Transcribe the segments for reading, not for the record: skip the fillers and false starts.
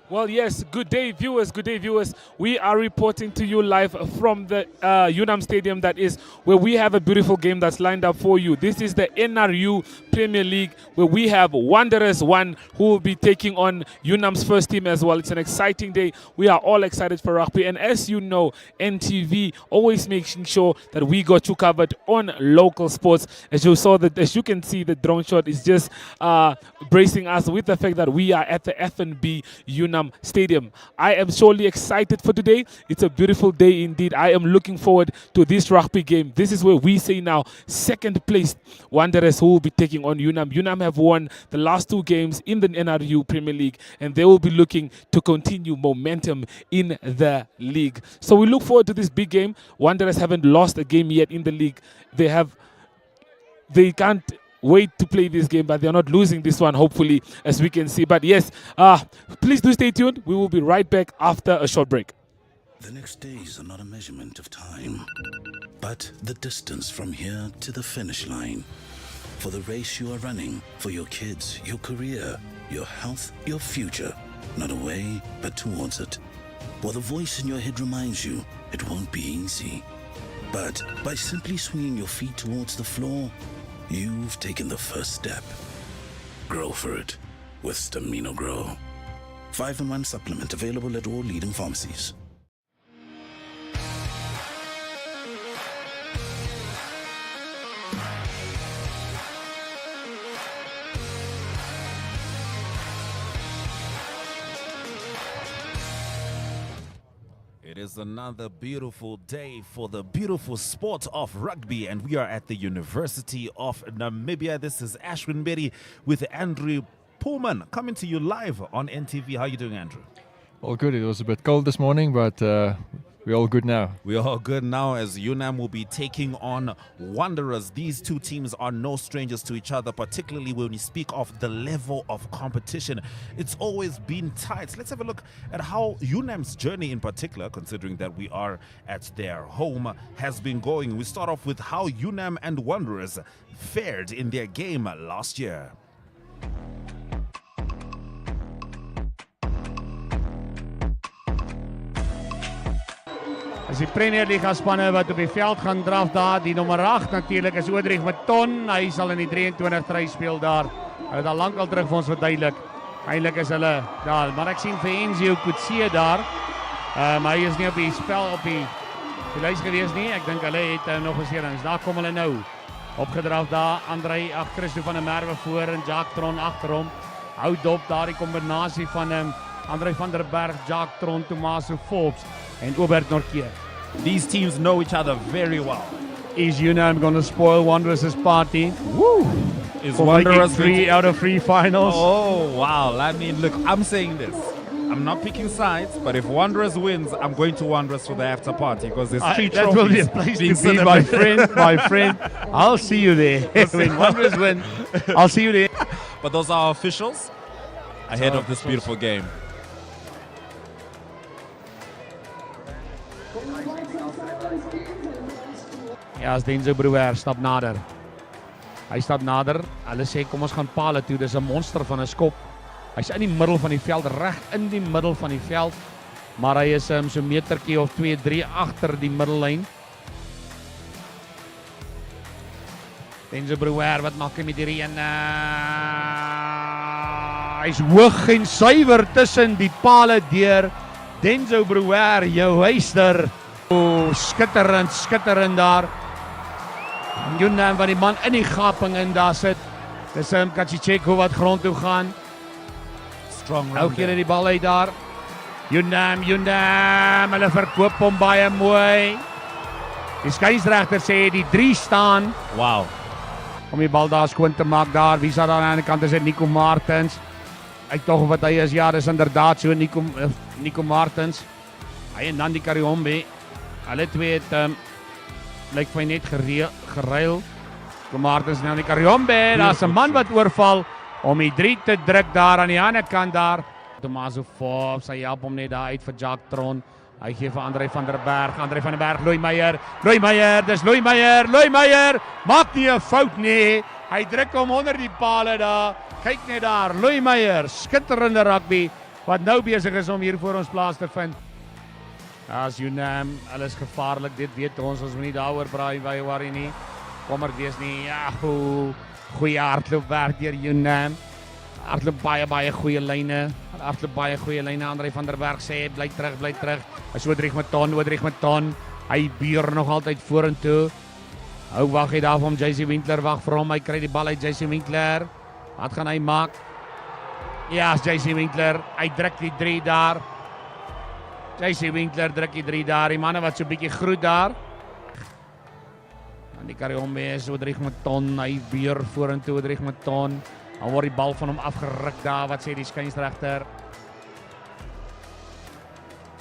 Well, yes, good day, viewers. Good day, viewers. We are reporting to you live from the Unam Stadium, that is where we have a beautiful game that's lined up for you. This is the NRU Premier League, where we have Wanderers I, who will be taking on Unam's first team as well. It's an exciting day. We are all excited for rugby. And as you know, NTV always making sure that we got you covered on local sports. As you can see, the drone shot is just bracing us with the fact that we are at the FNB Unam Stadium. I am surely excited for today. It's a beautiful day indeed. I am looking forward to this rugby game. This is where we say now second place Wanderers, who will be taking on Unam. Unam have won the last 2 games in the NRU Premier League, and they will be looking to continue momentum in the league. So we look forward to this big game. Wanderers haven't lost a game yet in the league. They can't wait to play this game, but they're not losing this one, hopefully, as we can see. But yes, please do stay tuned. We will be right back after a short break. The next days are not a measurement of time, but the distance from here to the finish line. For the race you are running, for your kids, your career, your health, your future. Not away, but towards it. While the voice in your head reminds you it won't be easy. But by simply swinging your feet towards the floor, you've taken the first step. Grow for it with Stamino Grow. 5-in-1 supplement available at all leading pharmacies. It is another beautiful day for the beautiful sport of rugby, and we are at the University of Namibia. This is Ashwin Berry with Andrew Pullman coming to you live on NTV. How are you doing, Andrew? All good. It was a bit cold this morning, but we're all good now. We are all good now, as Unam will be taking on Wanderers. These two teams are no strangers to each other, particularly when we speak of the level of competition. It's always been tight. Let's have a look at how Unam's journey in particular, considering that we are at their home, has been going. We start off with how Unam and Wanderers fared in their game last year. As die Premier League spanne wat op die veld gaan draf daar, die nommer 8 natuurlik is Oudrich met Ton. Hy sal in die 23 try speel daar. Hulle het al lank al terug vir ons verduidelik. Eintlik is hulle daar, maar ek sien vir Enzio Kutsie daar. Maar hy is nie op die spel op die lys gewees nie. Ek dink hulle het nog beserings. Daar kom hulle nou. Opgedraf daar, Andrei Christo van der Merwe voor en Jacques Tron agter hom. Hou dop daar die kombinasie van Andrei van der Berg, Jacques Tron, Tomaso Forbes and Obert Norkeer. These teams know each other very well. Is Unam going to spoil Wanderers' party? Woo! Is For Wanderers 3 out of 3 finals? Oh, wow. I mean, look, I'm saying this. I'm not picking sides, but if Wanderers wins, I'm going to Wanderers for the after party, because there's 3 that will be a trophies place being to be, my celebrated. friend. My friend, I'll see you there. When Wanderers win, I'll see you there. But those are officials ahead of this beautiful game. Ja, as Denzo Brouwer stap nader. Hy stap nader. Hulle sê kom ons gaan paal toe. Dis 'n monster van 'n skop. Hy's in die middel van die veld, reg in die middel van die veld. Maar hy is so 'n metertjie of 2, 3 agter die middellyn. Denzo Brouwer, wat maak hy met hierdie een? Hy's hoog en suiwer tussen die pale deur. Denzo Brouwer, jou huister. O, skitterend, skitterend daar. Unam van die man in die gaping in daar sit. Dis Kachicheko wat grond toe gaan. Strong Nou gee hy die bal uit daar. Unam, hulle verkoop hom baie mooi. Die skeieregter sê die 3 staan. Wow. Om die bal daar skoon te maak daar. Wie staan daar aan die kant? Is dit Nico Martens? Ek tog wat hy is, ja, dis inderdaad so Nico Martens. Hy en dan die Kariombe. Hulle twee het lyk vir net geruil. Nico Martens nou die Kariombe. Daar's 'n man wat oorval om die 3 te druk daar aan die ander kant daar. Tomaso Forbes, hy help hom net daar uit vir Jacques Tron. Hy gee vir Andrei van der Berg, Louis Meyer, dis Louis Meyer, maak nie 'n fout nie. Hy druk hom onder die pale daar. Kyk net daar, Louis Meyer, skitterende rugby. wat nou besig is om hier voor ons plaas te vind. As Unam, hulle is gevaarlik, dit weet ons moet nie daaroor baie worry nie. Kommer wees nie. Ja, goeie hardloopwerk deur Unam. Hardloop baie goeie lyne. Hardloop baie goeie lyne. André van der Berg sê bly terug. Hy's Oudrich met ton. Hy buur nog altyd vorentoe. Hou wag hy daar vir hom. JC Winkler wag vir hom. Hy kry die bal uit JC Winkler. Wat gaan hy maak? Ja, JC Winkler. Hy druk die 3 daar. JC Winkler druk die 3 daar. Die manne wat so 'n bietjie groet daar. En die Kariombe is Oudrich met ton. Hy buur vorentoe Oudrich met ton. Dan word die bal van hom afgeruk daar. Wat sê die skynsregter?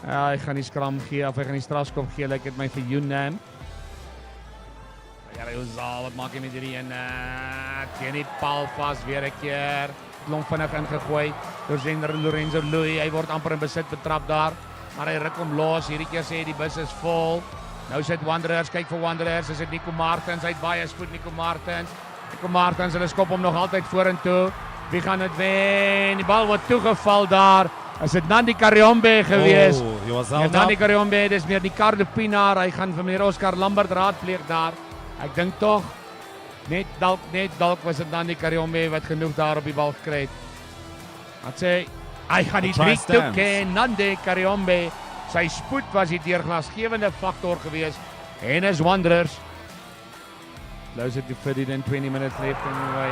Ja, hy gaan die skram gee of hy gaan die strafskop gee. Lyk dit my vir Unam. Ja, wat maak hy met hierdie een? Teen die paal vas weer 'n keer. Klomp vinnig ingegooi deur Lorenzo Louis. Hy word amper in besit betrap daar. Maar hy ruk hom los. Hierdie keer sê die bus is vol. Nou sit Wanderers, kyk vir Wanderers. Is dit Nico Martens? Hy het baie spoed Nico Martens, hulle skop hom nog altyd vorentoe. Wie gaan dit wen? Die bal word toegeval daar. Is dit Nandi Kariombe gewees? Nandi Kariombe, dis meer die Ricardo Pinaar. Hy gaan vir meneer Oscar Lambert raadpleeg daar. Ek dink tog net dalk was dit Nandi Kariombe wat genoeg daar op die bal gekry het. Wat sê hy gaan die 3 toeken. Nandi Kariombe, sy spoed was die deurglasgewende faktor gewees. En is Wanderers closer to 30 than 20 minutes left anyway.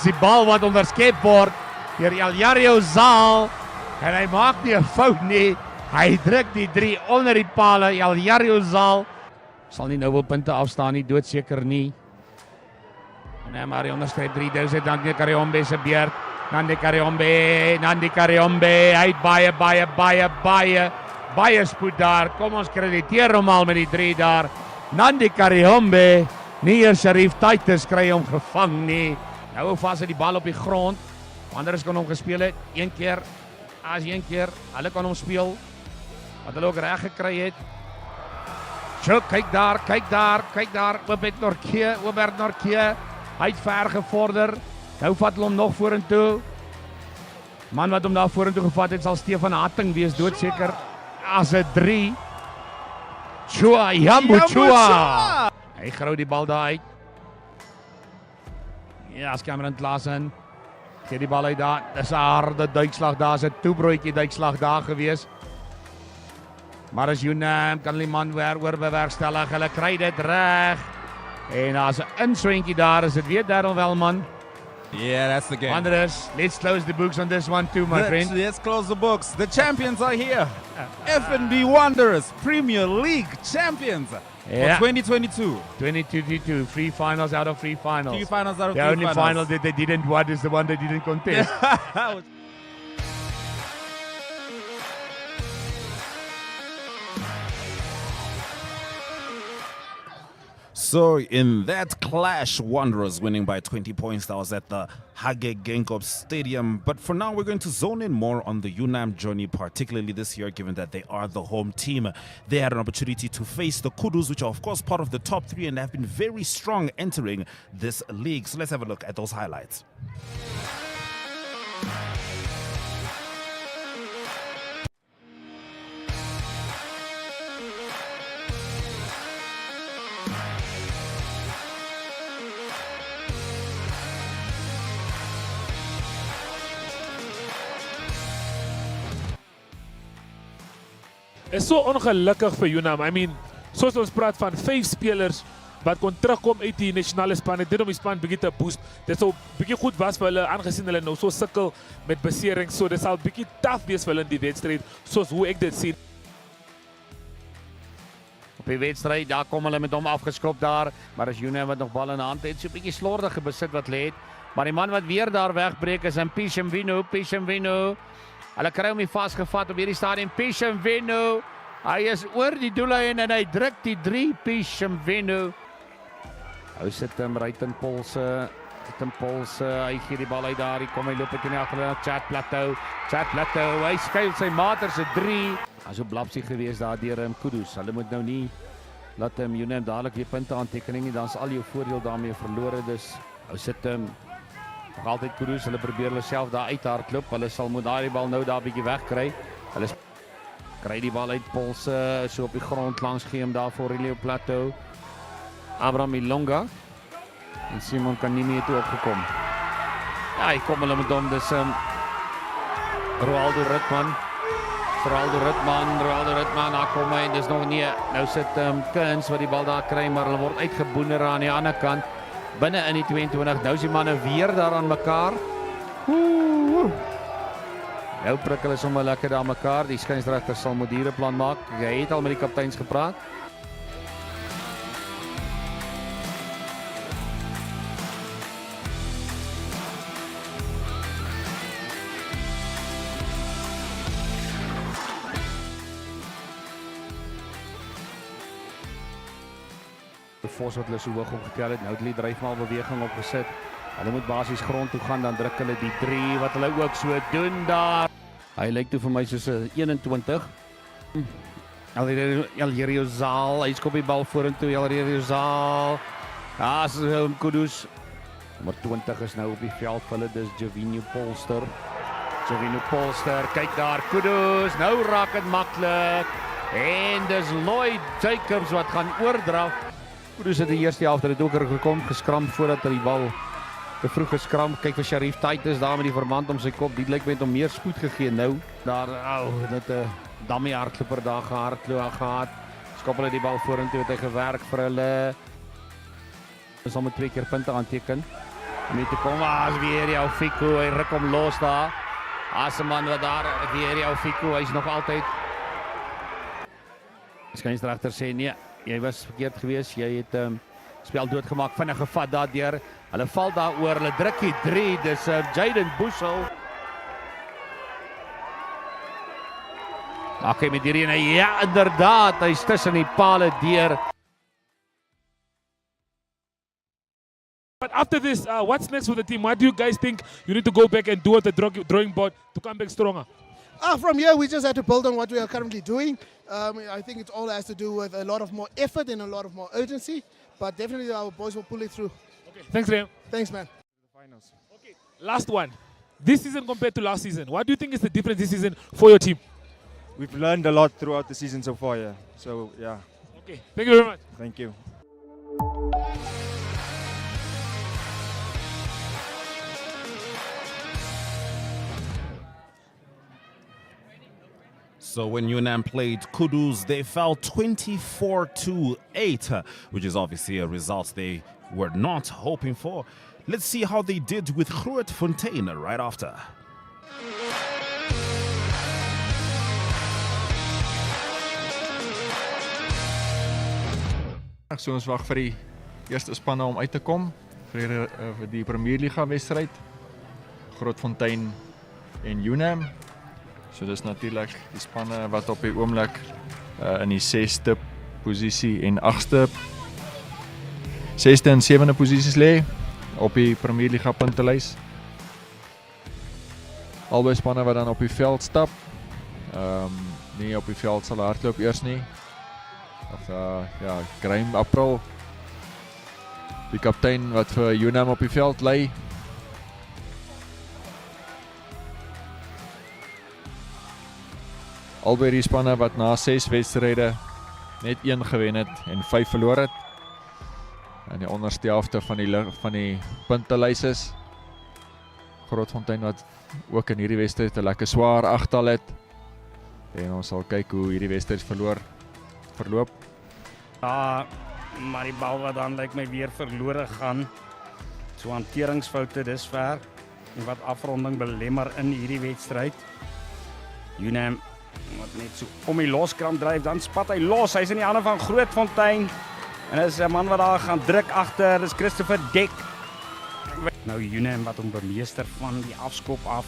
Die bal wat onderskep word deur Eljario Zaal. En hy maak nie 'n fout nie. Hy druk die 3 onder die palle. Eljario Zaal sal nie nou wil punte afstaan nie, doodseker nie. En maar hy onderskep 3000 Nandi Kariombe se beurt. Nandi Kariombe, hy het baie spoed daar. Kom ons krediteer hom al met die 3 daar. Nandi Kariombe, nie eers Sharif Titus kry hom gevang nie. Nou hou vas hy die bal op die grond. Wanderers kan hom gespeel het, een keer, hulle kan hom speel, wat hulle ook reg gekry het. Kyk daar, Obert Norke, hy het ver gevorder, nou vat hulle hom nog vorentoe. Man wat hom daar vorentoe gevat het, sal Stefan Hatting wees, doodseker, as 'n 3. Jambu Chua. Hy grou die bal daar uit. Ja, as Cameron Klaasen gee die bal uit daar. Dis 'n harde duikslag daar, 'n toebroodjie duikslag daar gewees. Maar as Unam kan die man weer oor bewerkstellig. Hulle kry dit reg. En daar's 'n inswentjie daar, is dit weer Darryl Welman. Yeah, that's the game. Wanderers, let's close the books on this one too, my friend. Let's close the books. The champions are here. FNB Wanderers, Premier League champions for 2022. 2022, 3 finals out of 3 finals. 3 finals out of 3 The only finals. final that they didn't win is the one they didn't contest. So in that clash, Wanderers winning by 20 points. That was at the Hage Geingob Stadium. But for now, we're going to zone in more on the Unam journey, particularly this year, given that they are the home team. They had an opportunity to face the Kudus, which are, of course, part of the top 3 and have been very strong entering this league. So let's have a look at those highlights. Is so ongelukkig vir Unam. I mean, soos ons praat van 5 spelers wat kon terugkom uit die nasionale span. Dit om die span bietjie te boost. Dit sou bietjie goed was vir hulle aangesien hulle nou so sukkel met beserings. So dit sal bietjie taaf wees vir hulle in die wedstryd soos hoe ek dit sien. Op die wedstryd, daar kom hulle met hom afgeskop daar, maar as Unam wat nog bal in hand het, so 'n bietjie slordige besit wat lê het. Maar die man wat weer daar wegbreek is Pishemvino. Hulle kry hom vasgevat op hierdie stadium. Pishemvino, hy is oor die doellyn en hy druk die 3. Pishemvino. Hy sit hom right in polse. Hy gee die bal uit daar. Hy kom hy loop dit in die agterlyn. Chat Plateau. Hy skuil sy mater se 3. Hy's so blapsie gewees daar deur Kudus. Hulle moet nou nie laat Unam dadelik weer punte aanteken nie, dan's al jou voordeel daarmee verlore. Dus hy sit Nog altyd Kudus, hulle probeer hulle self daar uithardloop. Hulle sal moet daai bal nou daar 'n bietjie wegkry. Hulle kry die bal uit polse, so op die grond langs gee hom daar voor Aurelio Plateau. Abraham Ilonga. En Simon kan nie meer toe opgekom. Ja, hy kom hulle met hom, dis Roaldo Ritman, daar kom hy, dis nog nie, nou sit Kearns wat die bal daar kry, maar hulle word uitgeboener aan die ander kant, binne in die 22, nou is die manne weer daar aan mekaar. Nou prik hulle sommer lekker daar aan mekaar, die skynsregter sal moet hier 'n plan maak, hy het al met die kapteins gepraat. Vos wat hulle so hoog opgetel het, nou het hulle dryfmaal beweging opgesit. Hulle moet basies grond toe gaan, dan druk hulle die 3 wat hulle ook so doen daar. Hy lyk toe vir my soos 'n 21. Algerio Zaal, hy skop die bal vorentoe, Algerio Zaal. Daar's Kudus. Nommer 20 is nou op die veld vir hulle, dis Jovino Polster, kyk daar, Kudus, nou raak dit maklik. En dis Lloyd Jacobs wat gaan oordraf. Kudus het die eerste helft het ook gekom, geskram voordat hy die bal te vroeg geskram. Kyk vir Sharif Titus daar met die verband om sy kop. Die lyk met hom meer spoed gegee nou. Daar net 'n dummy hardloper daar gehad. Skop hulle die bal vorentoe, het hy gewerk vir hulle. Ons moet 2 keer punte aanteken. Om hier te kom, as weer jou Fico, hy ruk hom los daar. As 'n man wat daar weer jou Fico, hy's nog altyd. Skynsregter sê nee. Jy was verkeerd geweest, jy het spel doodgemaak, vinnig gevat daardeur. Hulle val daaroor, hulle druk die 3, dis Jaden Bussel. Maak hy met hierdie en ja, inderdaad, hy's tussen die pale deur. But after this, what's next for the team? What do you guys think you need to go back and do at the drawing board to come back stronger? From here, we just have to build on what we are currently doing. I think it all has to do with a lot of more effort and a lot of more urgency. But definitely our boys will pull it through. Okay, thanks, Liam. Thanks, man. Okay, last one. This season compared to last season, what do you think is the difference this season for your team? We've learned a lot throughout the season so far, yeah. So, yeah, Okay, thank you very much. thank you. So when Unam played Kudus, they fell 24-8, which is obviously a result they were not hoping for. Let's see how they did with Grootfontein right after. So ons wag vir die eerste spanne om uit te kom vir die Premier Liga wedstryd. Grootfontein en Unam. So dis natuurlik die spanne wat op die oomblik in die 6ste posisie en 8ste 6ste en 7de posisies lê op die Premier Liga puntelys. Albei spanne wat dan op die veld stap. Nie op die veld sal hardloop eers nie. Of ja, Graham April, die kaptein wat vir Unam op die veld lê. Albei die spanne wat na 6 wedstryde net 1 gewen het en 5 verloor het. In die onderste helfte van die puntelys is. Grootfontein wat ook in hierdie wedstryd 'n lekker swaar agtal het. En ons sal kyk hoe hierdie wedstryd verloop. Ja, maar die bal wat dan lyk my weer verlore gaan. So hanteringsfoute dusver en wat afronding belemmer in hierdie wedstryd. Unam wat net so om die loskram dryf, dan spat hy los. Hy's in die hande van Grootfontein. En is 'n man wat daar gaan druk agter, dis Christopher Dek. Nou Unam wat hom bemeester van die afskop af,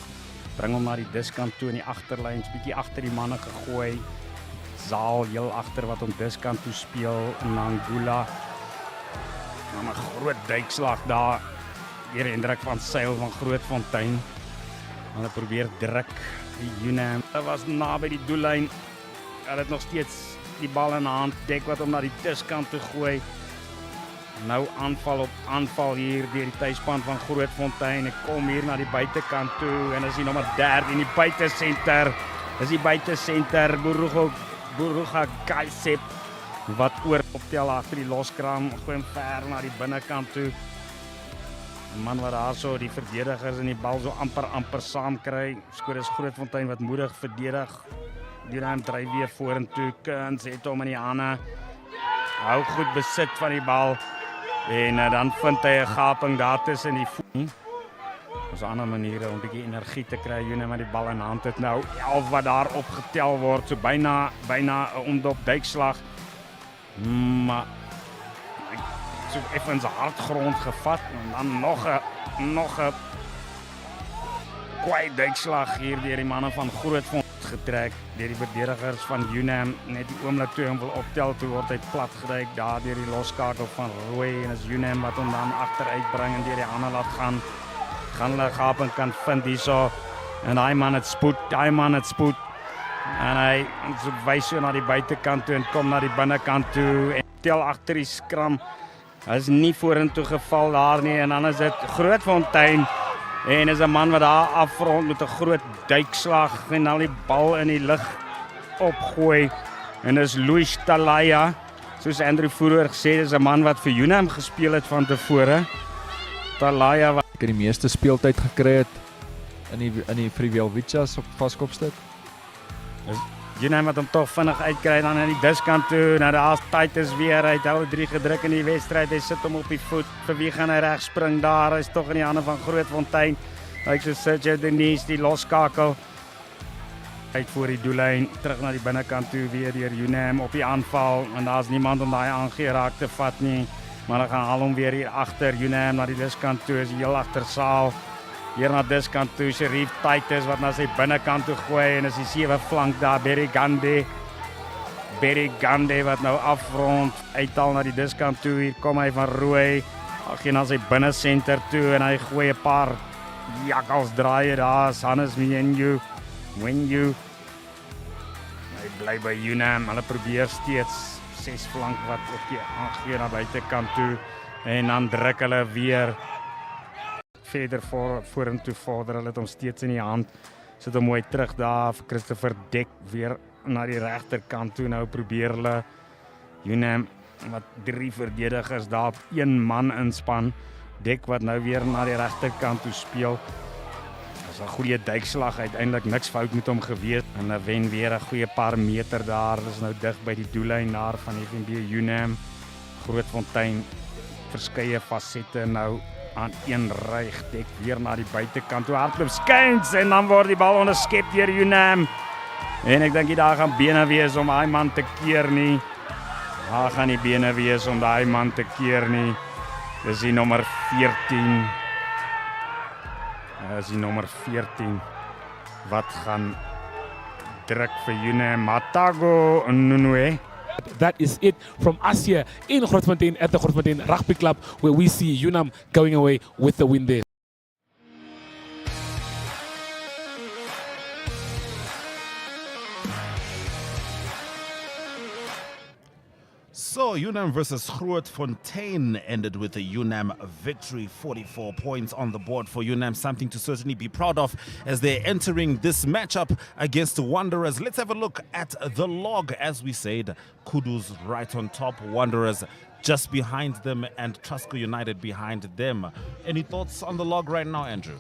bring hom na die diskant toe in die agterlyn, bietjie agter die manne gegooi. Zaal heel agter wat hom diskant toe speel in Angola. Dan 'n groot duikslag daar deur Hendrik van Sail van Grootfontein. Hulle probeer druk die Unam. Hy was naby die doellyn. Hulle het nog steeds die bal in die hand. Dek wat hom na die diskant toe gooi. Nou aanval op aanval hier deur die tuisspan van Grootfontein. Ek kom hier na die buitekant toe en is die nommer 13 in die buitesenter. Is die buitesenter Buruga Kaisep wat oor optel agter die loskraam, gooi hom ver na die binnekant toe. 'n Man wat daar so die verdedigers in die bal so amper saam kry. Skoor is Grootfontein wat moedig verdedig. Unam dryf weer vorentoe. Kuns het hom in die hande. Hou goed besit van die bal. En dan vind hy 'n gaping daar tussen die voet. Daar's ander maniere om 'n bietjie energie te kry. Unam met die bal in hand het nou 11 wat daar opgetel word. So byna 'n omdop duikslag. Maar so effens hardgrond gevat en dan nog 'n kwai duikslag hier deur die manne van Grootfontein getrek deur die verdedigers van Unam. Net die oomblik toe hom wil optel, toe word hy plat geduik daar deur die loskakel van Rooi en is Unam wat hom dan agteruit bring en deur die hande laat gaan. Gaan hulle gaping kan vind hierso en daai man het spoed en hy wys so na die buitekant toe en kom na die binnekant toe en tel agter die skram. Hy is nie vorentoe geval daar nie en dan is dit Grootfontein en is 'n man wat daar afrond met 'n groot duikslag en al die bal in die lug opgooi en is Luis Talaya, soos Andrew vroeër gesê, is 'n man wat vir Unam gespeel het van tevore. Talaya wat Ek het die meeste speeltyd gekry het in die Friwelwichas op vaskopstuk. Unam wat hom tog vinnig uitkry dan aan die diskant toe. Nou daar's Titus weer, hy het al 3 gedruk in die wedstryd. Hy sit hom op die voet. Vir wie gaan hy reg spring daar? Hy's tog in die hande van Grootfontein. Hyk so Sergio Denise die loskakel. Uit voor die doellyn, terug na die binnekant toe weer deur Unam op die aanval en daar's niemand om daai aangeraak te vat nie. Maar dan gaan haal hom weer hier agter Unam na die diskant toe, is heel agter saal. Hier na diskant toe, Sharif Titus wat na sy binnekant toe gooi en is die 7 flank daar, Berry Gande wat nou afrond, uithaal na die diskant toe, hier kom hy van Rooi, hy gaan na sy binnesenter toe en hy gooi 'n paar jakkals draaie daar, Hannes Mwenyu. Hy bly by Unam, hulle probeer steeds 6 flank wat op die aangee na buitekant toe en dan druk hulle weer verder vorentoe vorder, hulle het hom steeds in die hand, sit hom mooi terug daar vir Christopher Dek weer na die regterkant toe, nou probeer hulle Unam wat 3 verdedigers daar op 1 man inspan, Dek wat nou weer na die regterkant toe speel. Dis 'n goeie duikslag, uiteindelik niks fout met hom gewees en hy wen weer 'n goeie paar meter daar, dis nou dig by die doellyn daar van FNB Unam. Grootfontein verskeie fasette nou aan een ryg, Dek weer na die buitekant toe, hardloop skuins en dan word die bal onderskep deur Unam. En ek dink daar gaan bene wees om daai man te keer nie. Daar gaan die bene wees om daai man te keer nie. Dis die nommer 14. Dis die nommer 14 wat gaan druk vir Unam, Matago Nunue. That is it from us here in Grootfontein at the Grootfontein Rugby Club, where we see Unam going away with the win there. So, Unam versus Grootfontein ended with a Unam victory, 44 points on the board for Unam, something to certainly be proud of as they're entering this matchup against the Wanderers. Let's have a look at the log. As we said, Kudu's right on top, Wanderers just behind them, and Trusco United behind them. Any thoughts on the log right now, Andrew?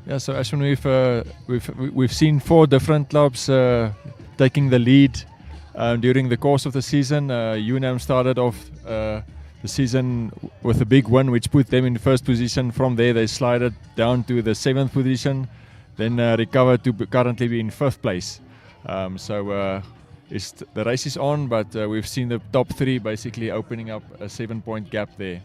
Yeah, so Ashwin, we've seen 4 different clubs taking the lead during the course of the season. Unam started off the season with a big win, which put them in first position. From there, they slided down to the 7th position, then recovered to currently be in 5th place. The race is on, but we've seen the top 3 basically opening up a 7-point gap there.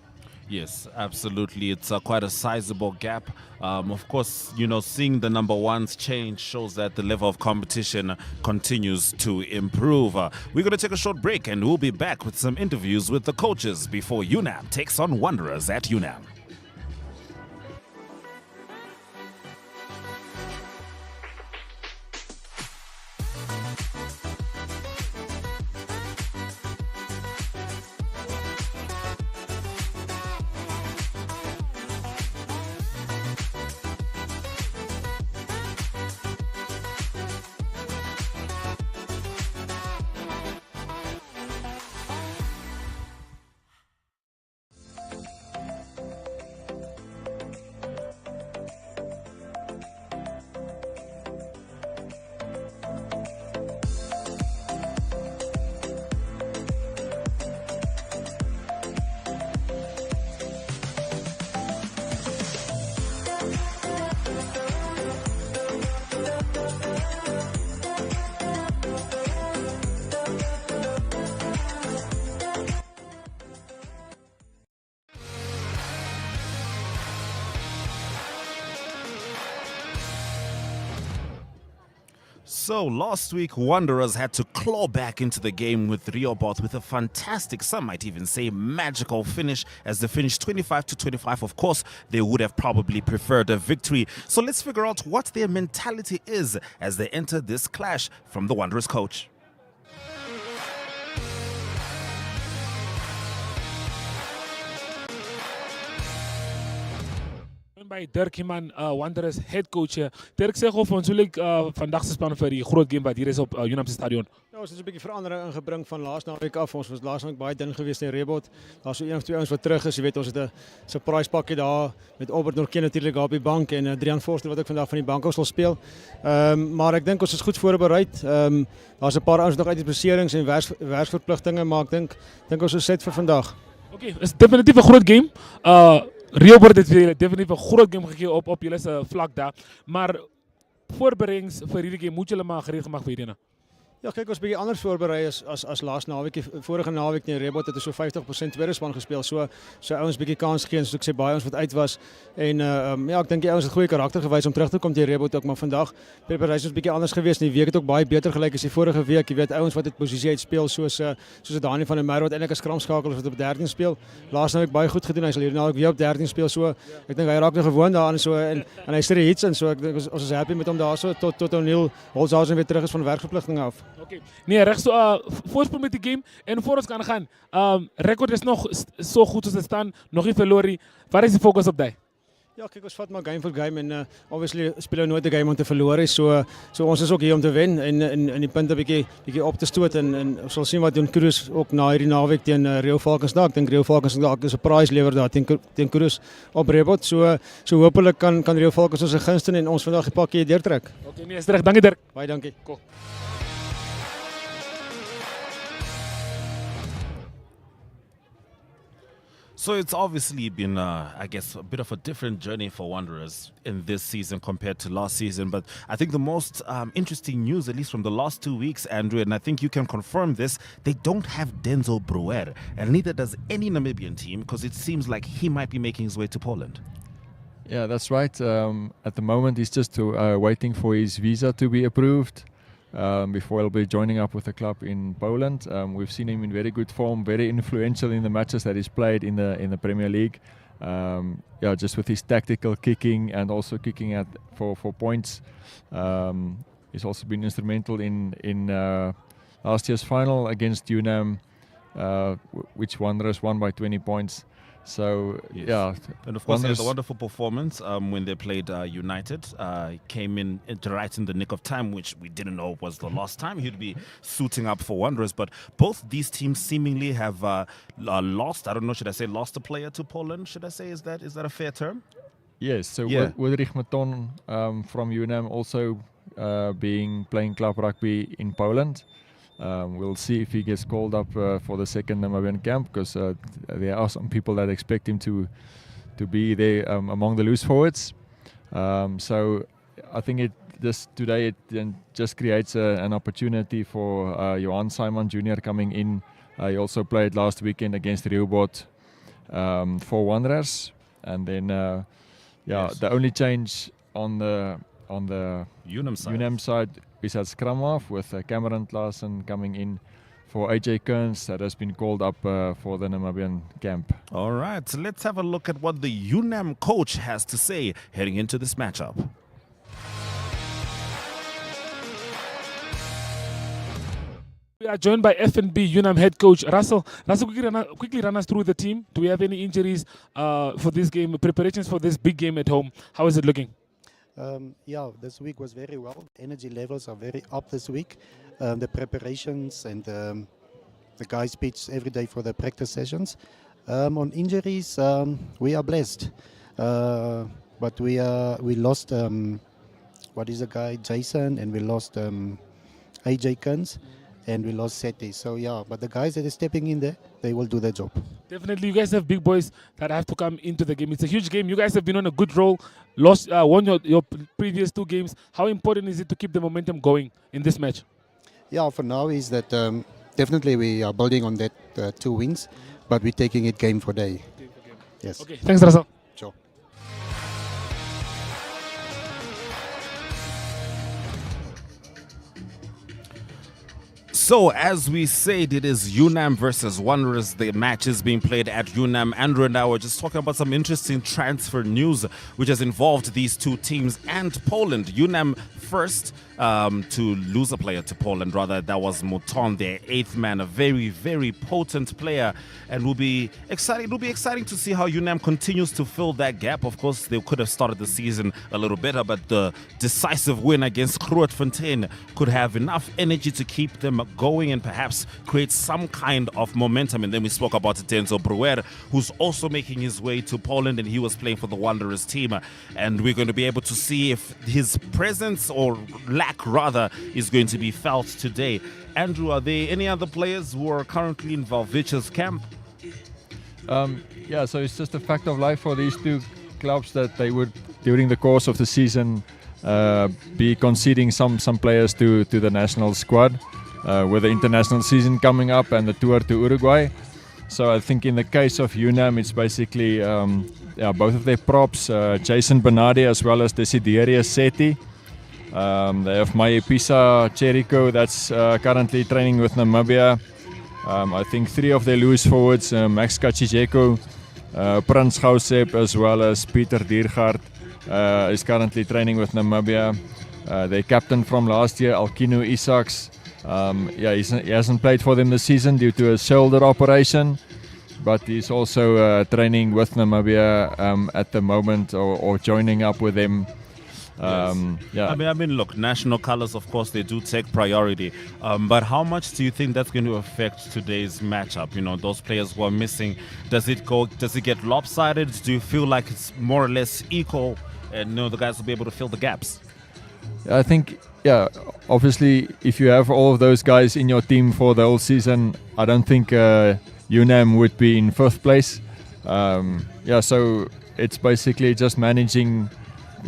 Yes, absolutely. It's quite a sizable gap. Of course, you know, seeing the number 1s change shows that the level of competition continues to improve. We're going to take a short break and we'll be back with some interviews with the coaches before Unam takes on Wanderers at Unam. So last week, Wanderers had to claw back into the game with Rehoboth with a fantastic, some might even say magical finish as they finished 25-25. Of course, they would have probably preferred a victory. So let's figure out what their mentality is as they enter this clash from the Wanderers coach. By Dirk Himan, Wanderers head coach hier. Dirk, sê gou vir ons hoe lyk vandag se span vir die groot game wat hier is op Unam Stadium. Ja, ons het 'n bietjie verandering ingebring van laas naweek af. Ons was laas naweek baie dun geweest in Rehoboth. Daar's so een of twee ouens wat terug is. Jy weet, ons het 'n surprise pakkie daar met Albert Norke natuurlik daar op die bank en Adrian Forster wat ook vandag van die bank af sal speel. Maar ek dink ons is goed voorberei. Daar's 'n paar ouens nog uit die beserings en werksverpligtinge, maar ek dink ons is set vir vandag. Okay, is definitief 'n groot game. Rehoboth het definitief 'n groot game gegee op julle se vlak daar, maar voorbereidings vir hierdie game moet julle maar gereed gemaak vir hierdie. Ja, kyk, ons bietjie anders voorberei as laas naweek. Vorige naweek teen Rehoboth het ons so 50% tweede span gespeel. So ouens bietjie kans gegee, soos ek sê, baie ons wat uit was. En ja, ek dink die ouens het goeie karakter gewys om terug te kom teen Rehoboth ook, maar vandag preparasie was bietjie anders geweest. Die week het ook baie beter gelyk as die vorige week. Jy weet, ouens wat uit posisie uit speel soos Daniel van der Merwe wat eintlik 'n skramskakel wat op 13 speel. Laas naweek baie goed gedoen. Hy sal hierdie naweek weer op 13 speel. So ek dink hy raak nou gewoond daaraan so en hy sit hits en so ek dink ons is happy met hom daar so tot O'Neil Holzhausen weer terug is van werkverpligtinge af. Okay. Nee, reg so voorsprong met die game en voor ons kan gaan. Rekord is nog so goed soos dit staan, nog nie verloor nie. Waar is die fokus op daai? Ja, kyk, ons vat maar game vir game en obviously speel ons nooit 'n game om te verloor is. So ons is ook hier om te wen en die punte bietjie op te stoot en ons sal sien wat doen Cruz ook na hierdie naweek teen Rio Falcons daar. Ek dink Rio Falcons dalk 'n surprise lewer daar teen Cruz op Rehoboth. So hopelik kan Rio Falcons ons 'n gunste en ons vandag die pakkie deurtrek. Okay, nee, is reg. Dankie Dirk. Baie dankie. Cool. So it's obviously been, I guess, a bit of a different journey for Wanderers in this season compared to last season. But I think the most interesting news, at least from the last 2 weeks, Andrew, and I think you can confirm this, they don't have Denzel Brouwer, and neither does any Namibian team, because it seems like he might be making his way to Poland. Yeah, that's right. At the moment, he's just waiting for his visa to be approved before he'll be joining up with the club in Poland. We've seen him in very good form, very influential in the matches that he's played in the Premier League. Yeah, just with his tactical kicking and also kicking for points. He's also been instrumental in last year's final against Unam, which Wanderers won by 20 points. So, yes. Yeah. And of course, he had a wonderful performance when they played United. He came in right in the nick of time, which we didn't know was the last time he'd be suiting up for Wanderers. But both these teams seemingly have lost, I don't know, should I say lost a player to Poland? Should I say, is that a fair term? Yes, so Yeah. Ulrich Maton from Unam also playing club rugby in Poland. We'll see if he gets called up for the second Namibian camp, because there are some people that expect him to be there among the loose forwards. So I think today it just creates an opportunity for Johan Simon Jr. coming in. He also played last weekend against Rehoboth for Wanderers, and then Yes. the only change on the Unam side is at scrum half with Cameron Klassen coming in for AJ Kearns, that has been called up for the Namibian camp. All right, so let's have a look at what the Unam coach has to say heading into this matchup. We are joined by FNB Unam head coach Russell. Russell, quickly run us through the team. Do we have any injuries for this game? Preparations for this big game at home. How is it looking? Yeah, this week was very well. Energy levels are very up this week. The preparations and the guys pitch every day for the practice sessions. On injuries, we are blessed, but we lost what is the guy Jason, and we lost AJ Kearns, and we lost Seti. So yeah, but the guys that are stepping in there, they will do their job. Definitely, you guys have big boys that have to come into the game. It's a huge game. You guys have been on a good roll. Won your previous 2 games. How important is it to keep the momentum going in this match? Yeah, for now is that definitely we are building on that 2 wins, but we're taking it game for day. Yes. Okay, thanks, Russell. Sure. So, as we said, it is Unam versus Wanderers. The match is being played at Unam. Andrew and I were just talking about some interesting transfer news which has involved these two teams and Poland. Unam first to lose a player to Poland, rather. That was Mouton, their 8th man, a very, very potent player, and will be exciting. It will be exciting to see how Unam continues to fill that gap. Of course, they could have started the season a little better, but the decisive win against Grootfontein could have enough energy to keep them going and perhaps create some kind of momentum. And then we spoke about Denzo Brewer, who's also making his way to Poland, and he was playing for the Wanderers team. And we're going to be able to see if his presence, or lack rather, is going to be felt today. Andrew, are there any other players who are currently in Valvich's camp? Yeah, so it's just a fact of life for these two clubs that they would, during the course of the season, be conceding some players to the national squad with the international season coming up and the tour to Uruguay. So I think in the case of Unam, it's basically both of their props, Jason Bernardi as well as Desiderius Seti. They have Mayepisa Cheriko, that's currently training with Namibia. I think 3 of their loose forwards, Max Kachijeko, Prins Gausep, as well as Peter Diergaard, is currently training with Namibia. Their captain from last year, Alkino Isaacs, he hasn't played for them this season due to a shoulder operation, but he's also training with Namibia at the moment, or joining up with them. I mean, look, national colors, of course, they do take priority. But how much do you think that's going to affect today's matchup? You know, those players who are missing, does it get lopsided? Do you feel like it's more or less equal, and the guys will be able to fill the gaps? I think, obviously, if you have all of those guys in your team for the whole season, I don't think Unam would be in 5th place. So it's basically just managing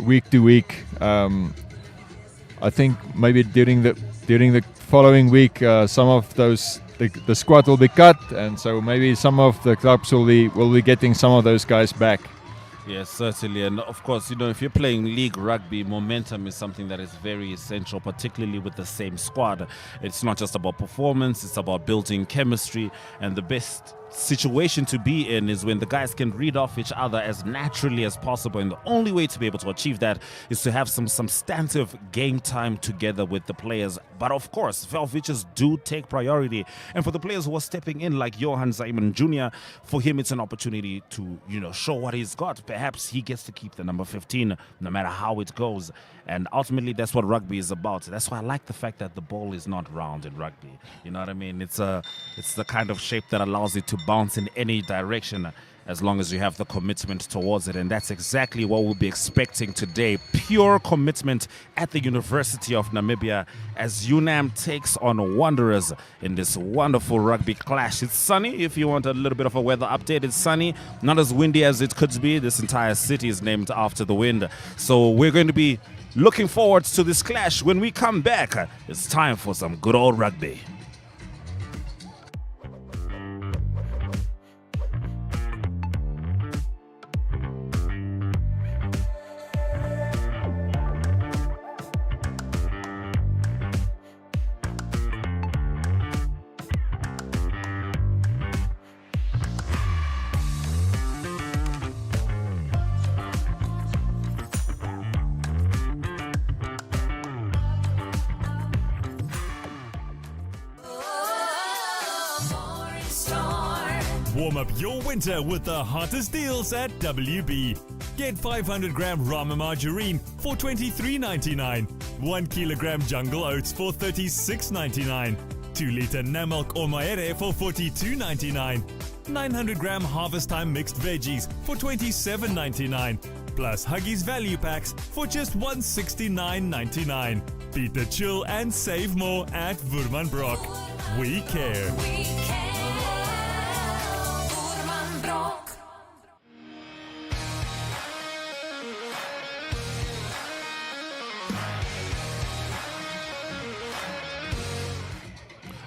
week to week. I think maybe during the following week, some of those the squad will be cut, and so maybe some of the clubs will be getting some of those guys back. Yes, certainly. And of course, if you're playing league rugby, momentum is something that is very essential, particularly with the same squad. It's not just about performance, it's about building chemistry, and the best situation to be in is when the guys can read off each other as naturally as possible, and the only way to be able to achieve that is to have some substantive game time together with the players. But of course, Valviches do take priority, and for the players who are stepping in like Johan Zaiman Jr., for him it's an opportunity to show what he's got. Perhaps he gets to keep the number 15 no matter how it goes, and ultimately that's what rugby is about. That's why I like the fact that the ball is not round in rugby. You know what I mean? It's the kind of shape that allows it to bounce in any direction as long as you have the commitment towards it, and that's exactly what we'll be expecting today. Pure commitment at the University of Namibia as Unam takes on Wanderers in this wonderful rugby clash. It's sunny. If you want a little bit of a weather update, it's sunny, not as windy as it could be. This entire city is named after the wind, so we're going to be looking forward to this clash. When we come back, it's time for some good old rugby. Warm up your winter with the hottest deals at WB. Get 500 gram Rama margarine for $23.99, 1 kilogram jungle oats for $36.99, 2 liter Namilk or Maere for $42.99, 900 gram Harvest Time mixed veggies for $27.99, plus Huggies value packs for just $169.99. Beat the chill and save more at Woermanbrock. We care.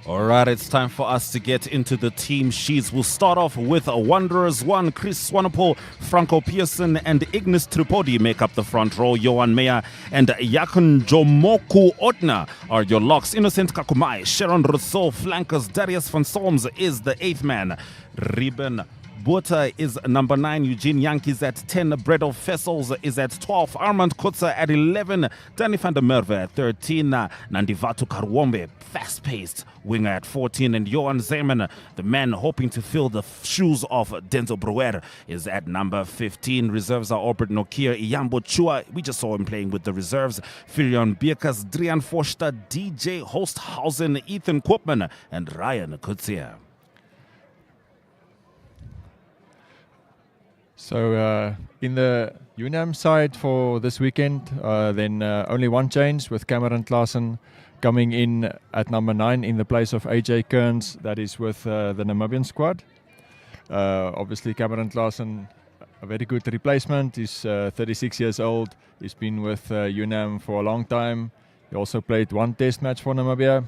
All right, it's time for us to get into the team sheets. We'll start off with Wanderers 1. Chris Swanepoel, Franco Pearson, and Ignis Tripodi make up the front row. Johan Meyer and Yakun Jomoku Otna are your locks. Innocent Kakumai, Sharon Rousseau, flankers. Darius van Solms is the 8th man. Ruben Botha is number 9, Eugene Yankees at 10, Bredo Fessels is at 12, Armand Kutza at 11, Danny van der Merwe at 13, Nandivatu Karwombe, fast-paced winger at 14, and Johan Zeman, the man hoping to fill the shoes of Denzel Brouwer, is at number 15. Reserves are Albert Nokia, Iyambo Chua, we just saw him playing with the reserves, Filion Bierkas, Drian Forster, DJ Hosthausen, Ethan Koopman, and Ryan Kutsia. So in the Unam side for this weekend, then only one change with Cameron Klaassen coming in at number 9 in the place of AJ Kearns, that is with the Namibian squad. Obviously Cameron Klaassen, a very good replacement. He's 36 years old. He's been with Unam for a long time. He also played one test match for Namibia.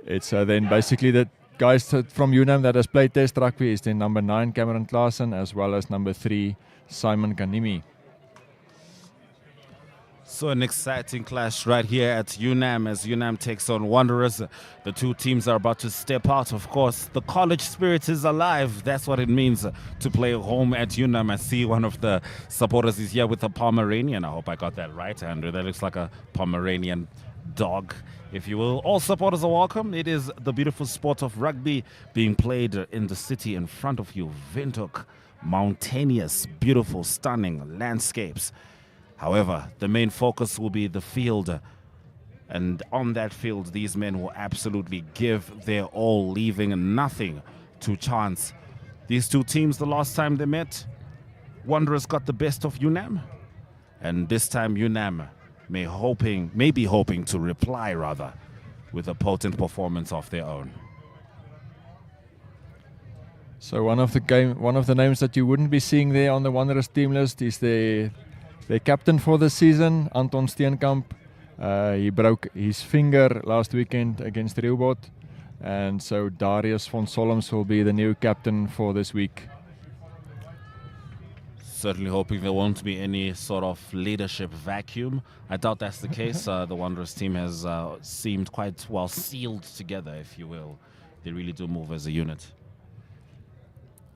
It's then basically the guys from Unam that has played test rugby is then number 9 Cameron Klaassen, as well as number 3 Simon Kanimi. So an exciting clash right here at Unam as Unam takes on Wanderers. The two teams are about to step out. Of course, the college spirit is alive. That's what it means to play home at Unam. I see one of the supporters is here with a Pomeranian. I hope I got that right, Andrew. That looks like a Pomeranian dog, if you will. All supporters are welcome. It is the beautiful sport of rugby being played in the city in front of you. Windhoek, mountainous, beautiful, stunning landscapes. However, the main focus will be the field. And on that field, these men will absolutely give their all, leaving nothing to chance. These two teams, the last time they met, Wanderers got the best of Unam. And this time Unam may be hoping to reply rather with a potent performance of their own. So one of the names that you wouldn't be seeing there on the Wanderers team list is their captain for the season, Anton Steenkamp. He broke his finger last weekend against Rehoboth, and so Darius van Solms will be the new captain for this week. Certainly hoping there won't be any sort of leadership vacuum. I doubt that's the case. The Wanderers team has seemed quite well sealed together, if you will. They really do move as a unit.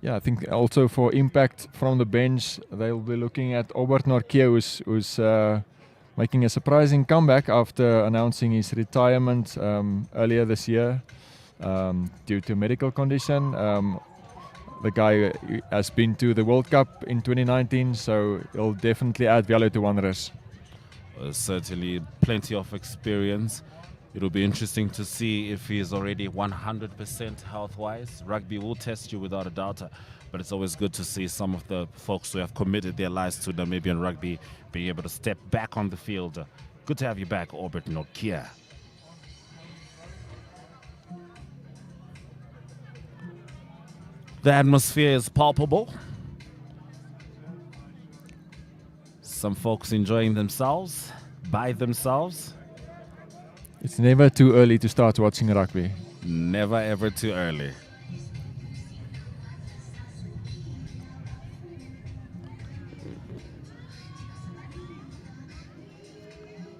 Yeah, I think also for impact from the bench, they'll be looking at Albert Norkie, who's making a surprising comeback after announcing his retirement earlier this year due to medical condition. The guy has been to the World Cup in 2019, so he'll definitely add value to Wanderers. Certainly plenty of experience. It'll be interesting to see if he is already 100% health-wise. Rugby will test you without a doubt, but it's always good to see some of the folks who have committed their lives to Namibian rugby being able to step back on the field. Good to have you back, Albert Nokia. The atmosphere is palpable. Some folks enjoying themselves, by themselves. It's never too early to start watching rugby. Never ever too early.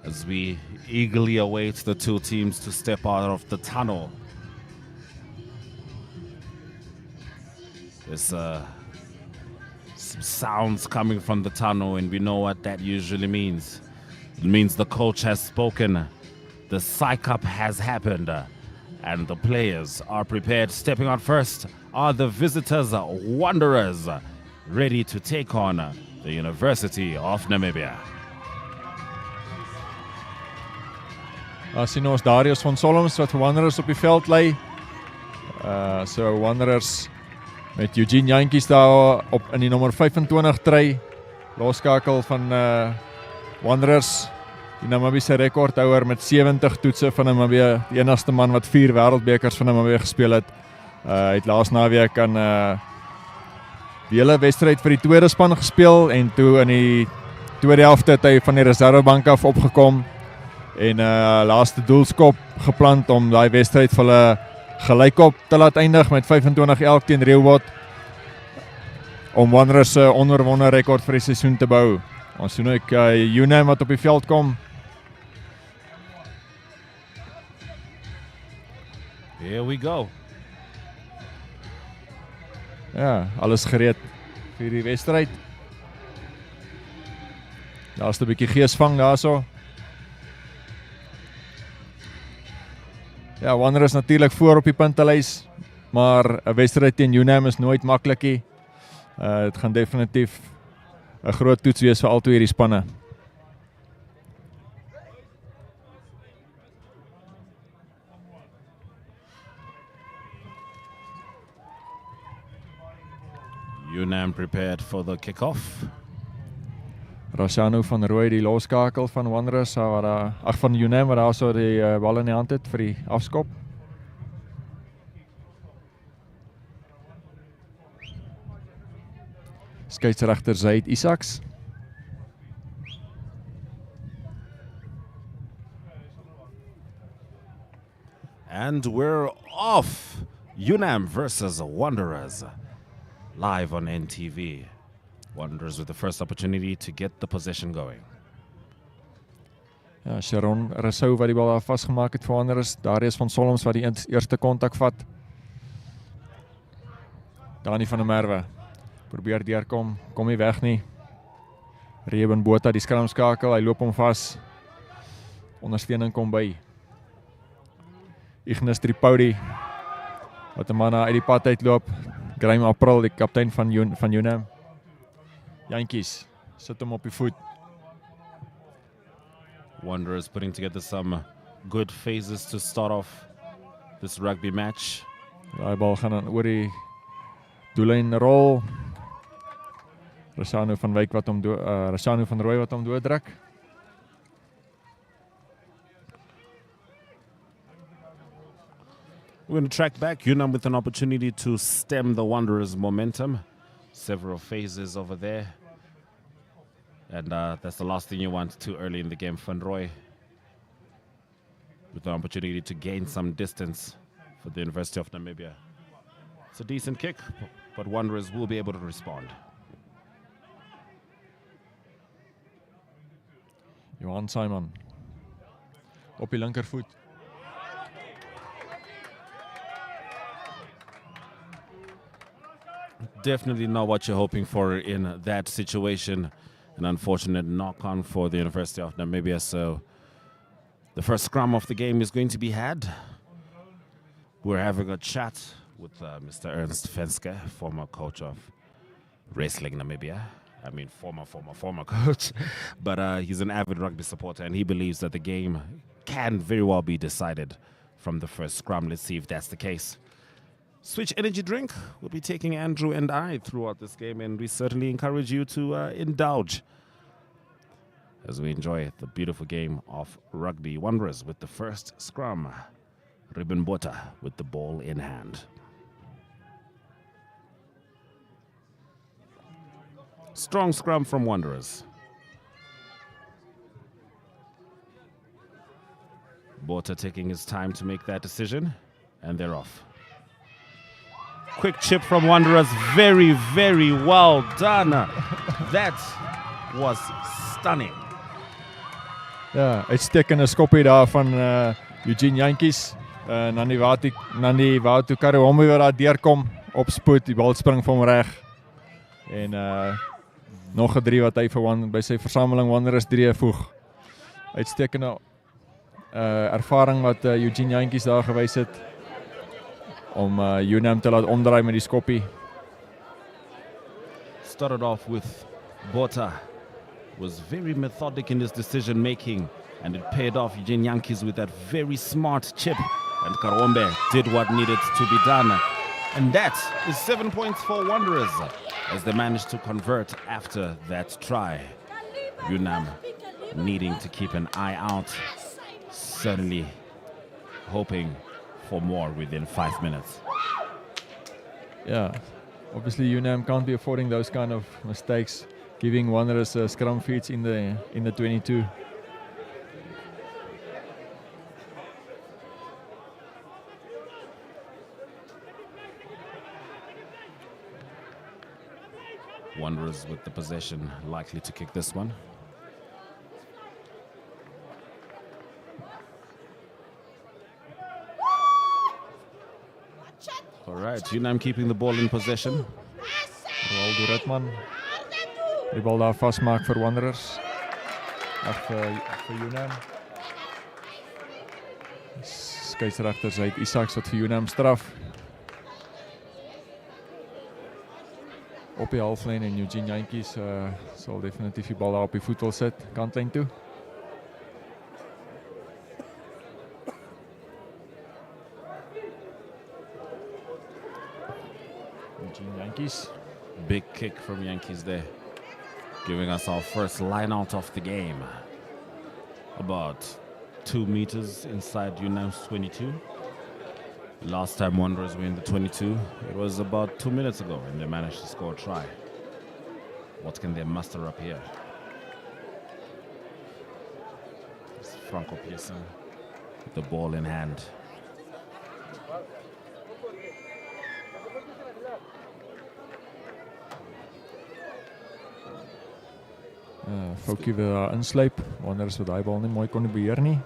As we eagerly await the two teams to step out of the tunnel. There's some sounds coming from the tunnel, and we know what that usually means. It means the coach has spoken, the psych-up has happened, and the players are prepared. Stepping out first are the visitors, Wanderers, ready to take on the University of Namibia. As sien ons Darius van Solms wat vir Wanderers op die veld lê. So Wanderers met Eugene Yankees daar op in die nommer 25 try. Loskakel van Wanderers, die Namibiese rekordhouer met 70 toetse van Namibia, die enigste man wat 4 wêreldbekers van Namibia gespeel het. Hy het laas naweek aan die hele wedstryd vir die tweede span gespeel en toe in die tweede helfte het hy van die reservebank af opgekom. En laaste doelskop geplant om daai wedstryd vir hulle gelykop te laat eindig met 25 elk teen Reeuwat om Wanderers se onoorwonde rekord vir die seisoen te bou. Ons sien ook Unam wat op die veld kom. Here we go. Ja, alles gereed vir die wedstryd. Daar's 'n bietjie geesvang daarso. Ja, Wanderers natuurlik voor op die puntelys, maar 'n wedstryd teen Unam is nooit maklik nie. Dit gaan definitief 'n groot toets wees vir al twee hierdie spanne. Unam prepared for the kickoff. Rashano van Rooi die loskakel van Wanderers van Unam wat daar so die bal in die hand het vir die afskop. Skeieregter Zaid Isaacs. And we're off. Unam versus Wanderers. Live on NTV. Wanderers with the first opportunity to get the possession going. Ja, Sharon Rousseau wat die bal vasgemaak het vir Wanderers. Darius van Solms wat die eerste kontak vat. Dani van der Merwe probeer deurkom, kom nie weg nie. Reuben Botha die skramskakel, hy loop hom vas. Ondersteuning kom by. Ignis Tripodi wat 'n man uit die pad uitloop. Graham April, die kaptein van Unam. Jantjies sit hom op die voet. Wanderers putting together some good phases to start off this rugby match. Daai bal gaan dan oor die doellyn rol. Rashano van Wyk wat hom Rashano van Rooi wat hom dooddruk. We're going to track back. Unam with an opportunity to stem the Wanderers' momentum. Several phases over there. And that's the last thing you want too early in the game. Van Roy with an opportunity to gain some distance for the University of Namibia. It's a decent kick, but Wanderers will be able to respond. Johan Simon op die linkervoet. Definitely not what you're hoping for in that situation. An unfortunate knock-on for the University of Namibia. So the first scrum of the game is going to be had. We're having a chat with Mr. Ernst Fenske, former coach of Wrestling Namibia. I mean, former coach. But he's an avid rugby supporter, and he believes that the game can very well be decided from the first scrum. Let's see if that's the case. Switch Energy Drink will be taking Andrew and I throughout this game, and we certainly encourage you to indulge as we enjoy the beautiful game of rugby. Wanderers with the first scrum. Reuben Botha with the ball in hand. Strong scrum from Wanderers. Botha taking his time to make that decision, and they're off. Quick chip from Wanderers. Very, very well done. That was stunning. Ja, uitstekende skoppie daar van Eugene Jantjies. Nandi Watu Karihombe wat daar deurkom op spoed, die bal spring vir hom reg. En nog 'n 3 wat hy vir by sy versameling Wanderers 3 voeg. Uitstekende ervaring wat Eugene Jantjies daar gewys het om Unam te laat omdraai met die skoppie. Started off with Botha. Was very methodic in his decision making, and it paid off Eugene Jantjies with that very smart chip, and Karombe did what needed to be done. And that is 7 points for Wanderers as they managed to convert after that try. Unam needing to keep an eye out, certainly hoping for more within 5 minutes. Yeah, obviously Unam can't be affording those kind of mistakes, giving Wanderers scrum feeds in the 22. Wanderers with the possession, likely to kick this one. All right, Unam keeping the ball in possession. Ronaldo Ritman. Die bal daar vasmaak vir Wanderers. Ag vir Unam. Skeieregter Zaid Isaacs wat vir Unam straf. Op die halflyn en Eugene Jantjies sal definitief die bal daar op die voet wil sit, kantlyn toe. Eugene Jantjies. Big kick from Yankees there, giving us our first line out of the game. About 2 meters inside Unam's 22. Last time Wanderers were in the 22, it was about 2 minutes ago, and they managed to score a try. What can they muster up here? It's Franco Pearson with the ball in hand. Foukie wil daar insluip. Wanderers wat daai bal nie mooi kon beheer nie.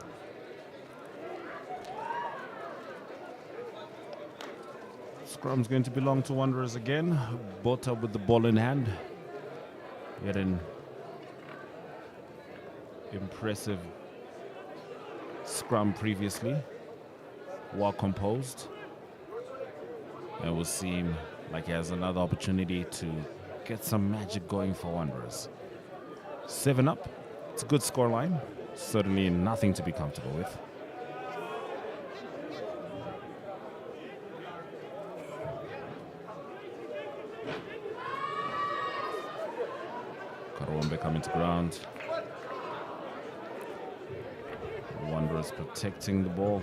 Scrum's going to belong to Wanderers again. Bota with the ball in hand. He had an impressive scrum previously. Well composed. And will seem like he has another opportunity to get some magic going for Wanderers. 7 up. It's a good scoreline. Certainly nothing to be comfortable with. Karombe coming to ground. Wanderers protecting the ball.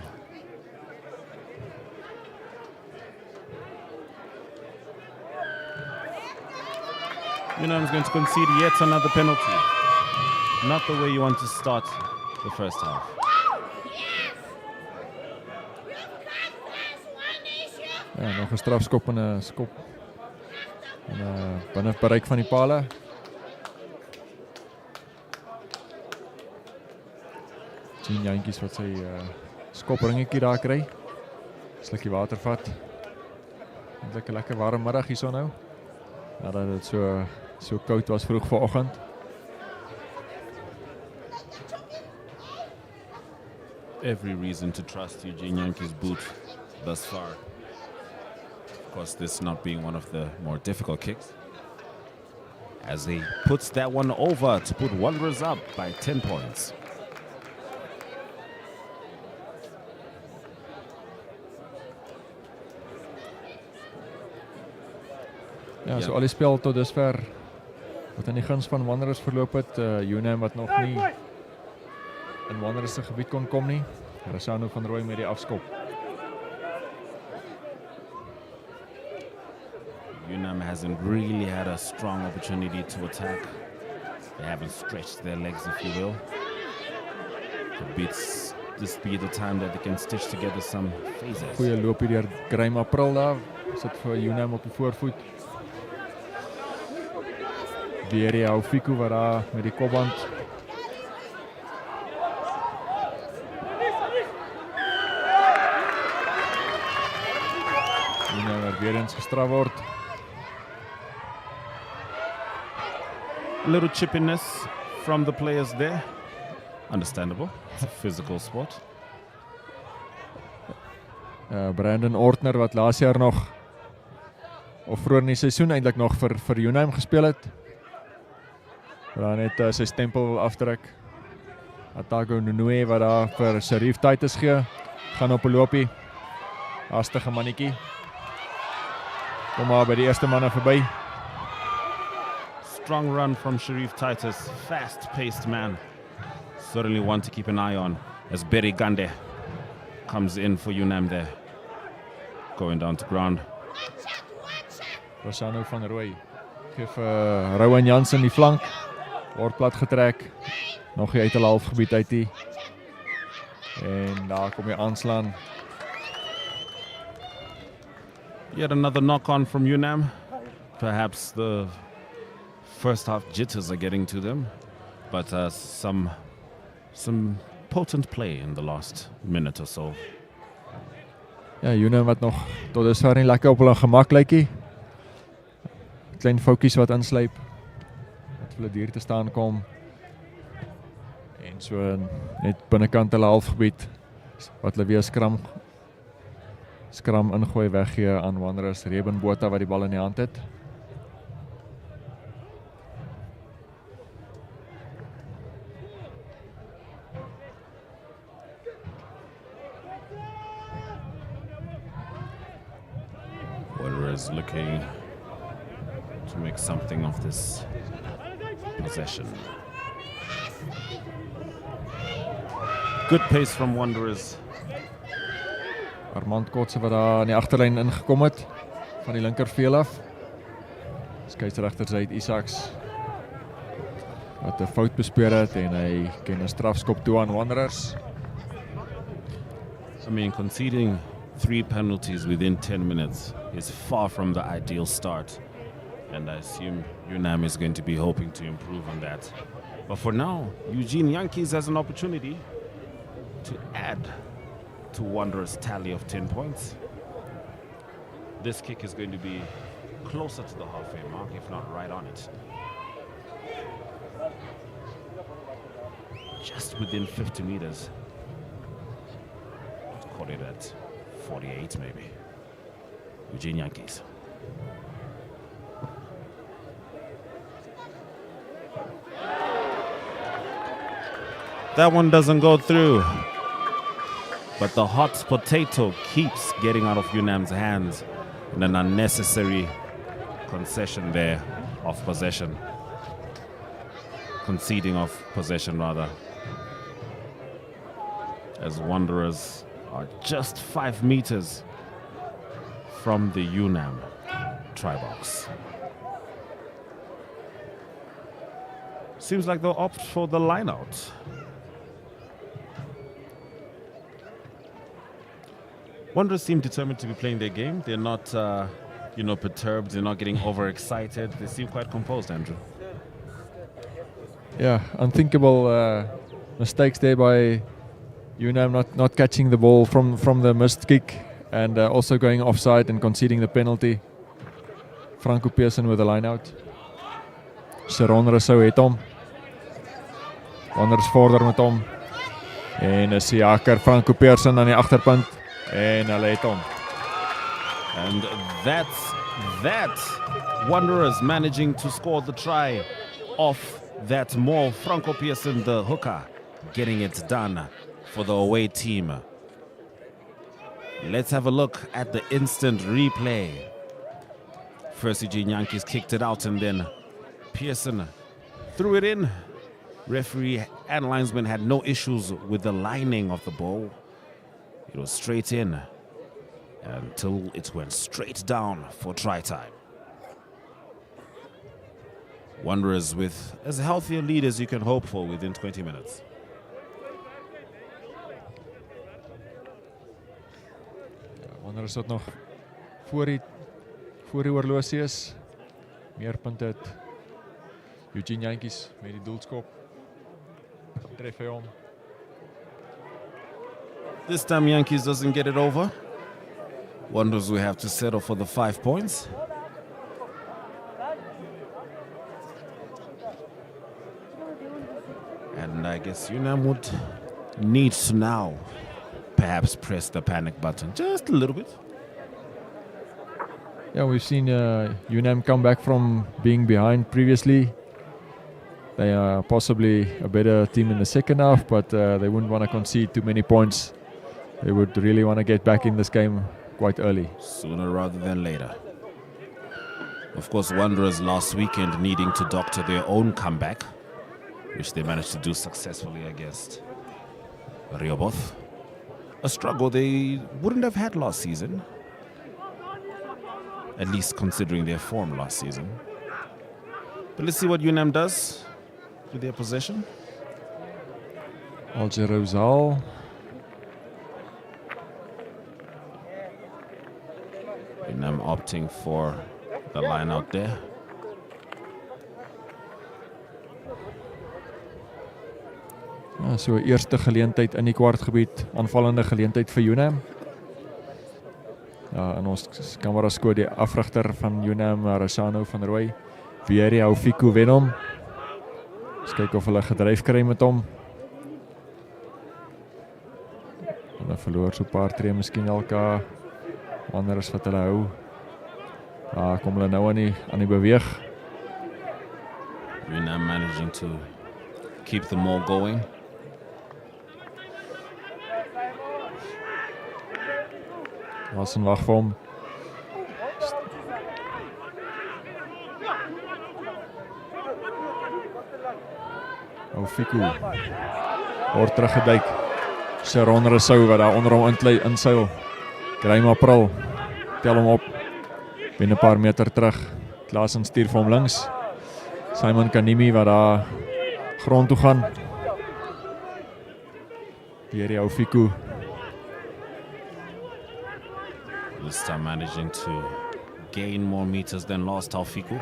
Unam is going to concede yet another penalty. Not the way you want to start the first half. Ja, nog 'n strafskop en 'n skop. En binne bereik van die pale. Sien Jantjies wat sy skopringetjie daar kry. Slukkie water vat. Eintlik 'n lekker warm middag hierso nou. Nadat dit so koud was vroeg vanoggend. Every reason to trust Eugene Yankees' boot thus far. Of course, this not being one of the more difficult kicks. As he puts that one over to put Wanderers up by 10 points. Ja, so al die spel tot dusver wat in die guns van Wanderers verloop het. Unam wat nog nie in Wanderers se gebied kon kom nie. Rossano van Rooi met die afskop. Unam hasn't really had a strong opportunity to attack. They haven't stretched their legs, if you will. Could this be the time that they can stitch together some phases? Goeie loop hier deur Graham April daar. Sit vir Unam op die voorvoet. Weer die hou Fico wat daar met die kopband. Unam weer eens gestraf word. A little chippiness from the players there. Understandable. It's a physical sport. Brandon Ortner wat laas jaar nog of vroeër in die seisoen eintlik nog vir Unam gespeel het. Daar net sy stempel afdruk. Atago Nunue wat daar vir Sharif Titus gee. Gaan op 'n loopie. Hastige mannetjie. Kom maar by die eerste manne verby. Strong run from Sharif Titus. Fast-paced man. Certainly one to keep an eye on as Berry Gande comes in for Unam there. Going down to ground. Rossano van Rooi. Geef Rowan Jansen die flank. Word plat getrek. Nog uit die halfgebied uit die. En daar kom hy aanslaan. Yet another knock on from Unam. Perhaps the First half jitters are getting to them, but some potent play in the last minute or so. Ja, Unam wat nog tot dusver nie lekker op hulle gemak lykie. Klein foutjies wat insluip. Wat hulle hier te staan kom. En so net binnekant hulle halfgebied wat hulle weer skram ingooi weggee aan Wanderers. Reuben Botha wat die bal in die hand het. Wanderers looking to make something of this possession. Good pace from Wanderers. Armand Kotse wat daar in die agterlyn ingekom het van die linkervleuel af. Skeieregter Zaid Isaacs wat 'n fout bespeur het en hy ken 'n strafskop toe aan Wanderers. I mean, conceding 3 penalties within 10 minutes is far from the ideal start, and I assume Unam is going to be hoping to improve on that. But for now, Eugene Yankees has an opportunity to add to Wanderers' tally of 10 points. This kick is going to be closer to the halfway mark, if not right on it. Just within 50 meters. Let's call it at 48 maybe. Eugene Yankees. That one doesn't go through. But the hot potato keeps getting out of Unam's hands in an unnecessary concession there of possession. Conceding of possession rather. As Wanderers are just 5 meters from the Unam try box. Seems like they'll opt for the line out. Wanderers seem determined to be playing their game. They're not, perturbed. They're not getting overexcited. They seem quite composed, Andrew. Yeah, unthinkable mistakes there by Unam not catching the ball from the missed kick and also going offside and conceding the penalty. Franco Pearson with a line out. Sharon Rousseau het hom. Wanderers vorder met hom. En is Jaker Franco Pearson aan die agterpunt. En hulle het hom. And that's that. Wanderers managing to score the try off that maul. Franco Pearson, the hooker, getting it done for the away team. Let's have a look at the instant replay. First, Eugene Yankees kicked it out and then Pearson threw it in. Referee and linesman had no issues with the lining of the ball. It was straight in until it went straight down for try time. Wanderers with as healthy a lead as you can hope for within 20 minutes. Wanderers het nog voor die oorlosie is. Meer punte het Eugene Yankees met die doelskop. Tref hy hom. This time Yankees doesn't get it over. Wanderers will have to settle for the 5 points. And I guess Unam would need to now perhaps press the panic button just a little bit. Yeah, we've seen Unam come back from being behind previously. They are possibly a better team in the second half, but they wouldn't want to concede too many points. They would really want to get back in this game quite early. Sooner rather than later. Of course, Wanderers last weekend needing to doctor their own comeback, which they managed to do successfully against Rehoboth. A struggle they wouldn't have had last season, at least considering their form last season. But let's see what Unam does with their possession. Alger Rosal. Unam opting for the line out there. Ja, so eerste geleentheid in die kwartgebied, aanvallende geleentheid vir Unam. Ja, en ons kamera skoot die afrigter van Unam, Rashano van Rooi. Weer hou Fiku wen hom. Ons kyk of hulle gedryf kry met hom. Hulle verloor so 'n paar tree miskien elke Wanderers wat hulle hou. Daar kom hulle nou aan die beweeg. Unam managing to keep the ball going. Was een wag vir hom. Fiku word teruggeduik. Sharon Rousseau wat daar onder hom inseil. Graham April tel hom op. Binne 'n paar meter terug. Klaasen stuur vir hom links. Simon Kanimi wat daar grond toe gaan. Hier Fiku. This time managing to gain more meters than last Fiku.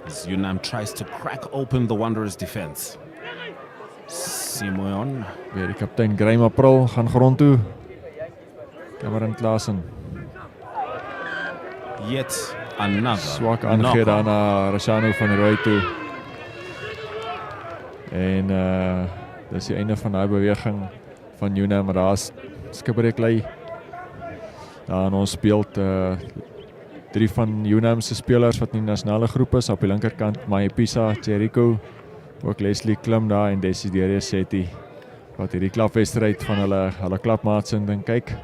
As Unam tries to crack open the Wanderers' defense. Simoon. Weer die kaptein Graham April gaan grond toe. Cameron Klaasen. Yet another. Swak aangegee daar na Rashano van Rooi toe. En dis die einde van daai beweging van Unam, maar daar's skibberklei. Dan ons speel 3 van Unam se spelers wat in die nasionale groep is. Op die linkerkant Maepisa, Jericho, ook Leslie Klim daar en Desideria Setti wat hierdie klapwedstryd van hulle klapmaats in dink kyk.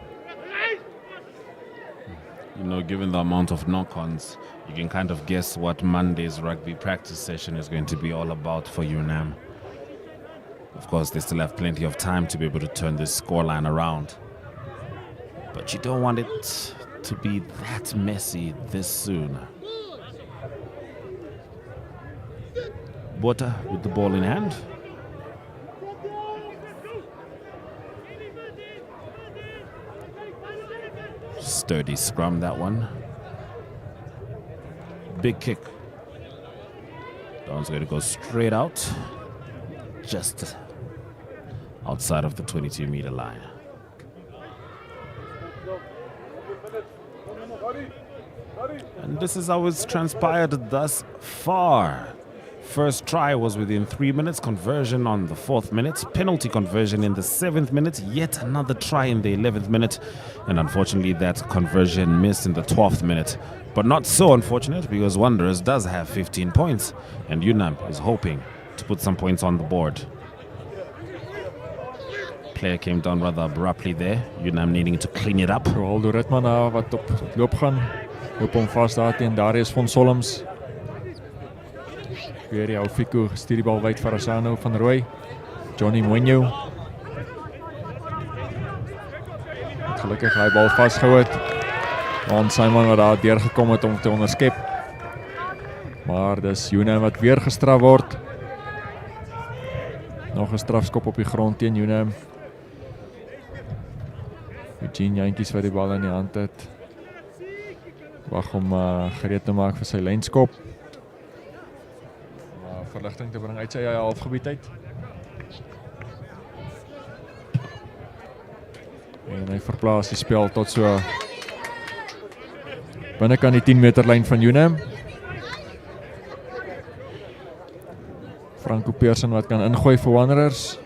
You know, given the amount of knock-ons, you can kind of guess what Monday's rugby practice session is going to be all about for Unam. Of course, they still have plenty of time to be able to turn this scoreline around. But you don't want it to be that messy this soon. Bota with the ball in hand. Sturdy scrum, that one. Big kick. That one's going to go straight out. Just outside of the 22-meter line. And this is how it's transpired thus far. First try was within 3 minutes, conversion on the 4th minute, penalty conversion in the 7th minute, yet another try in the 11th minute, and unfortunately that conversion missed in the 12th minute. But not so unfortunate, because Wanderers does have 15 points, and Unam is hoping to put some points on the board. Player came down rather abruptly there, Unam needing to clean it up. Aldo Ritman wat op loop gaan, loop hom vast daar teen Darius van Solms. Weer die Fiku stuur die bal wyd vir Rashano van Rooi. Johnny Mwenyo. Gelukkig hy bal vasgehou het. Want Simon wat daar deurgekom het om te onderskep. Maar dis Unam wat weer gestraf word. Nog 'n strafskop op die grond teen Unam. Eugene Jantjies wat die bal in die hand het. Wag om gereed te maak vir sy lynskop. Verligting te bring uit sy halfgebied uit. En hy verplaas die spel tot so binnekant die 10 meter lyn van Unam. Franco Pearson wat kan ingooi vir Wanderers.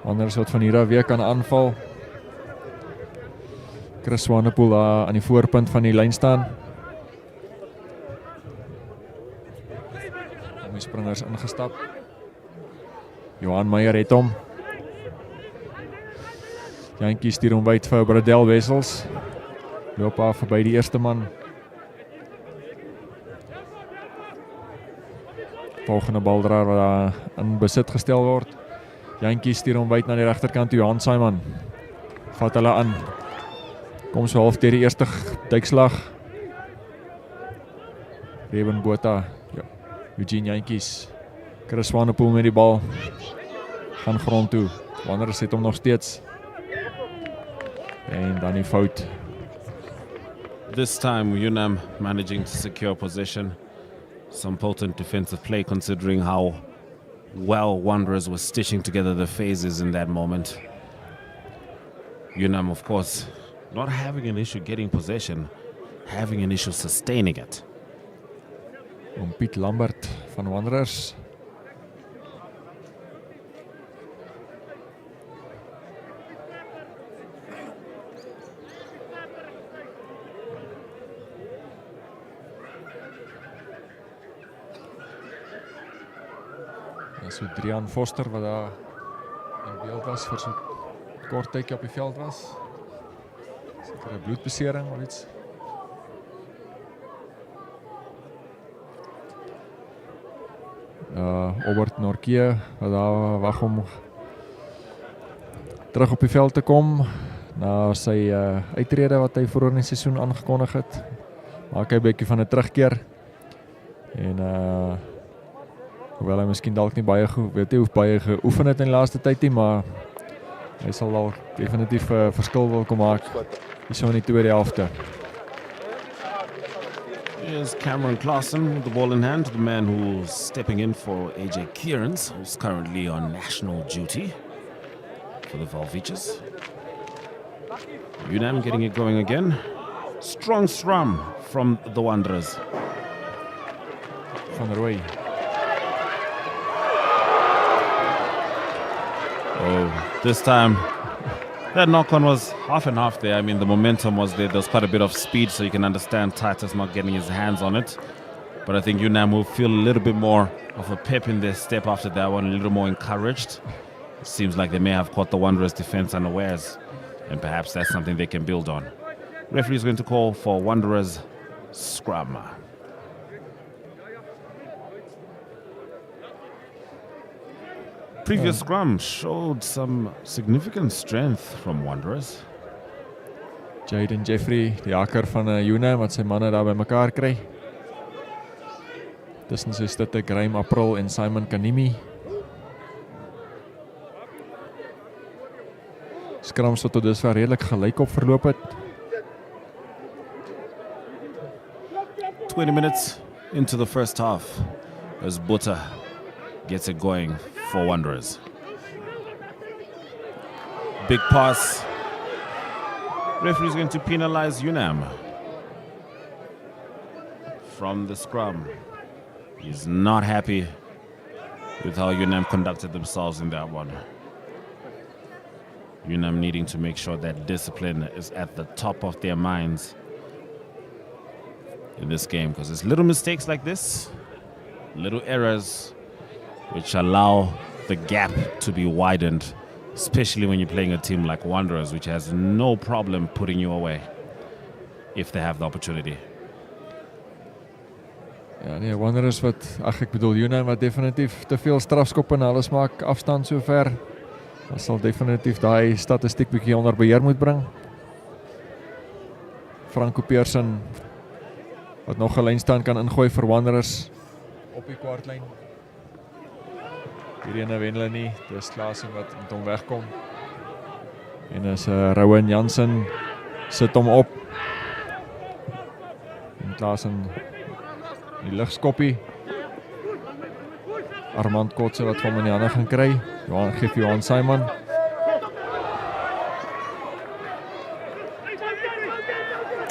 Wanderers wat van hier af weer kan aanval. Chris Swanepoel daar aan die voorpunt van die lyn staan. Die springers ingestap. Johan Meyer het hom. Jantjies stuur hom wyd vir Bradel Wessels. Loop af verby die eerste man. Volgende baldraer wat daar in besit gestel word. Jantjies stuur hom wyd na die regterkant toe. Johan Simon vat hulle aan. Kom so half deur die eerste duikslag. Reben Botha. Eugene Jantjies. Chris Swanepoel met die bal. Gaan grond toe. Wanderers het hom nog steeds. En dan die fout. This time Unam managing to secure possession. Some potent defensive play considering how well Wanderers were stitching together the phases in that moment. Unam, of course, not having an issue getting possession, having an issue sustaining it. Piet Lambert van Wanderers. So Drian Foster wat daar in beeld was vir so kort tydjie op die veld was. Seker 'n bloedbesering of iets. Obert Norkie wat daar wag om terug op die veld te kom na sy uittrede wat hy vroeër in die seisoen aangekondig het. Maak hy 'n bietjie van 'n terugkeer en hoewel hy miskien dalk nie baie geoefen het in die laaste tyd nie, maar hy sal dalk definitief 'n verskil wil kom maak hierso in die tweede helfte. Here's Cameron Claassen with the ball in hand, the man who's stepping in for AJ Kierans, who's currently on national duty for the Valviches. Unam getting it going again. Strong scrum from the Wanderers. Van der Rooij. Oh, this time that knock-on was half and half there. I mean, the momentum was there. There was quite a bit of speed, so you can understand Titus not getting his hands on it. But I think Unam will feel a little bit more of a pep in their step after that one, a little more encouraged. It seems like they may have caught the Wanderers' defense unawares, and perhaps that's something they can build on. Referee is going to call for Wanderers scrum. Previous scrum showed some significant strength from Wanderers. Jaden Jeffrey, die hakker van Unam wat sy manne daar by mekaar kry. Tussen sy Stitte, Graham April en Simon Kanimi. Scrums wat tot dusver redelik gelyk op verloop het. 20 minutes into the first half as Butter gets it going for Wanderers. Big pass. Referee is going to penalize Unam from the scrum. He's not happy with how Unam conducted themselves in that one. Unam needing to make sure that discipline is at the top of their minds in this game, because there's little mistakes like this, little errors, which allow the gap to be widened, especially when you're playing a team like Wanderers, which has no problem putting you away if they have the opportunity. Ja, nee, Wanderers wat, ek bedoel Unam wat definitief te veel strafskoppe en alles maak afstand so ver. Dat sal definitief daai statistiek bietjie onder beheer moet bring. Franco Pearson wat nog 'n lynstand kan ingooi vir Wanderers op die kwartlyn. Hierdie wen hulle nie, dis Klaasen wat met hom wegkom. En as Rowan Jansen sit hom op. En Klaasen die ligskoppie. Armand Kotse wat hom in die hande gaan kry. Geef Johan Simon.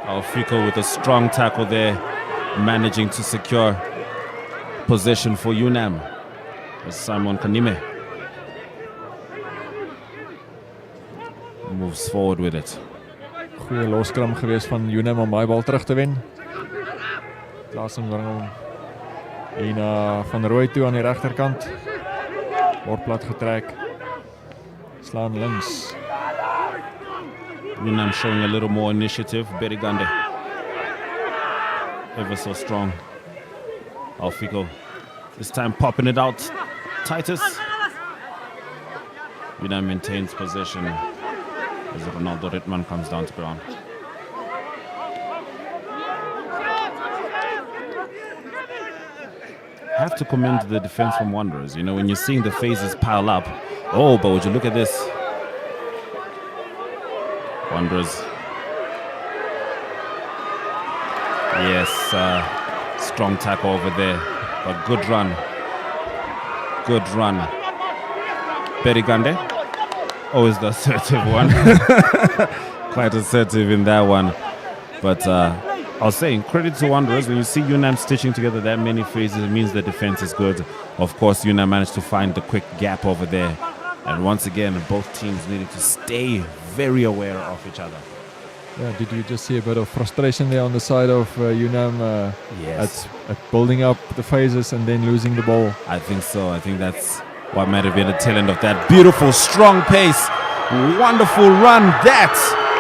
Alfico with a strong tackle there, managing to secure possession for Unam. As Simon Kanime moves forward with it. Goeie loskram geweest van Unam om daai bal terug te wen. Klaasen bring hom en van Rooij toe aan die regterkant. Word plat getrek. Slaan links. Unam showing a little more initiative. Berigande ever so strong. Alfico this time popping it out. Titus. Unam maintains possession as Ronaldo Ritman comes down to ground. Have to commend the defense from Wanderers. You know, when you're seeing the phases pile up. Oh, but would you look at this? Wanderers. Yes, strong tackle over there, but good run Good run. Berigande. Always the assertive one. Quite assertive in that one. But I was saying, credit to Wanderers. When you see Unam stitching together that many phases, it means the defense is good. Of course, Unam managed to find the quick gap over there. And once again, both teams needed to stay very aware of each other. Yeah, did you just see a bit of frustration there on the side of Unam Yes. at building up the phases and then losing the ball? I think so. I think that's what might have been the tail end of that beautiful, strong pace. Wonderful run. That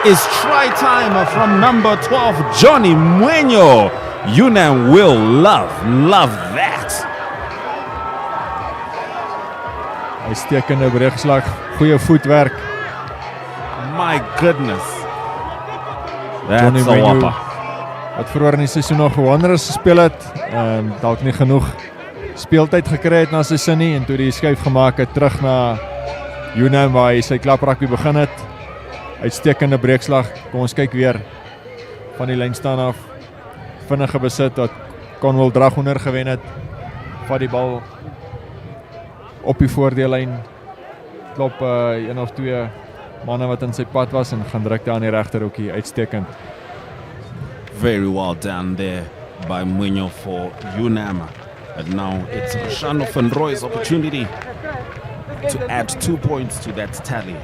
is try time from number 12, Johnny Mwenyo. Unam will love that. Uitstekende breekslag, goeie voetwerk. My goodness. Johnny That's a Mwenyo, whopper. wat vroeër in die seisoen nog vir Wanderers gespeel het, dalk nie genoeg speeltyd gekry het na sy sin nie en toe die skuif gemaak het terug na Unam waar hy sy klaprugby begin het. Uitstekende breekslag. Kom ons kyk weer van die lyn staan af. Vinnige besit wat Conwell Dragonder gewen het. Vat die bal op die voordeellyn. Klop een of twee manne wat in sy pad was en gaan druk daar aan die regterhoekie. Uitstekend. Very well done there by Mwenyo for Unam. And now it's Shano van Rooy's opportunity to add 2 points to that tally.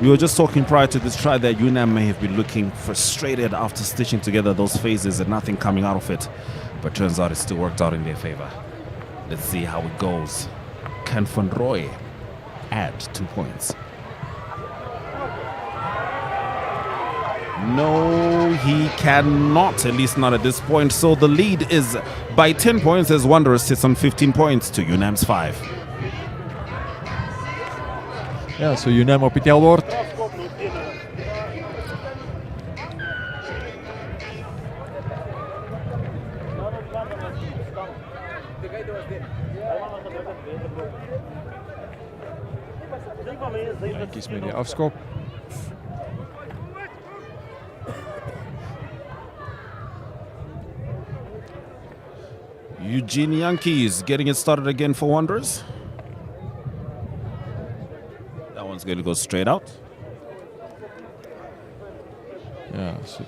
We were just talking prior to this try that Unam may have been looking frustrated after stitching together those phases and nothing coming out of it. But turns out it still worked out in their favor. Let's see how it goes. Can van Rooy add 2 points? No, he cannot, at least not at this point. So the lead is by 10 points as Wanderers sits on 15 points to Unam's 5. Ja, so Unam op die telbord. Kies met die afskop. Eugene Yankees getting it started again for Wanderers. That one's going to go straight out. Ja, so.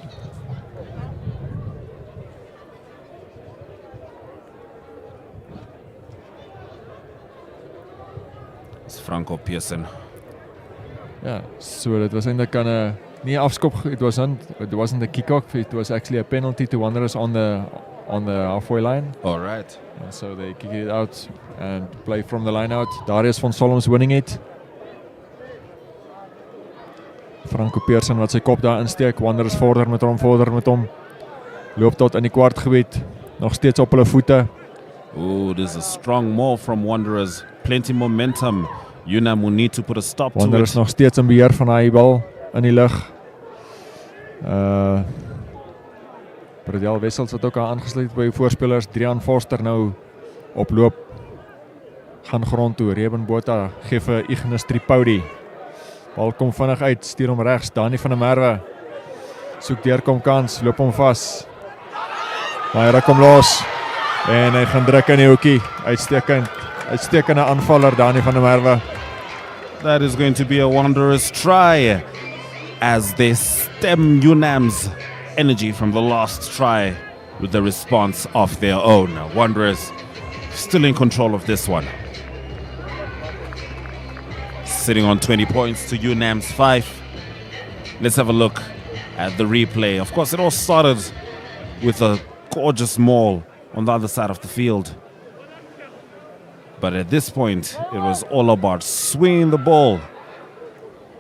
It's Franco Pearson. Ja, so dit was eintlik aan 'n nie afskop, it wasn't a kickoff, it was actually a penalty to Wanderers on the halfway line. All right. And so they kick it out and play from the line out. Darius van Solms winning it. Franco Pearson wat sy kop daar insteek. Wanderers vorder met hom. Loop tot in die kwartgebied. Nog steeds op hulle voete. Oh, this is a strong move from Wanderers. Plenty momentum. Unam will need to put a stop to Wanderers it. nog steeds in beheer van daai bal in die lug. Bradel Wessels wat ook aangesluit by die voorspelers. Drian Forster nou op loop. Gaan grond toe. Reben Botha gee vir Ignis Tripodi. Bal kom vinnig uit, stuur hom regs. Dani van der Merwe soek deurkom kans, loop hom vas. Maar hy raak hom los en hy gaan druk in die hoekie. Uitstekende aanvaller Dani van der Merwe. That is going to be a Wanderers try as they stem Unam's energy from the last try with the response of their own. Wanderers still in control of this one. Sitting on 20 points to Unam's 5. Let's have a look at the replay. Of course, it all started with a gorgeous maul on the other side of the field. But at this point, it was all about swinging the ball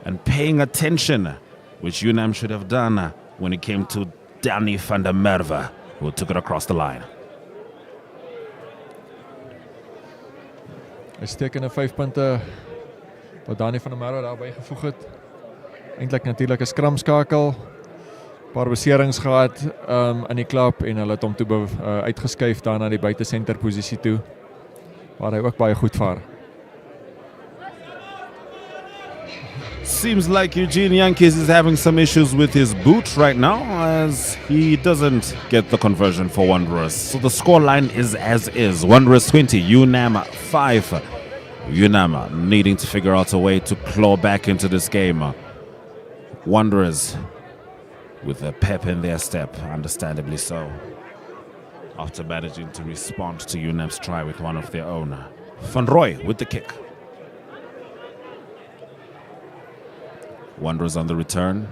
and paying attention, which Unam should have done when it came to Danny van der Merwe, who took it across the line. Uitstekende 5 punte wat Danny van der Merwe daarbij gevoeg het. Eintlik natuurlik 'n skramskakel. Paar beserings gehad in die klap en hulle het hom toe uitgeskuif daar na die buitesenter posisie toe waar hy ook baie goed vaar. Seems like Eugene Yankees is having some issues with his boot right now as he doesn't get the conversion for Wanderers. So the scoreline is as is. Wanderers 20, Unam 5. Unam needing to figure out a way to claw back into this game. Wanderers with a pep in their step, understandably so, after managing to respond to Unam's try with one of their own. Van Roy with the kick. Wanderers on the return.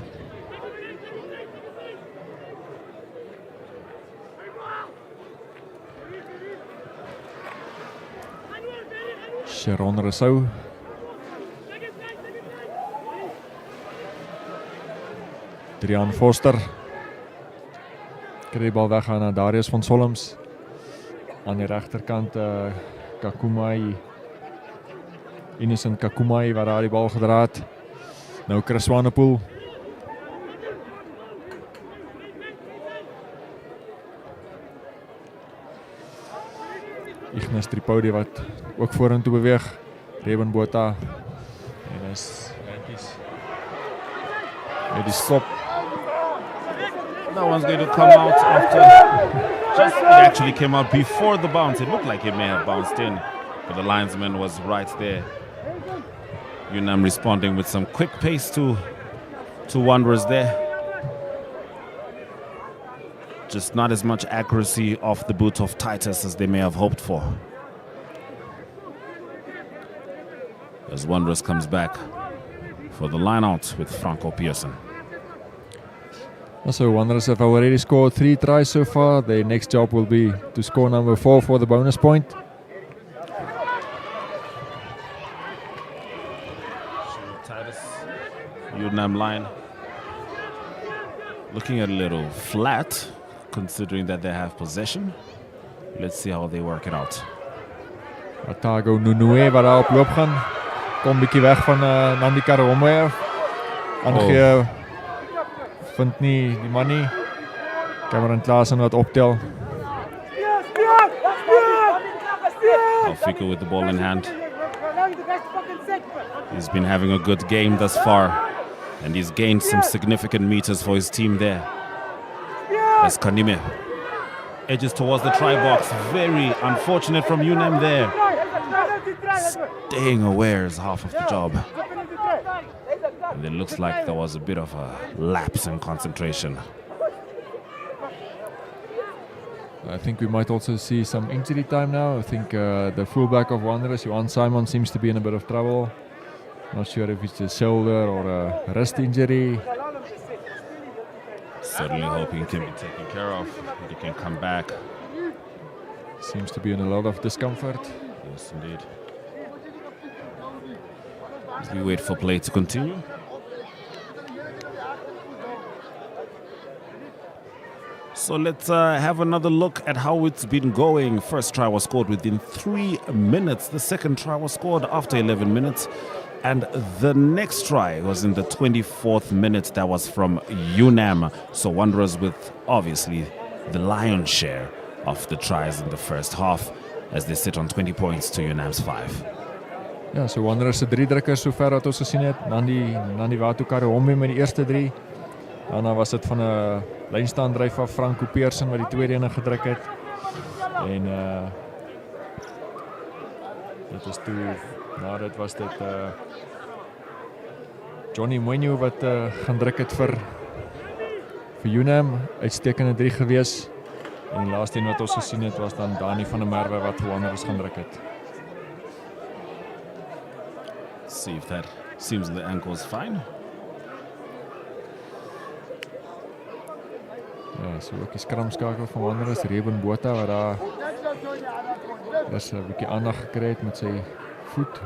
Sharon Rousseau. Drian Forster. Kry die bal weg aan Darius van Solms. Aan die regterkant Kakumai. Innocent Kakumai waar daar die bal gedra het. Nou Chris Swanepoel. Ignas Tripodi wat ook vorentoe beweeg. Reben Botha. En is die skop. That one's going to come out after. It actually came out before the bounce. It looked like it may have bounced in, but the linesman was right there. Unam responding with some quick pace to Wanderers there. Just not as much accuracy off the boot of Titus as they may have hoped for. As Wanderers comes back for the line out with Franco Pearson. So Wanderers have already scored 3 tries so far. Their next job will be to score number 4 for the bonus point. Titus, Unam line looking a little flat considering that they have possession. Let's see how they work it out. Atago Nunue wat daar op loop gaan. Kom bietjie weg van Nandi Karomwe af. Aangee vind nie die man nie. Cameron Klaasen wat optel. Alfiko with the ball in hand. He's been having a good game thus far, and he's gained some significant meters for his team there. As Kanime edges towards the try box. Very unfortunate from Unam there. Staying aware is half of the job. And it looks like there was a bit of a lapse in concentration. I think we might also see some injury time now. I think the fullback of Wanderers, Johan Simon, seems to be in a bit of trouble. Not sure if it's a shoulder or a wrist injury. Certainly hoping he can be taken care of, that he can come back. Seems to be in a lot of discomfort. Yes, indeed. As we wait for play to continue. So let's have another look at how it's been going. First try was scored within 3 minutes. The second try was scored after 11 minutes. And the next try was in the 24th minute. That was from Unam. So Wanderers with obviously the lion's share of the tries in the first half as they sit on 20 points to Unam's 5. Ja, so Wanderers se 3 drukkers sover wat ons gesien het. Nandi Watu Karahombe met die eerste 3. Daarna was dit van 'n lynstaandryf af Franco Pearson wat die tweede ene gedruk het. En dit is toe na dit was dit Johnny Mwenyu wat gaan druk het vir Unam. Uitstekende 3 gewees. En die laaste een wat ons gesien het was dan Dani van der Merwe wat vir Wanderers gaan druk het. See if that seems the ankle is fine. Ja, so ook die skramskakel van Wanderers, Reben Botha wat daar is 'n bietjie aandag gekry het met sy voet.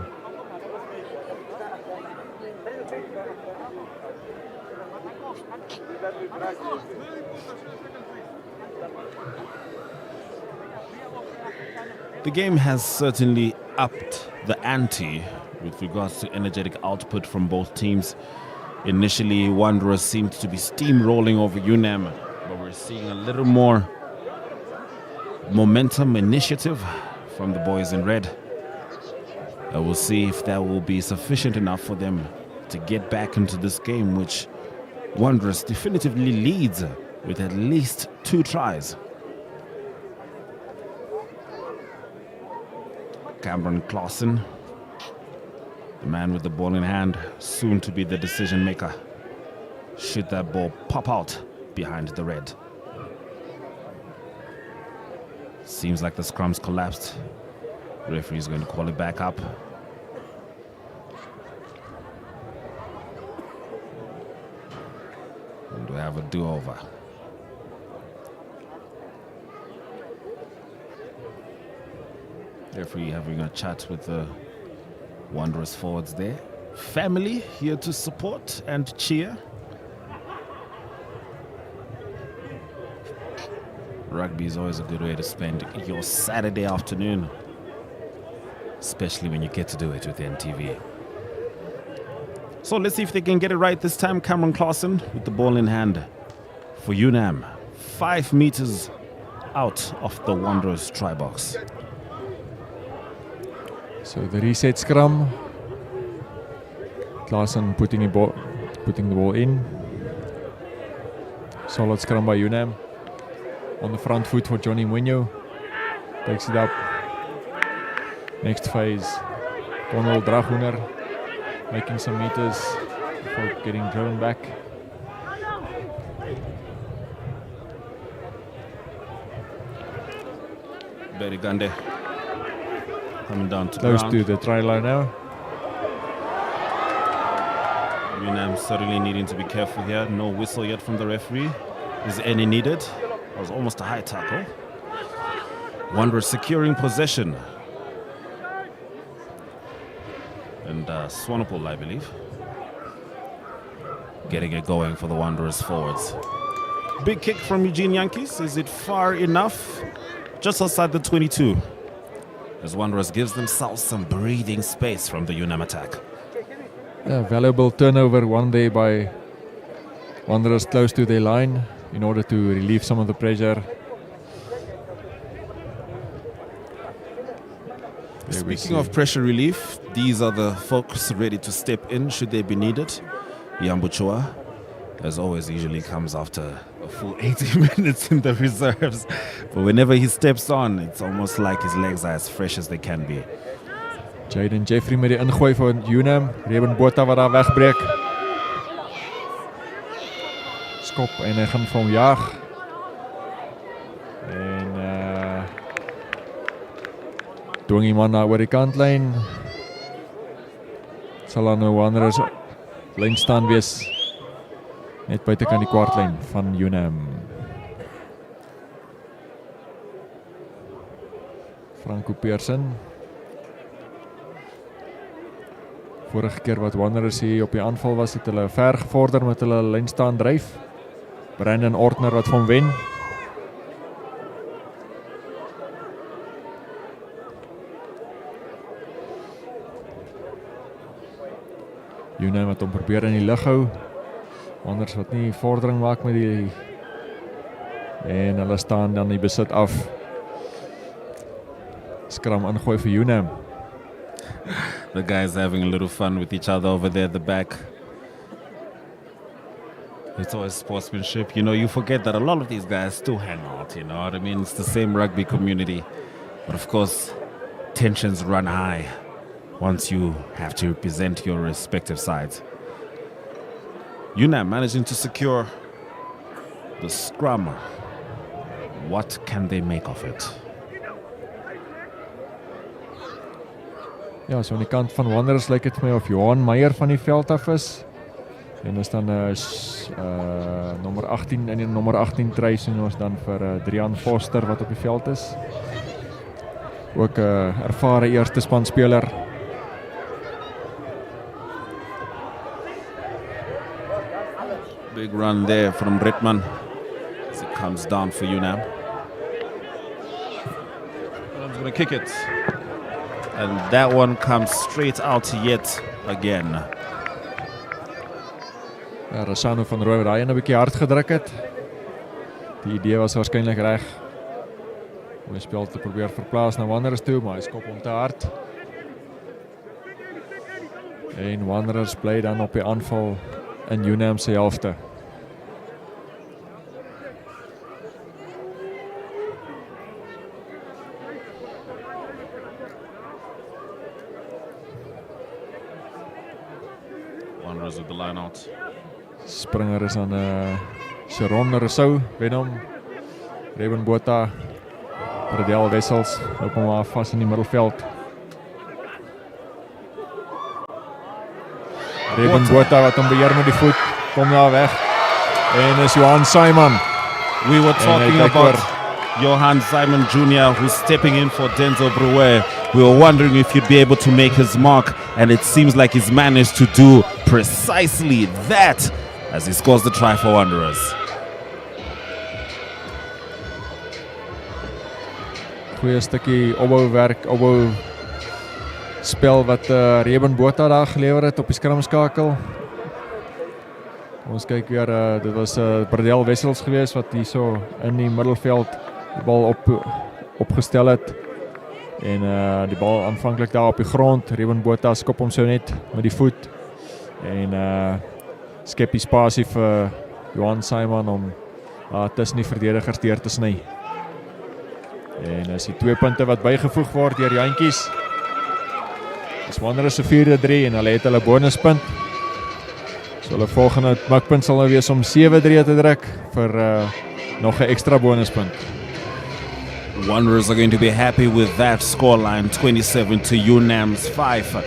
The game has certainly upped the ante with regards to energetic output from both teams. Initially, Wanderers seemed to be steamrolling over Unam, but we're seeing a little more momentum, initiative from the boys in red. We'll see if that will be sufficient enough for them to get back into this game, which Wanderers definitively leads with at least 2 tries. Cameron Klaasen The man with the ball in hand, soon to be the decision maker. Should that ball pop out behind the red? Seems like the scrum's collapsed. Referee is going to call it back up. And we have a do-over. Referee having a chat with the Wanderers forwards there. Family here to support and cheer. Rugby is always a good way to spend your Saturday afternoon, especially when you get to do it with NTV. So let's see if they can get it right this time. Cameron Claassen with the ball in hand for Unam. 5 meters out of the Wanderers try box. So the reset scrum. Claassen putting the ball in. Solid scrum by Unam. On the front foot for Johnny Muñoz. Takes it up. Next phase. Donald Dragoner making some meters before getting driven back. Barry Gande coming down to Close ground. to the try line now. Unam certainly needing to be careful here. No whistle yet from the referee. Is any needed? That was almost a high tackle. Wanderers securing possession. And Swanepoel, I believe, getting it going for the Wanderers forwards. Big kick from Eugene Yankees. Is it far enough? Just outside the 22. As Wanderers gives themselves some breathing space from the Unam attack. Yeah, valuable turnover one day by Wanderers close to their line in order to relieve some of the pressure. Speaking of pressure relief, these are the folks ready to step in should they be needed. Yambuchua, as always, usually comes after a full 80 minutes in the reserves. But whenever he steps on, it's almost like his legs are as fresh as they can be. Jaden Jeffrey met die ingooi van Unam. Reuben Botha wat daar wegbreek. Skop en hy gaan vir hom jaag. En dwing die man daar oor die kantlyn. Sal dan nou Wanderers lyn staan wees. Net buitekant die kwartlyn van Unam. Franco Pearson. Vorige keer wat Wanderers hier op die aanval was, het hulle ver gevorder met hulle lyn staan dryf. Brandon Ortner wat van wen. Unam wat hom probeer in die lug hou. Wanderers wat nie vordering maak met die en hulle staan dan die besit af. Scrum ingooi vir Unam. The guys having a little fun with each other over there at the back. It's always sportsmanship. You know, you forget that a lot of these guys still hang out, you know what I mean? It's the same rugby community. But of course, tensions run high once you have to represent your respective sides. Unam managing to secure the scrum. What can they make of it? Ja, so aan die kant van Wanderers lyk dit vir my of Johan Meyer van die veld af is. En is dan nommer 18 en die nommer 18 try sien ons dan vir Drian Foster wat op die veld is. Ook 'n ervare eerste span speler. Big run there from Britman as it comes down for Unam. I'm going to kick it. And that one comes straight out yet again. Ja, Rossano van Rooijer daai 'n bietjie hard gedruk het. Die idee was waarskynlik reg om die spel te probeer verplaas na Wanderers toe, maar hy skop hom te hard. En Wanderers bly dan op die aanval in Unam se helfte. Wanderers with the line out. Springer is aan Sharon Rousseau, Unam, Reuben Botha, Bradel Wessels, loop hom maar vas in die middelveld. Reuben Botha wat hom beheer met die voet, kom daar weg. En is Johan Simon. We were talking about Johan Simon Jr. who's stepping in for Denzel Brouwer. We were wondering if he'd be able to make his mark, and it seems like he's managed to do precisely that as he scores the try for Wanderers. Goeie stukkie opbouwerk, opbou spel wat Reuben Botha daar gelewer het op die skramskakel. Ons kyk weer, dit was Bradel Wessels geweest wat hier so in die middelveld die bal opgestel het. En die bal aanvanklik daar op die grond. Reuben Botha skop hom so net met die voet. En skep die spasie vir Johan Simon om tussen die verdedigers deur te sny. En is die 2 punte wat bygevoeg word deur Jantjies. Dis Wanderers se 4-3 en hulle het hulle bonuspunt. So hulle volgende mikpunt sal nou wees om 7-3 te druk vir nog 'n ekstra bonuspunt. Wanderers are going to be happy with that scoreline, 27 to Unam's 5.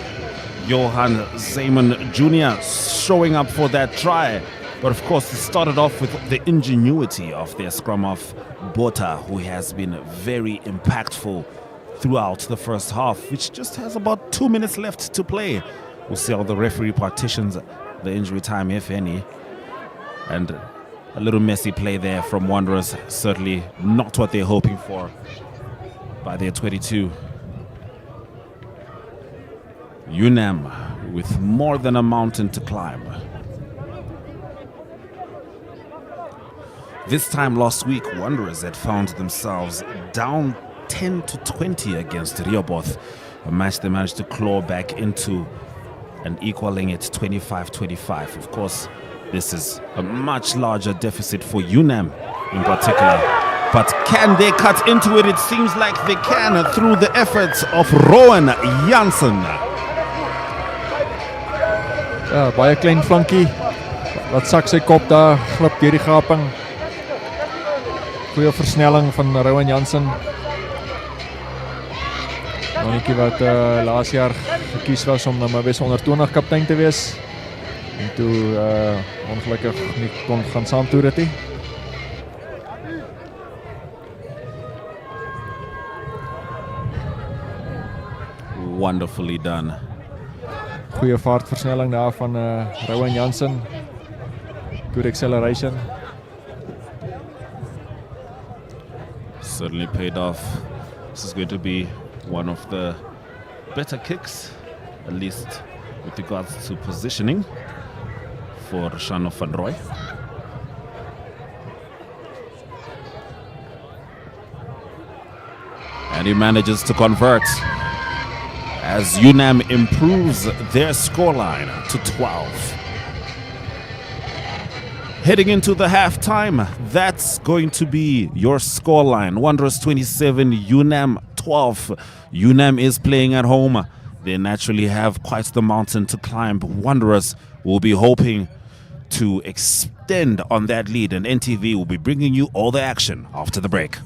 Johan Simon Jr. showing up for that try. But of course, it started off with the ingenuity of their scrum half, Botha, who has been very impactful throughout the first half, which just has about 2 minutes left to play. We'll see how the referee partitions the injury time, if any. And a little messy play there from Wanderers, certainly not what they're hoping for by their 22. Unam with more than a mountain to climb. This time last week, Wanderers had found themselves down 10-20 against Rehoboth, a match they managed to claw back into and equaling it 25-25. Of course, this is a much larger deficit for Unam in particular. But can they cut into it? It seems like they can through the efforts of Rowan Jansen. Ja, baie klein flankie. Wat sak sy kop daar, glip deur die gaping. Goeie versnelling van Rowan Jansen. Mannetjie wat laas jaar gekies was om my bes onder 20 kaptein te wees. En toe ongelukkig nie kon gaan saam toe rit nie. Wonderfully done. Goeie vaartversnelling daar van Rowan Jansen. Good acceleration. Certainly paid off. This is going to be one of the better kicks, at least with regards to positioning, for Shano van Roy. And he manages to convert as Unam improves their scoreline to 12. Heading into the halftime, that's going to be your scoreline. Wanderers 27, Unam 12. Unam is playing at home. They naturally have quite the mountain to climb. Wanderers will be hoping to extend on that lead, and NTV will be bringing you all the action after the break.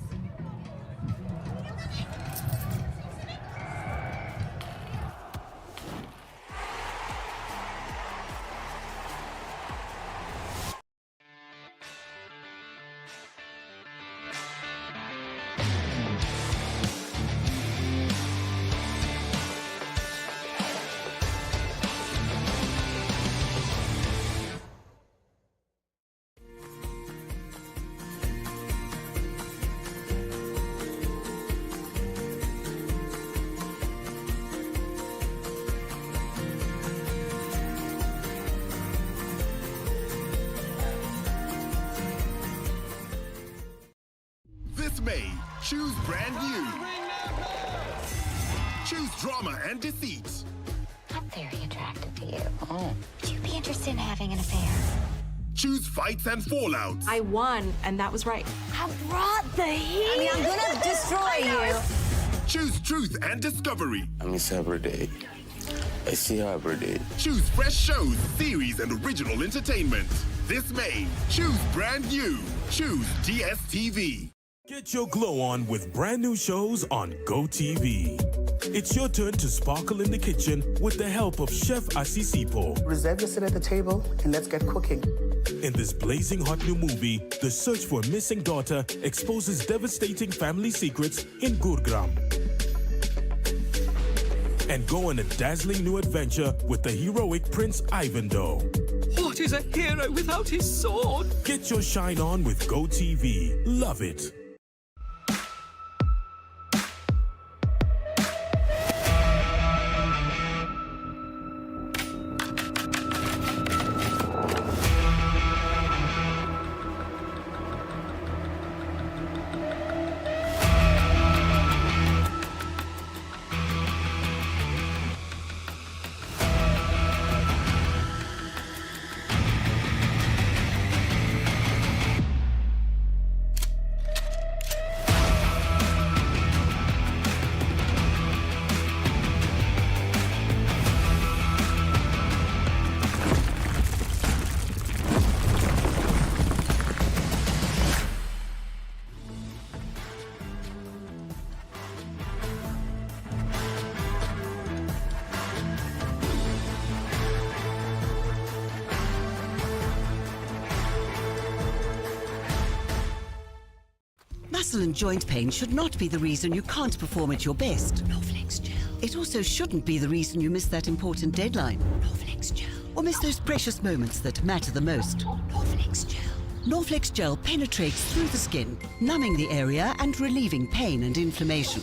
This May, choose brand new. Choose drama and deceit. I'm very attracted to you. Oh. Would you be interested in having an affair? Choose fights and fallouts. I won, and that was right. I brought the heat. I mean, I'm gonna destroy you. Choose truth and discovery. I miss every day. I see her every day. Choose fresh shows, series, and original entertainment. This May, choose brand new. Choose DSTV. Get your glow on with brand new shows on GoTV. It's your turn to sparkle in the kitchen with the help of Chef Asisipo. Reserve your seat at the table and let's get cooking. In this blazing hot new movie, the search for a missing daughter exposes devastating family secrets in Gurgram. And go on a dazzling new adventure with the heroic Prince Ivanhoe. What is a hero without his sword? Get your shine on with GoTV. Love it. Muscle and joint pain should not be the reason you can't perform at your best. Norflex Gel. It also shouldn't be the reason you miss that important deadline. Norflex Gel. Or miss those precious moments that matter the most. Norflex Gel. Norflex Gel penetrates through the skin, numbing the area and relieving pain and inflammation.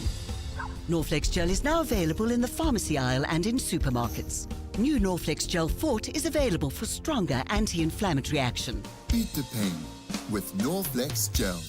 Norflex Gel is now available in the pharmacy aisle and in supermarkets. New Norflex Gel Fort is available for stronger anti-inflammatory action. Beat the pain with Norflex Gel.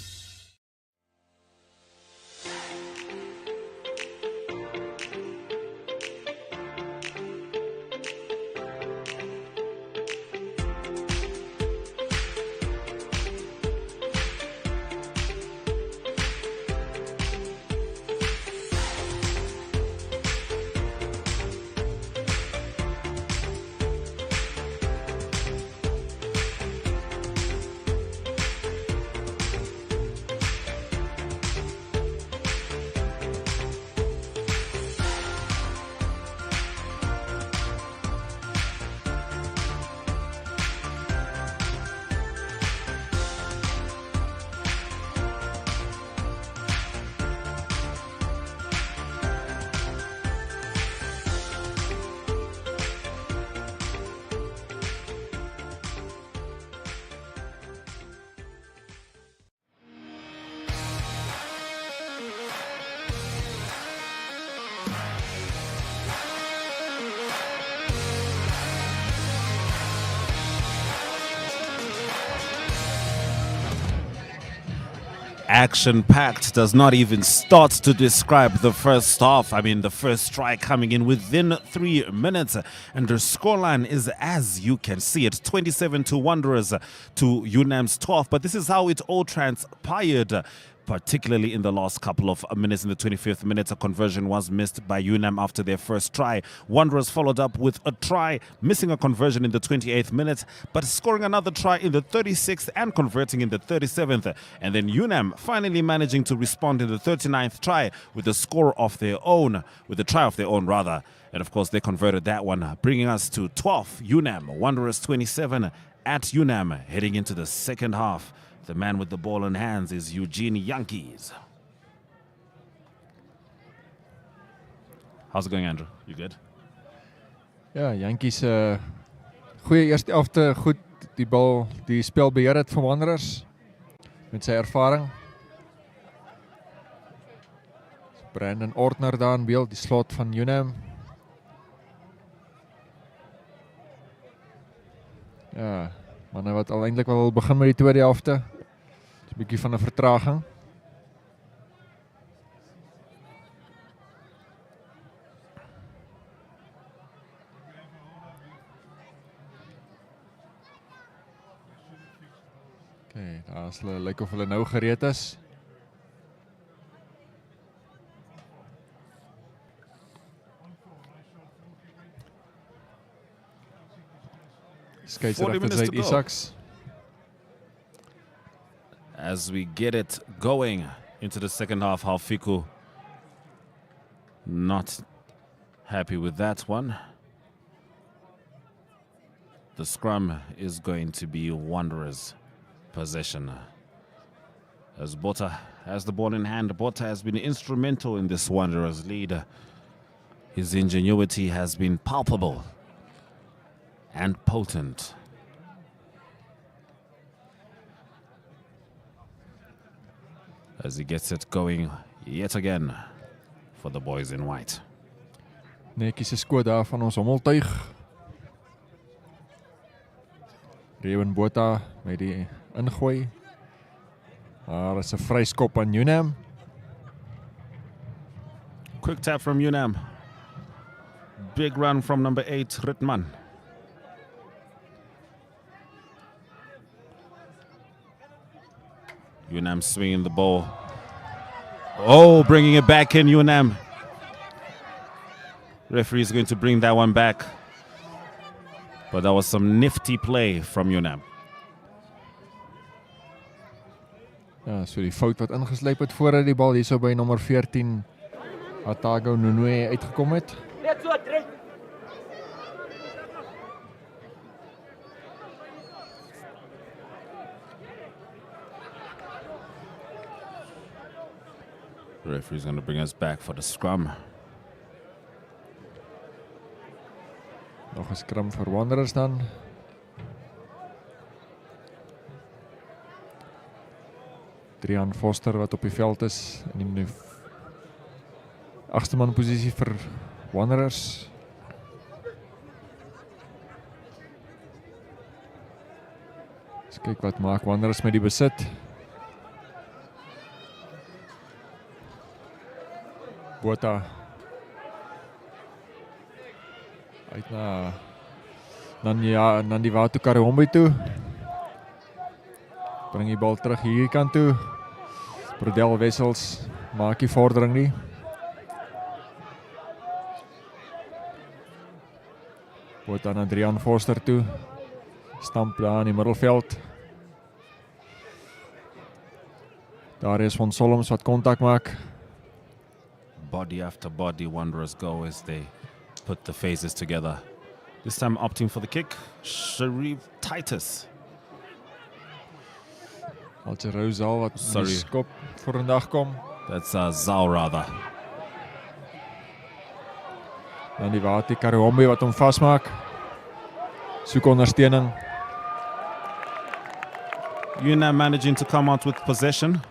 Action-packed does not even start to describe the first half. I mean, the first strike coming in within 3 minutes. And the scoreline is, as you can see it, 27 to Wanderers to Unam's 12. But this is how it all transpired, particularly in the last couple of minutes. In the 25th minute, a conversion was missed by Unam after their first try. Wanderers followed up with a try, missing a conversion in the 28th minute, but scoring another try in the 36th and converting in the 37th. And then Unam finally managing to respond in the 39th try with a score of their own, with a try of their own rather. And of course, they converted that one, bringing us to 12, Unam, Wanderers 27 at Unam, heading into the second half. The man with the ball in hands is Eugene Yankees. How's it going, Andrew? You good? Ja, Yankees goeie eerste helfte, goed die bal, die spel beheer het van Wanderers met sy ervaring. Brandon Ortner daar in beeld, die slot van Unam. Ja, manne wat al eintlik wel begin met die tweede helfte. 'n Bietjie van 'n vertraging. Okay, daar is hulle, lyk of hulle nou gereed is. Skeiedsregter Zaid Isaacs. As we get it going into the second half, Halfiku not happy with that one. The scrum is going to be Wanderers' possession. As Bota has the ball in hand, Bota has been instrumental in this Wanderers lead. His ingenuity has been palpable and potent. As he gets it going yet again for the boys in white. Netjies 'n skoot daar van ons hommeltuig. Rewen Botha met die ingooi. Daar is 'n vryskop aan Unam. Quick tap from Unam. Big run from number 8, Ritman. Unam swinging the ball. Oh, bringing it back in, Unam. Referee is going to bring that one back. But that was some nifty play from Unam. Ja, so die fout wat ingeslyp het voordat die bal hierso by nommer 14 Atago Nunue uitgekom het. Net so druk. The referee is going to bring us back for the scrum. Nog 'n scrum vir Wanderers dan. Drian Foster wat op die veld is in die 8ste man posisie vir Wanderers. Eens kyk wat maak Wanderers met die besit. Botha uit na Nandi Watu Karihombi toe. Bring die bal terug hierdie kant toe. Brodel Wessels maak die vordering nie. Botha na Drian Foster toe. Stamp daar in die middelveld. Daar is van Solms wat kontak maak. Body after body, Wanderers go as they put the phases together. This time opting for the kick, Sharif Titus. Algerou Zal wat skop voor een dag kom. That's Zal rather. Dan die Wati Karihombi wat hom vasmaak. Soek ondersteuning. Unam managing to come out with possession.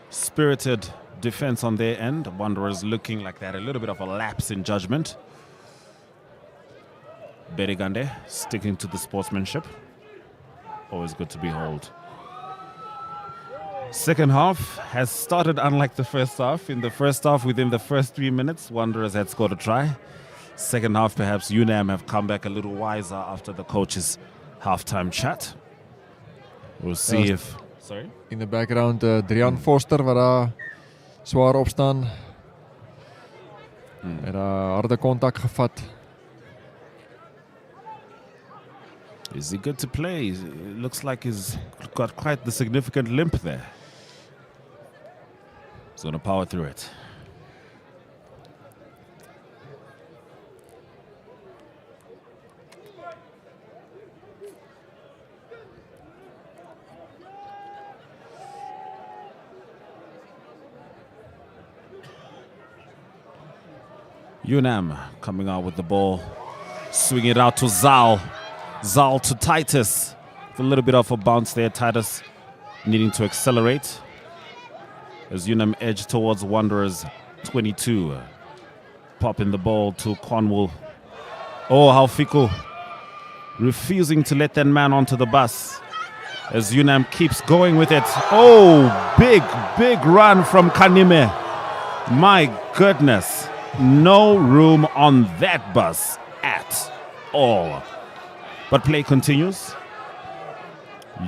Spirited defense on their end. Wanderers looking like they had a little bit of a lapse in judgment. Berigande sticking to the sportsmanship. Always good to behold. Second half has started unlike the first half. In the first half, within the first 3 minutes, Wanderers had scored a try. Second half, perhaps Unam have come back a little wiser after the coach's halftime chat. We'll see if... Sorry? In the background, Drian Foster wat daar zwaar opstaan. Het harde contact gevat. Is he good to play? It looks like he's got quite the significant limp there. He's going to power through it. Unam coming out with the ball, swinging it out to Zal. Zal to Titus. A little bit of a bounce there. Titus needing to accelerate as Unam edge towards Wanderers 22. Popping the ball to Cornwall. Oh, Halfiku refusing to let that man onto the bus as Unam keeps going with it. Oh, big run from Kanime. My goodness. No room on that bus at all. But play continues.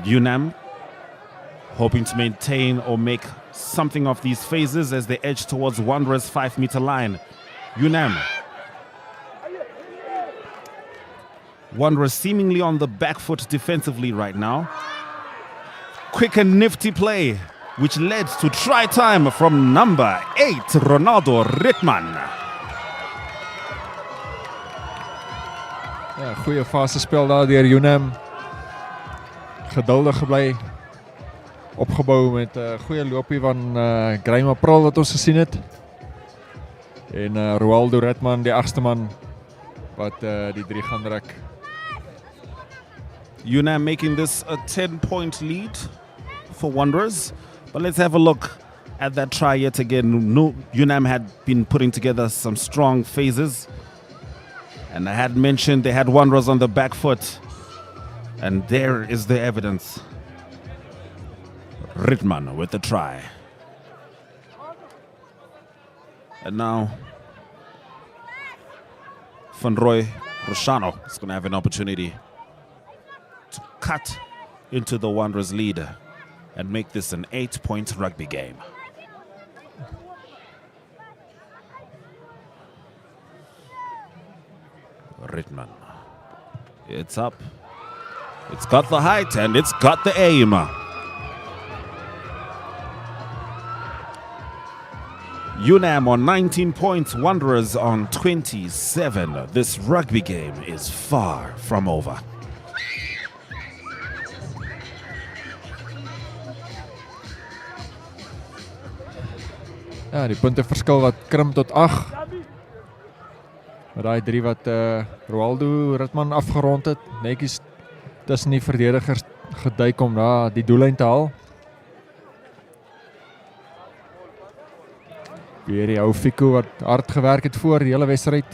Unam hoping to maintain or make something of these phases as they edge towards Wanderers' 5-meter line. Unam Wanderers seemingly on the back foot defensively right now. Quick and nifty play, which led to try time from number 8, Ronaldo Ritman. Ja, goeie fase spel daar deur Unam. Geduldig gebly. Opgebou met 'n goeie loopie van Graham April wat ons gesien het. En Ronaldo Ritman, die 8ste man wat die 3 gaan druk. Unam making this a 10-point lead for Wanderers. But let's have a look at that try yet again. Unam had been putting together some strong phases. And I had mentioned they had Wanderers on the back foot. And there is the evidence. Ritman with the try. And now, Van Roy Roshano is going to have an opportunity to cut into the Wanderers' lead and make this an 8-point rugby game. Ritman. It's up. It's got the height and it's got the aim. Unam on 19 points, Wanderers on 27. This rugby game is far from over. Ja, die punteverskil wat krimp tot 8. Met daai 3 wat Ronaldo Ritman afgerond het, netjies tussen die verdedigers geduik om daar die doellyn te haal. Weer die ou Fico wat hard gewerk het voor die hele wedstryd.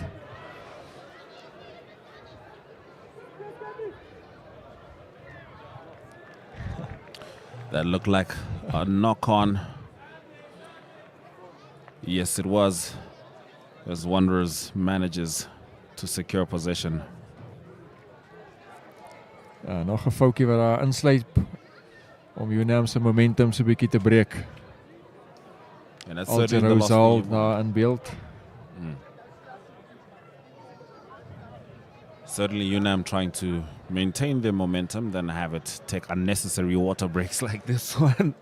That looked like a knock-on. Yes, it was. As Wanderers manages to secure possession. Ja, nog 'n foutjie wat daar insluit om Unam se momentum so 'n bietjie te breek. And that's certainly the loss daar in beeld. Certainly Unam trying to maintain their momentum, then have it take unnecessary water breaks like this one.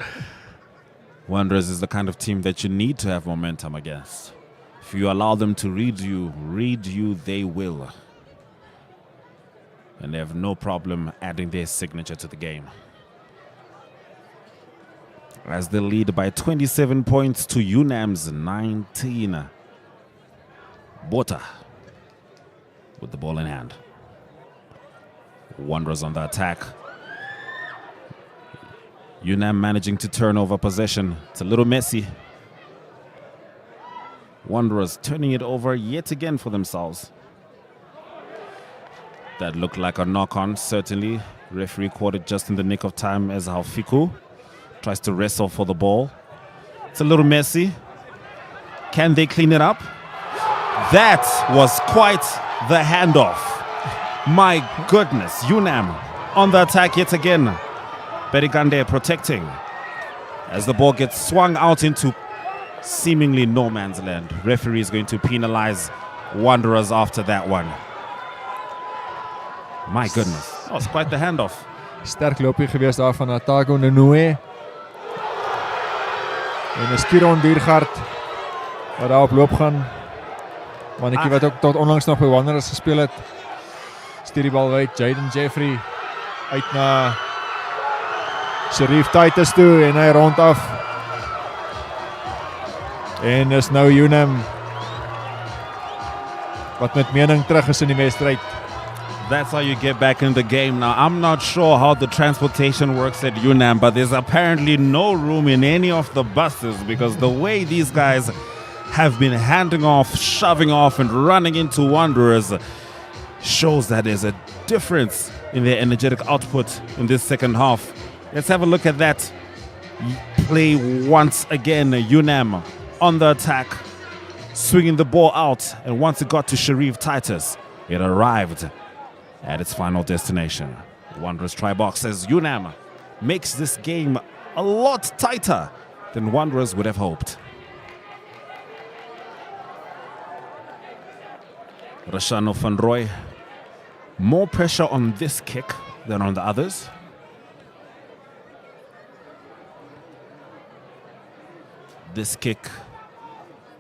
Wanderers is the kind of team that you need to have momentum against. If you allow them to read you, they will. And they have no problem adding their signature to the game. As they lead by 27 points to Unam's 19. Bota with the ball in hand. Wanderers on the attack. Unam managing to turn over possession. It's a little messy. Wanderers turning it over yet again for themselves. That looked like a knock-on, certainly. Referee caught it just in the nick of time as Fiku tries to wrestle for the ball. It's a little messy. Can they clean it up? That was quite the handoff. My goodness, Unam on the attack yet again. Berigande protecting as the ball gets swung out into seemingly no man's land. Referee is going to penalize Wanderers after that one. My goodness, that was quite the handoff. Sterk loopie gewees daar van Atago Nenoe. En 'n Skiron Diergaard wat daar op loop gaan. Mannetjie wat ook tot onlangs nog by Wanderers gespeel het. Stuur die bal uit, Jaden Jeffrey uit na Sharif Titus toe en hy rond af. En is nou Unam wat met mening terug is in die wedstryd. That's how you get back in the game. Now, I'm not sure how the transportation works at Unam, but there's apparently no room in any of the buses because the way these guys have been handing off, shoving off, and running into Wanderers shows that there's a difference in their energetic output in this second half. Let's have a look at that play once again. Unam on the attack, swinging the ball out, and once it got to Sharif Titus, it arrived at its final destination. Wanderers try box as Unam makes this game a lot tighter than Wanderers would have hoped. Roshano Van Roy More pressure on this kick than on the others. This kick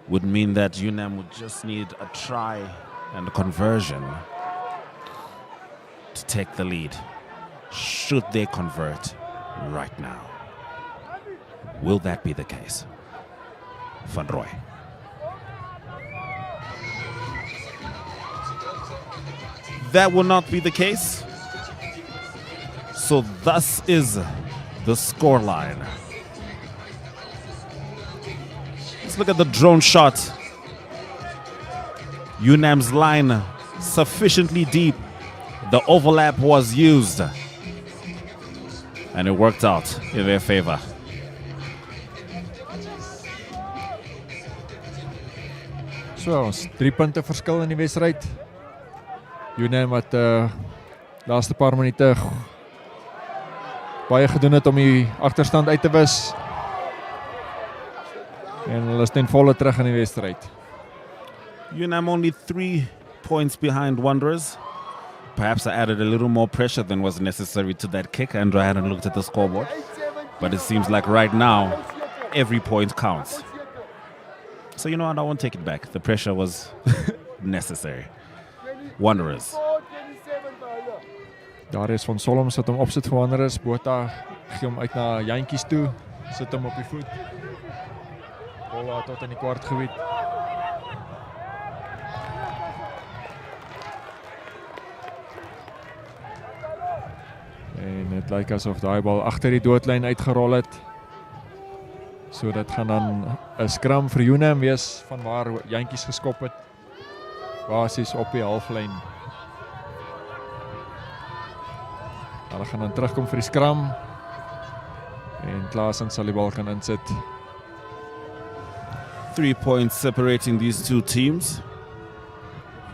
would mean that Unam would just need a try and a conversion to take the lead. Should they convert right now? Will that be the case? Van Roy. That will not be the case. So thus is the scoreline. Let's look at the drone shot. Unam's line sufficiently deep. The overlap was used. And it worked out in their favor. So, ons 3 punte verskil in die wedstryd. Unam wat laaste paar minute baie gedoen het om die agterstand uit te wis. En hulle is ten volle terug in die wedstryd. Unam only 3 points behind Wanderers. Perhaps I added a little more pressure than was necessary to that kick. Andrew hadn't looked at the scoreboard. But it seems like right now, every point counts. So you know what, I won't take it back. The pressure was necessary. Wanderers. Daar is van Solom sit hom opsit vir Wanderers. Botha gee hom uit na Jantjies toe. Sit hom op die voet. Bola tot in die kwartgebied. En het lyk asof daai bal agter die doodlyn uitgerol het. So dit gaan dan 'n scrum vir Unam wees van waar Jantjies geskop het. Basies op die halflyn. Hulle gaan dan terugkom vir die scrum. En Klaasen sal die bal kan insit. 3 points separating these two teams.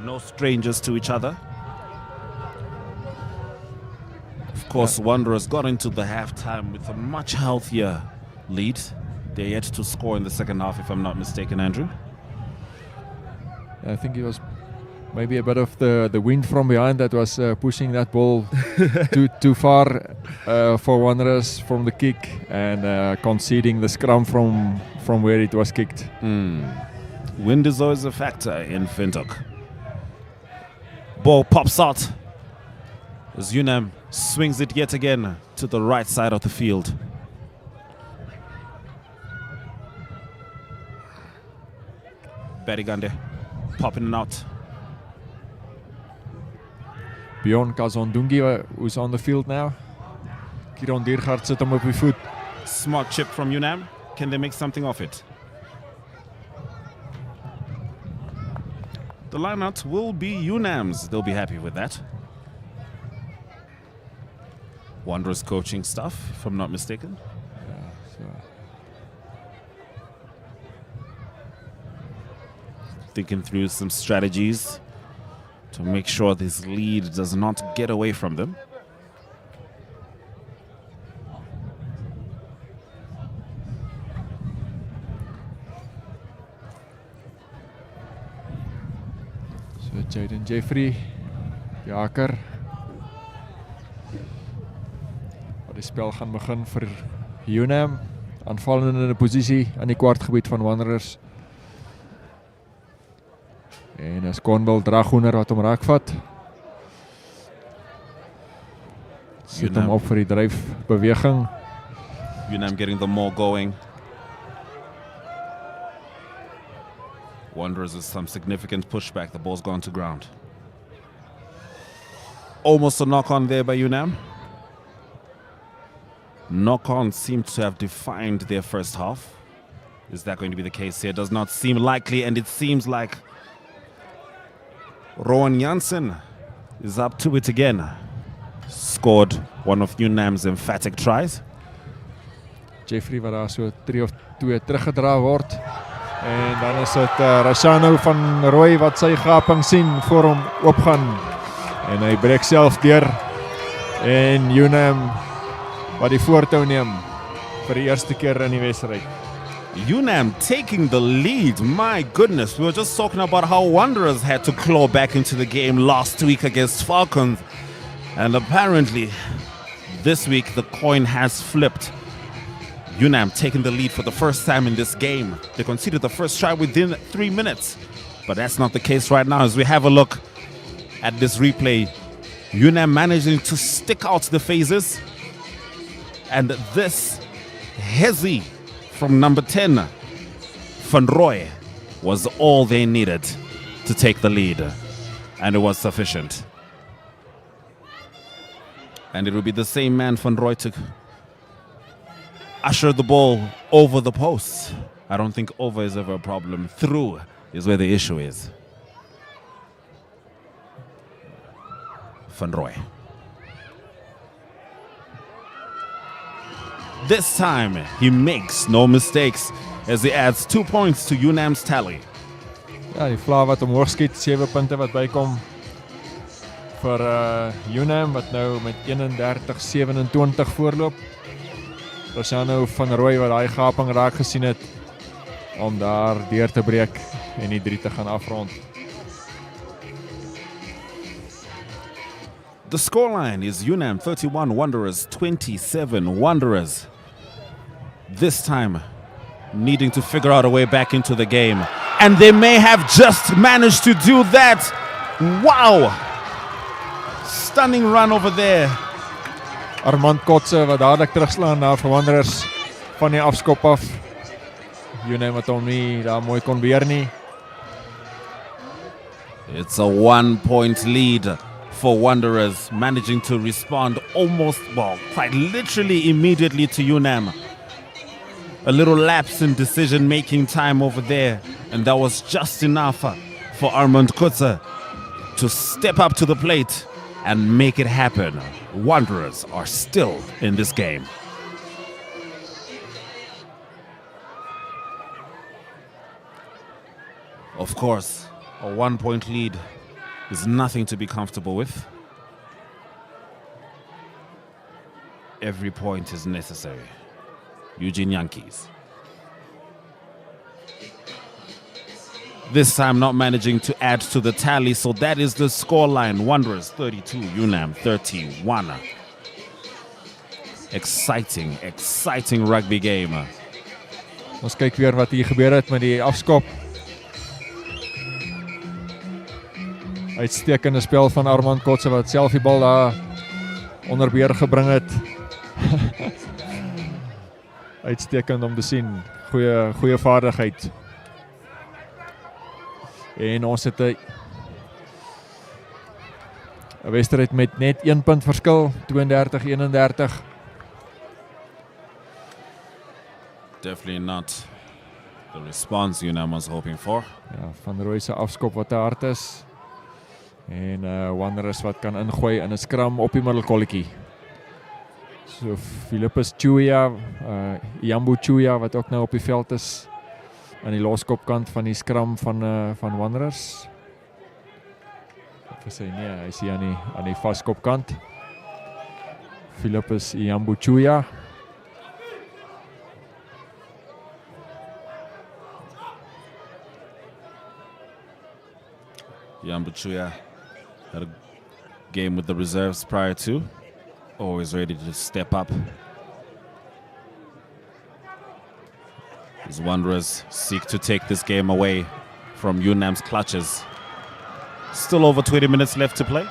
No strangers to each other. Of course, Wanderers got into the halftime with a much healthier lead. They're yet to score in the second half, if I'm not mistaken, Andrew. I think it was maybe a bit of the wind from behind that was pushing that ball too far for Wanderers from the kick and conceding the scrum from where it was kicked. Wind is always a factor in Windhoek. Ball pops out as Unam swings it yet again to the right side of the field. Berigande popping it out. Bjorn Kazondungi, who's on the field now. Kieron Diergaard sit hom op die voet. Smart chip from Unam. Can they make something of it? The lineout will be Unam's. They'll be happy with that. Wanderers coaching staff, if I'm not mistaken. Thinking through some strategies to make sure this lead does not get away from them. So Jaden Jeffrey, Jaker. Wat die spel gaan begin vir Unam. Aanvallende in 'n posisie aan die kwartgebied van Wanderers. En is Cornwell Dragoner wat hom raakvat. Sit hom op vir die dryfbeweging. Unam getting the more going. Wanderers with some significant pushback. The ball's gone to ground. Almost a knock-on there by Unam. Knock-on seemed to have defined their first half. Is that going to be the case here? Does not seem likely, and it seems like Rowan Jansen is up to it again. Scored one of Unam's emphatic tries. Jeffrey wat daar so 3 of 2 teruggedra word. En dan is dit Rashano van Roy wat sy gaping sien voor hom oopgaan. En hy breek self deur. En Unam wat die voortou neem vir die eerste keer in die wedstryd. Unam taking the lead. My goodness, we were just talking about how Wanderers had to claw back into the game last week against Falcons. And apparently, this week the coin has flipped. Unam taking the lead for the first time in this game. They conceded the first try within 3 minutes. But that's not the case right now. As we have a look at this replay, Unam managing to stick out the phases. And this Hezi from number 10, Van Roy, was all they needed to take the lead. And it was sufficient. And it will be the same man, Van Roy, to usher the ball over the post. I don't think over is ever a problem. Through is where the issue is. Van Roy. This time, he makes no mistakes as he adds 2 points to Unam's tally. Ja, die vlaag wat omhoog skiet, 7 punte wat bykom vir Unam wat nou met 31-27 voorloop. Rosano van Roy wat daai gaping raak gesien het om daar deur te breek en die 3 te gaan afrond. The scoreline is Unam 31, Wanderers 27. Wanderers this time needing to figure out a way back into the game. And they may have just managed to do that. Wow! Stunning run over there. Armand Kotse wat dadelik terugslaan na vir Wanderers van die afskop af. Unam wat hom nie daar mooi kon beheer nie. It's a 1-point lead for Wanderers, managing to respond almost, well, quite literally immediately to Unam. A little lapse in decision-making time over there, and that was just enough for Armand Kotze to step up to the plate and make it happen. Wanderers are still in this game. Of course, a 1-point lead is nothing to be comfortable with. Every point is necessary. Eugene Yankees. This time not managing to add to the tally, so that is the scoreline. Wanderers 32, Unam 31. Exciting rugby game. Ons kyk weer wat hier gebeur het met die afskop. Uitstekende spel van Armand Kotse wat self die bal daar onder beheer gebring het. Uitstekend om te sien. Goeie vaardigheid. En ons het 'n wedstryd met net 1 punt verskil, 32-31. Definitely not the response Unam was hoping for. Ja, Van Roy se afskop wat te hard is. En Wanderers wat kan ingooi in 'n skram op die middelkolletjie. So Philippus Chuya, Yambu Chuya wat ook nou op die veld is aan die loskopkant van die skram van Wanderers. Ek sê nee, hy is hier aan die vaskopkant. Philippus Yambu Chuya. Yambu Chuya had a game with the reserves prior to. Always ready to step up. As Wanderers seek to take this game away from Unam's clutches. Still over 20 minutes left to play.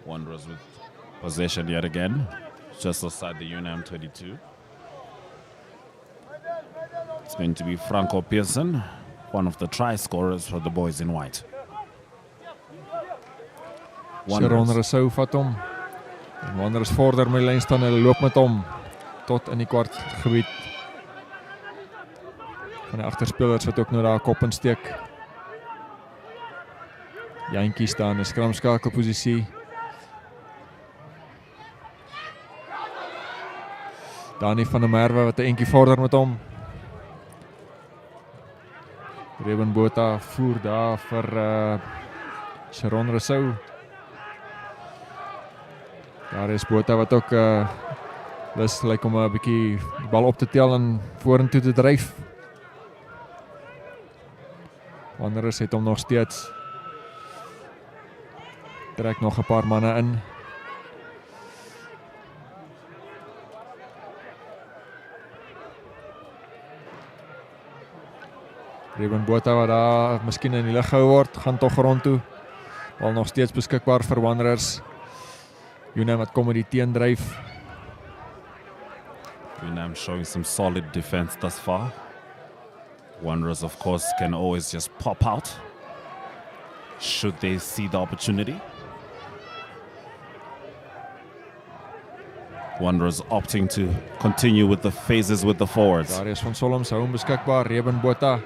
Wanderers with possession yet again, just outside the Unam 22. It's going to be Franco Pearson, one of the try scorers for the boys in white. Wanderers sou vat hom. En Wanderers vorder met die lyn staan, hulle loop met hom tot in die kwart gebied. Van die agterspelers wat ook nou daar kop insteek. Jantjie staan in skramskakelposisie. Dani van der Merwe wat 'n entjie vorder met hom. Reuben Botha voer daar vir Sharon Rousseau. Daar is Botha wat ook lus lyk om 'n bietjie die bal op te tel en vorentoe te dryf. Wanderers het hom nog steeds. Trek nog 'n paar manne in. Reuben Botha wat daar miskien in die lug gehou word, gaan tog rond toe. Bal nog steeds beskikbaar vir Wanderers. Unam wat kom met die teendryf. Unam showing some solid defense thus far. Wanderers, of course, can always just pop out should they see the opportunity. Wanderers opting to continue with the phases with the forwards. Daar is van Solms hou hom beskikbaar, Reuben Botha.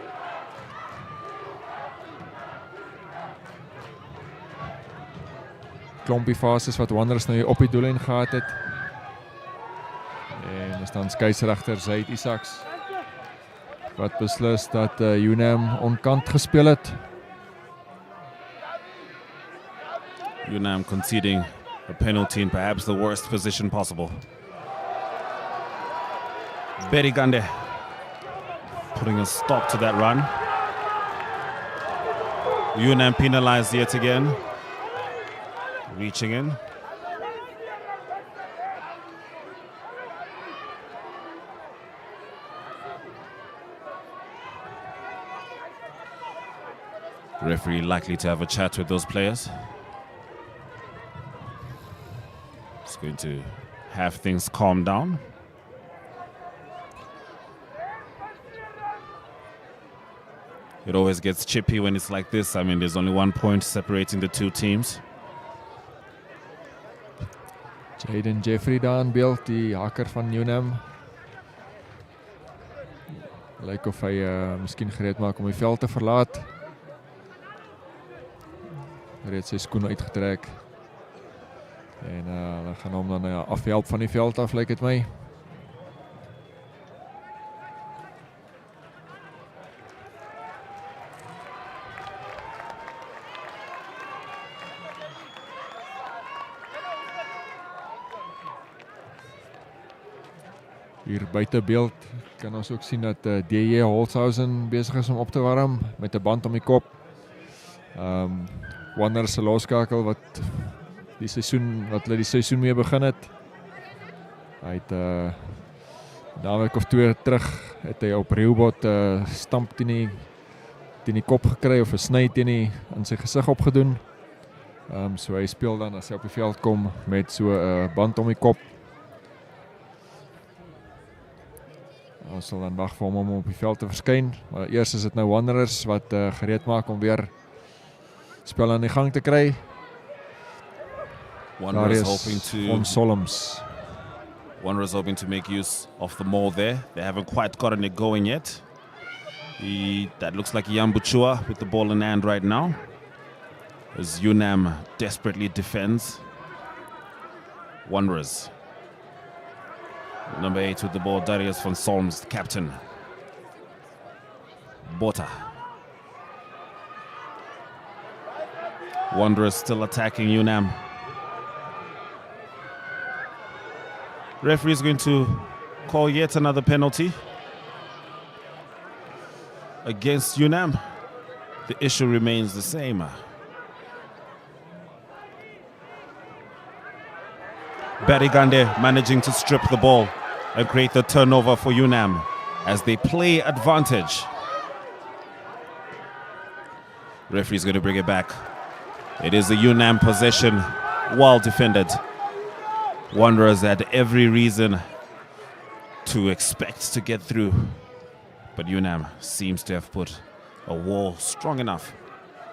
Klompie fases wat Wanderers nou hier op die doellyn gehad het. En is dan skeieregter Zaid Isaacs wat beslis dat Unam onkant gespeel het. Unam conceding a penalty in perhaps the worst position possible. Berigande putting a stop to that run. Unam penalized yet again. Reaching in. Referee likely to have a chat with those players. It's going to have things calm down. It always gets chippy when it's like this. I mean, there's only 1 point separating the two teams. Jaden Jeffrey daar in beeld, die hakker van Unam. Lyk of hy miskien gereed maak om die veld te verlaat. Reeds sy skoen uitgetrek. En hulle gaan hom dan afhelp van die veld af, lyk dit my. Hier buite beeld kan ons ook sien dat DJ Holzhausen besig is om op te warm met 'n band om die kop. Wanderers se loskakel wat hulle die seisoen mee begin het. Hy het naweek of 2 terug het hy op Rehoboth stamp teen die kop gekry of 'n sny in sy gesig opgedoen. So hy speel dan as hy op die veld kom met so 'n band om die kop. Ons sal dan wag vir hom om op die veld te verskyn. Maar eers is dit nou Wanderers wat gereed maak om weer spel aan die gang te kry. Wanderers hoping to Solms. Wanderers hoping to make use of the maul there. They haven't quite gotten it going yet. That looks like Yambuchua with the ball in hand right now. As Unam desperately defends. Wanderers. Number 8 with the ball, Darius van Solms, the captain. Botha. Wanderers still attacking Unam. Referee is going to call yet another penalty against Unam. The issue remains the same. Berigande managing to strip the ball and create the turnover for Unam as they play advantage. Referee's going to bring it back. It is a Unam possession, well defended. Wanderers had every reason to expect to get through, but Unam seems to have put a wall strong enough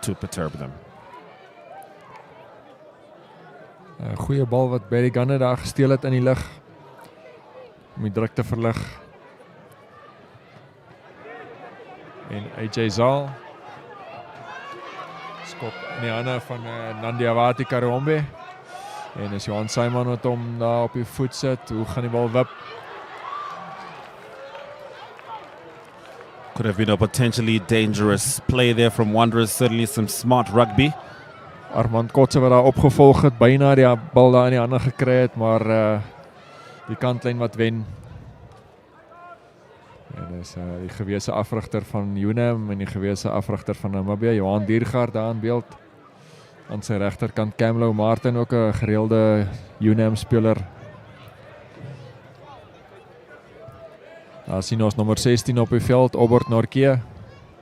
to perturb them. Goeie bal wat Berigande daar gesteel het in die lug om die druk te verlig. En AJ Zaal skop in die hande van Nandiawati Karombe. En as Johan Simon wat hom daar op die voet sit, hoe gaan die bal wip? Could have been a potentially dangerous play there from Wanderers. Certainly some smart rugby. Armand Kotse wat daar opgevolg het, byna die bal daar in die hande gekry het, maar die kantlyn wat wen. En dis die gewese afrigter van Unam en die gewese afrigter van Namibia, Johan Diergaard daar in beeld. Aan sy regterkant Camlo Martin, ook 'n gereelde Unam speler. Daar sien ons nommer 16 op die veld, Obert Norke.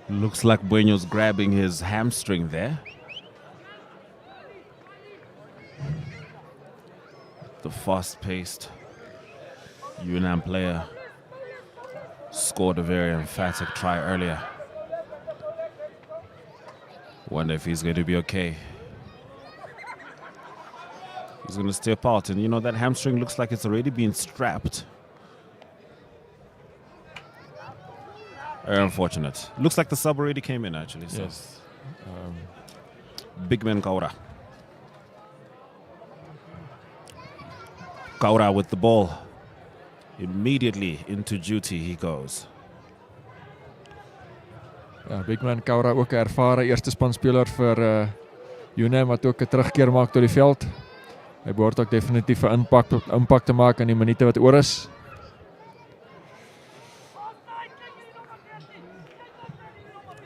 Looks like Bueno's grabbing his hamstring there. The fast-paced Unam player scored a very emphatic try earlier. Wonder if he's going to be okay. He's going to step out, and you know that hamstring looks like it's already been strapped. Very unfortunate. Looks like the sub already came in actually. So. Yes. Big man Kaura. Kaura with the ball. Immediately into duty he goes. Ja, Big man Kaura ook 'n ervare eerste spanspeler vir Unam wat ook 'n terugkeer maak tot die veld. Hy behoort ook definitief 'n impak te maak in die minute wat oor is.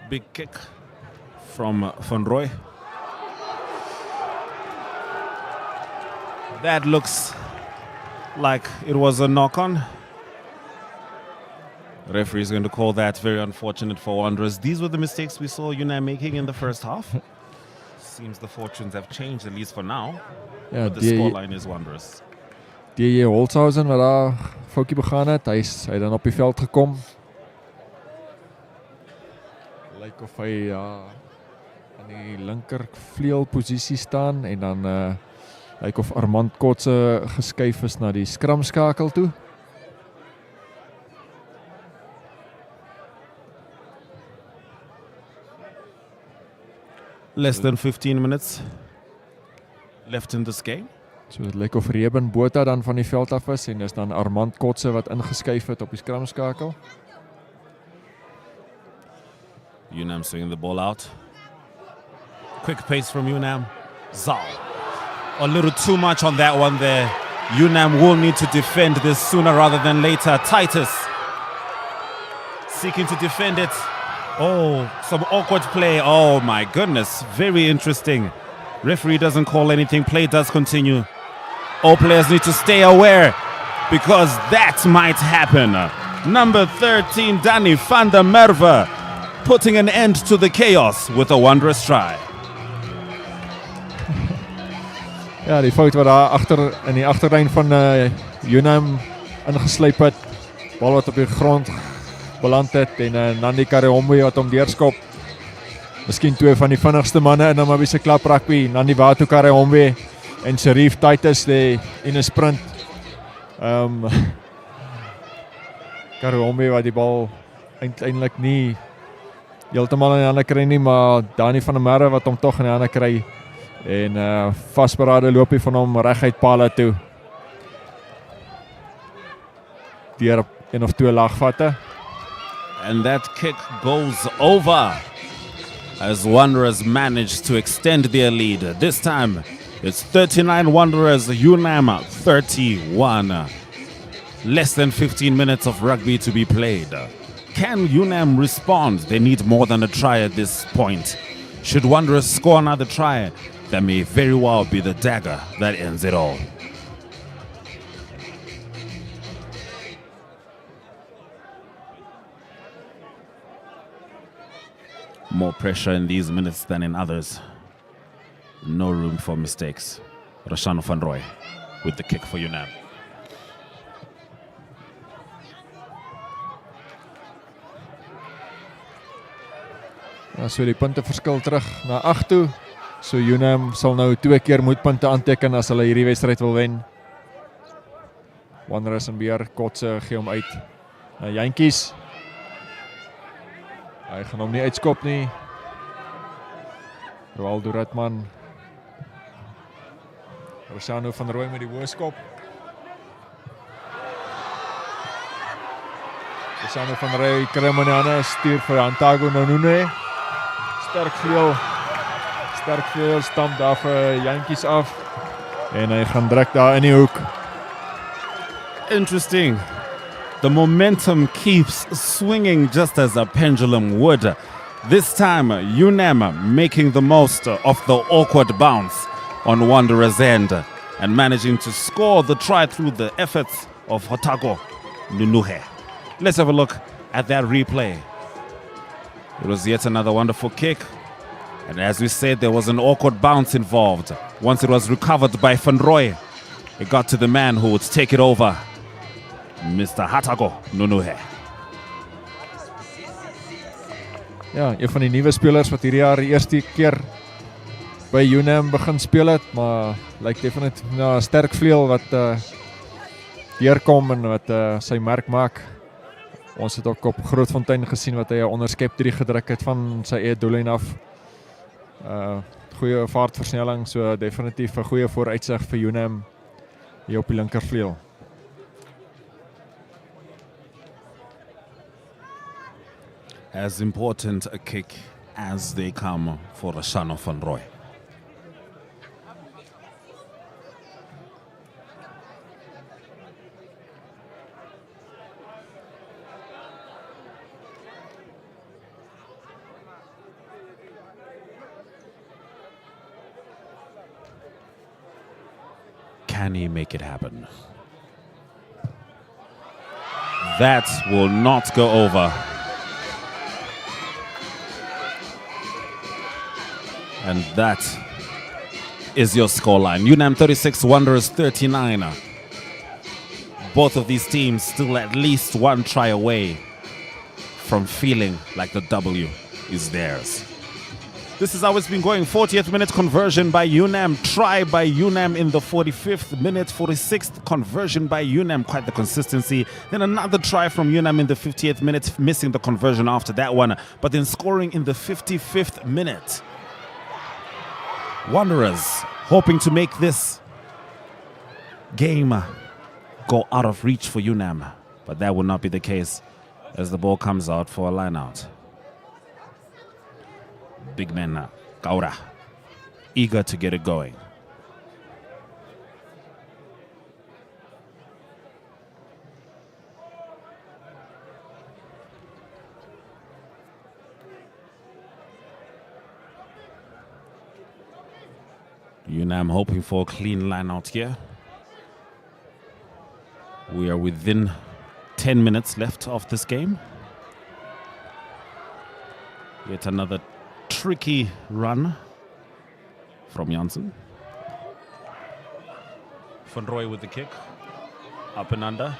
Big kick from Van Roy. That looks like it was a knock-on. Referee is going to call that very unfortunate for Wanderers. These were the mistakes we saw Unam making in the first half. Seems the fortunes have changed, at least for now. Ja, but the scoreline is Wanderers. DJ Holzhausen wat daar foutjie begaan het, hy dan op die veld gekom. Lyk of hy aan die linker vleuelposisie staan en dan lyk of Armand Kotse geskuif is na die skramskakel toe. Less than 15 minutes left in this game. So dit lyk of Reben Botha dan van die veld af is en is dan Armand Kotse wat ingeskuif het op die skramskakel. Unam swinging the ball out. Quick pace from Unam. Zal. A little too much on that one there. Unam will need to defend this sooner rather than later. Titus seeking to defend it. Oh, some awkward play. Oh my goodness. Very interesting. Referee doesn't call anything. Play does continue. All players need to stay aware because that might happen. Number 13, Danny van der Merwe, putting an end to the chaos with a Wanderers try. Ja, die fout wat daar agter in die agterlyn van Unam ingeslyp het. Bal wat op die grond beland het en Nandi Karehombe wat hom deurskop. Miskien twee van die vinnigste manne in Namibia se klap rugby, Nandi Watu Karehombe en Sharif Titus in 'n sprint. Karehombe wat die bal eintlik nie heeltemal in die hande kry nie, maar Danny van der Merwe wat hom tog in die hande kry en vasberade loopie van hom reguit paal toe. Deur een of twee lagvatte. And that kick goes over as Wanderers manage to extend their lead. This time it's 39 Wanderers, Unam 31. Less than 15 minutes of rugby to be played. Can Unam respond? They need more than a try at this point. Should Wanderers score another try, that may very well be the dagger that ends it all. More pressure in these minutes than in others. No room for mistakes. Roshano van Roy with the kick for Unam. So die punteverskil terug na 8 toe. So Unam sal nou 2 keer moet punte aanteken as hulle hierdie wedstryd wil wen. Wanderers en Beer Kotse gee hom uit. Jantjies. Hy gaan hom nie uitskop nie. Roaldo Ratman. Roshano van Roy met die hoë skop. Sano van Rey kry hom in die hande, stuur vir Antago Nonune. Sterk veel, stamp daar vir Jantjies af. En hy gaan direk daar in die hoek. Interesting. The momentum keeps swinging just as a pendulum would. This time, Unam making the most of the awkward bounce on Wanderers' end and managing to score the try through the efforts of Hotago Nunuhe. Let's have a look at that replay. It was yet another wonderful kick. And as we said, there was an awkward bounce involved. Once it was recovered by Van Roy, it got to the man who would take it over, Mr. Hotago Nunuhe. Ja, een van die nuwe spelers wat hierdie jaar die eerste keer by Unam begin speel het, maar lyk definitief na 'n sterk vleuel wat deurkom en wat sy merk maak. Ons het ook op Grootfontein gesien wat hy 'n onderskep 3 gedruk het van sy eie doellyn af. Goeie vaartversnelling, so definitief 'n goeie vooruitsig vir Unam hier op die linkervleuel. As important a kick as they come for Shano van Roy. Can he make it happen? That will not go over. And that is your scoreline. Unam 36, Wanderers 39. Both of these teams still at least one try away from feeling like the W is theirs. This is how it's been going. 40th minute conversion by Unam. Try by Unam in the 45th minute. 46th conversion by Unam. Quite the consistency. Then another try from Unam in the 50th minute. Missing the conversion after that one. But then scoring in the 55th minute. Wanderers hoping to make this game go out of reach for Unam. But that will not be the case as the ball comes out for a line out. Big man Kaura, eager to get it going. Unam hoping for a clean line out here. We are within 10 minutes left of this game. Yet another tricky run from Janssen. Van Roy with the kick. Up and under.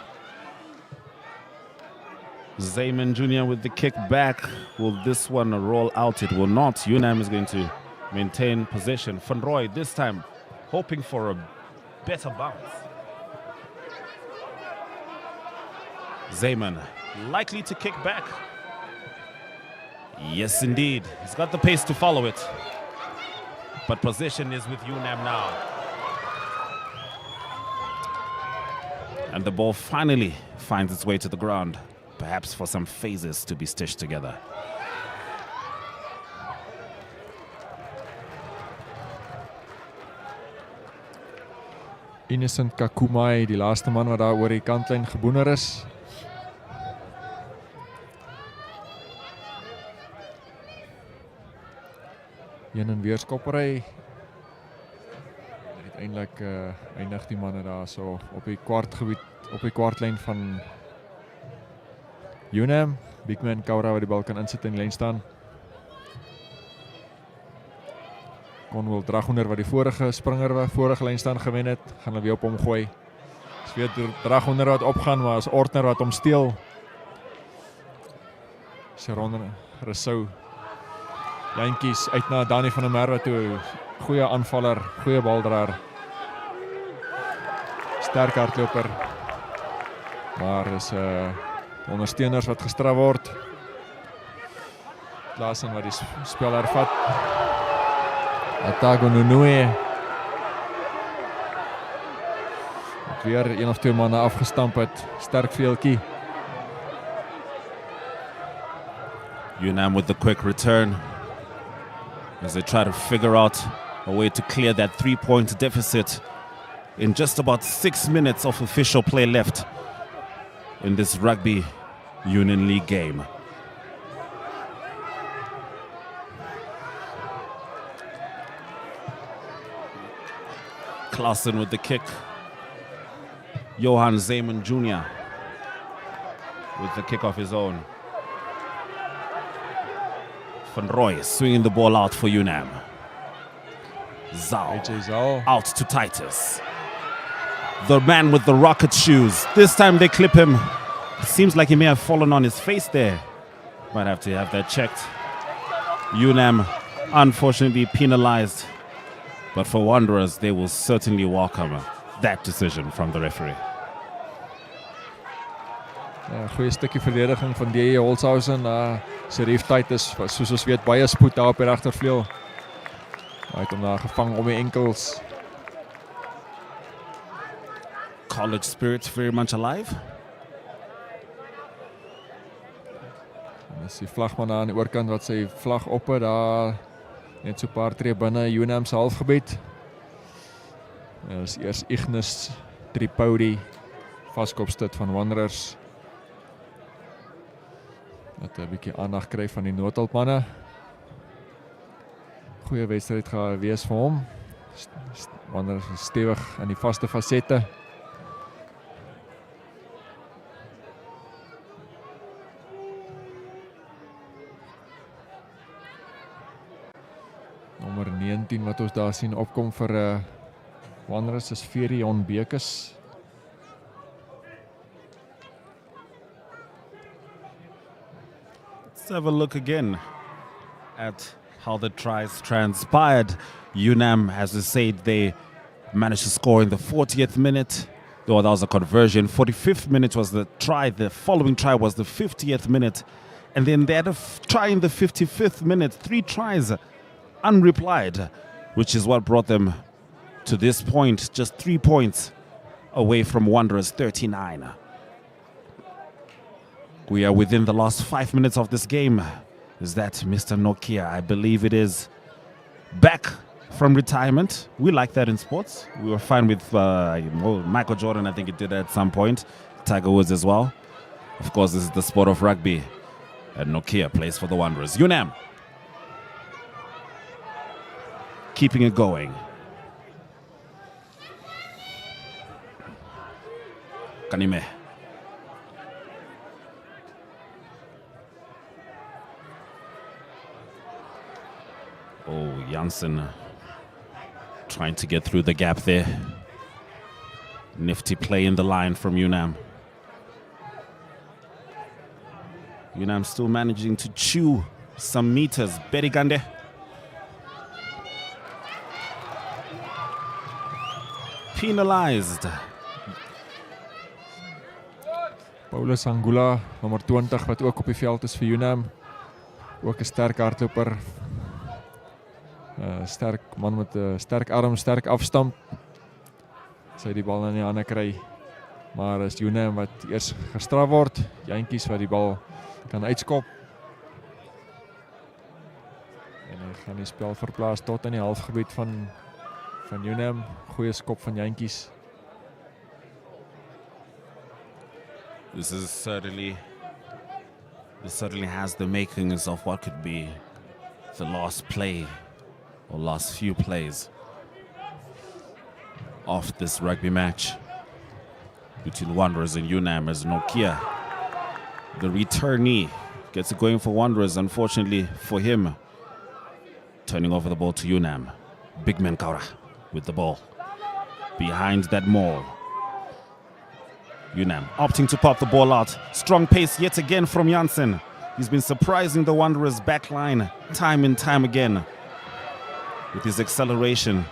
Zayman Jr. with the kick back. Will this one roll out? It will not. Unam is going to maintain possession. Van Roy this time hoping for a better bounce. Zayman likely to kick back. Yes, indeed. He's got the pace to follow it. But possession is with Unam now. And the ball finally finds its way to the ground, perhaps for some phases to be stitched together. Innocent Kakumai, die laaste man wat daar oor die kantlyn geboener is. Een en weer skoppery. Uiteindelik eindig die manne daar so op die kwartgebied, op die kwartlyn van Unam. Big man Kaura wat die bal kan insit in die lyn staan. Conwell Dragonder wat die vorige springer wat vorige lyn staan gewen het, gaan hulle weer op hom gooi. Dis weer Dragonder wat opgaan, maar as Ortner wat hom steel. Sharon Rousseau. Jantjies uit na Dani van der Merwe toe. Goeie aanvaller, goeie baldraer. Sterk hardloper. Maar is ondersteuners wat gestraf word. Klaasen wat die spel hervat. Atago Nunue. Weer een of twee manne afgestamp het. Sterk veeltjie. Unam with the quick return as they try to figure out a way to clear that 3-point deficit in just about 6 minutes of official play left in this Rugby Union League game. Clausen with the kick. Johan Zeeman Jr. with the kick of his own. Van Roy swinging the ball out for Unam. Zhao out to Titus. The man with the rocket shoes. This time they clip him. Seems like he may have fallen on his face there. Might have to have that checked. Unam unfortunately penalized. But for Wanderers, they will certainly welcome that decision from the referee. Ja, goeie stukkie verdediging van D.J. Holzhausen. Sheriff Titus, soos ons weet, baie spoed daar op die regtervleuel. Hy het hom daar gevang om die enkels. College spirit very much alive. En dis die vlagman daar aan die oorkant wat sy vlag op het, daar net so 'n paar tree binne Unam se halfgebied. Dis eers Ignis Tripodi, vaskopstit van Wanderers. Wat 'n bietjie aandag kry van die noodhulpmanne. Goeie wedstryd gaan wees vir hom. Wanderers is stewig aan die vaste fasette. Nommer 19 wat ons daar sien opkom vir Wanderers is Verion Bekes. Let's have a look again at how the tries transpired. Unam, as we said, they managed to score in the 40th minute. Though that was a conversion. 45th minute was the try. The following try was the 50th minute. And then they had a try in the 55th minute. 3 tries unreplied, which is what brought them to this point, just 3 points away from Wanderers 39. We are within the last 5 minutes of this game. Is that Mr. Nokia, I believe it is, back from retirement. We like that in sports. We were fine with Michael Jordan, I think he did that at some point. Tiger Woods as well. Of course, this is the sport of rugby. And Nokia plays for the Wanderers. Unam keeping it going. Kanime. Oh, Janssen trying to get through the gap there. Nifty play in the line from Unam. Unam still managing to chew some meters. Berigande. Penalized. Paulus Angula, nommer 20, wat ook op die veld is vir Unam. Ook 'n sterk hardloper. Sterk man met 'n sterk arm, sterk afstand. Sy die bal in die hande kry. Maar is Unam wat eers gestraf word. Jantjies wat die bal kan uitskop. En hy gaan die spel verplaas tot in die halfgebied van Unam. Goeie skop van Jantjies. This certainly has the makings of what could be the last play or last few plays of this rugby match between Wanderers and Unam, as Nokia, the returnee, gets it going for Wanderers. Unfortunately for him, turning over the ball to Unam. Big man Kaura with the ball behind that maul. Unam opting to pop the ball out. Strong pace yet again from Janssen. He's been surprising the Wanderers backline time and time again with his acceleration.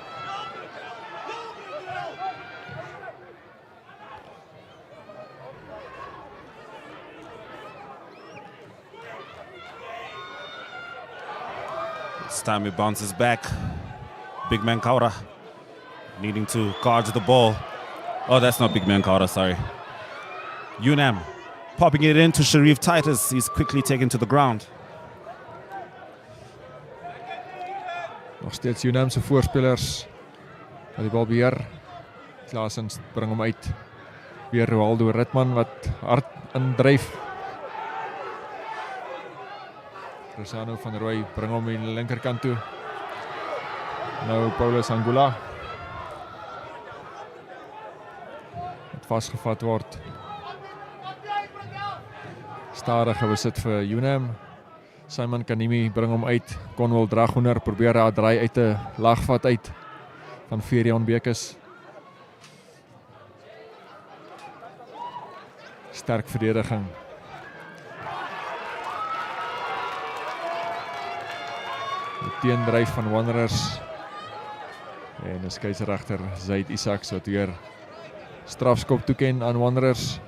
This time he bounces back. Big man Kaura needing to guard the ball. Oh, that's not Big man Kaura, sorry. Unam popping it into Sharif Titus. He's quickly taken to the ground. Nog steeds Unam se voorspelers wat die bal beheer. Klaasens bring hom uit. Weer Ronaldo Ritman wat hard indryf. Rosano van Rooi bring hom in die linkerkant toe. Nou Paulus Angola. Wat vasgevat word. Stadige besit vir Unam. Simon Kanimi bring hom uit. Conwell Dragoner probeer daar draai uit 'n lagvat uit van Ferion Bekes. Sterk verdediging. Die teendryf van Wanderers. En 'n skeieregter Zaid Isaacs wat weer strafskop toeken aan Wanderers.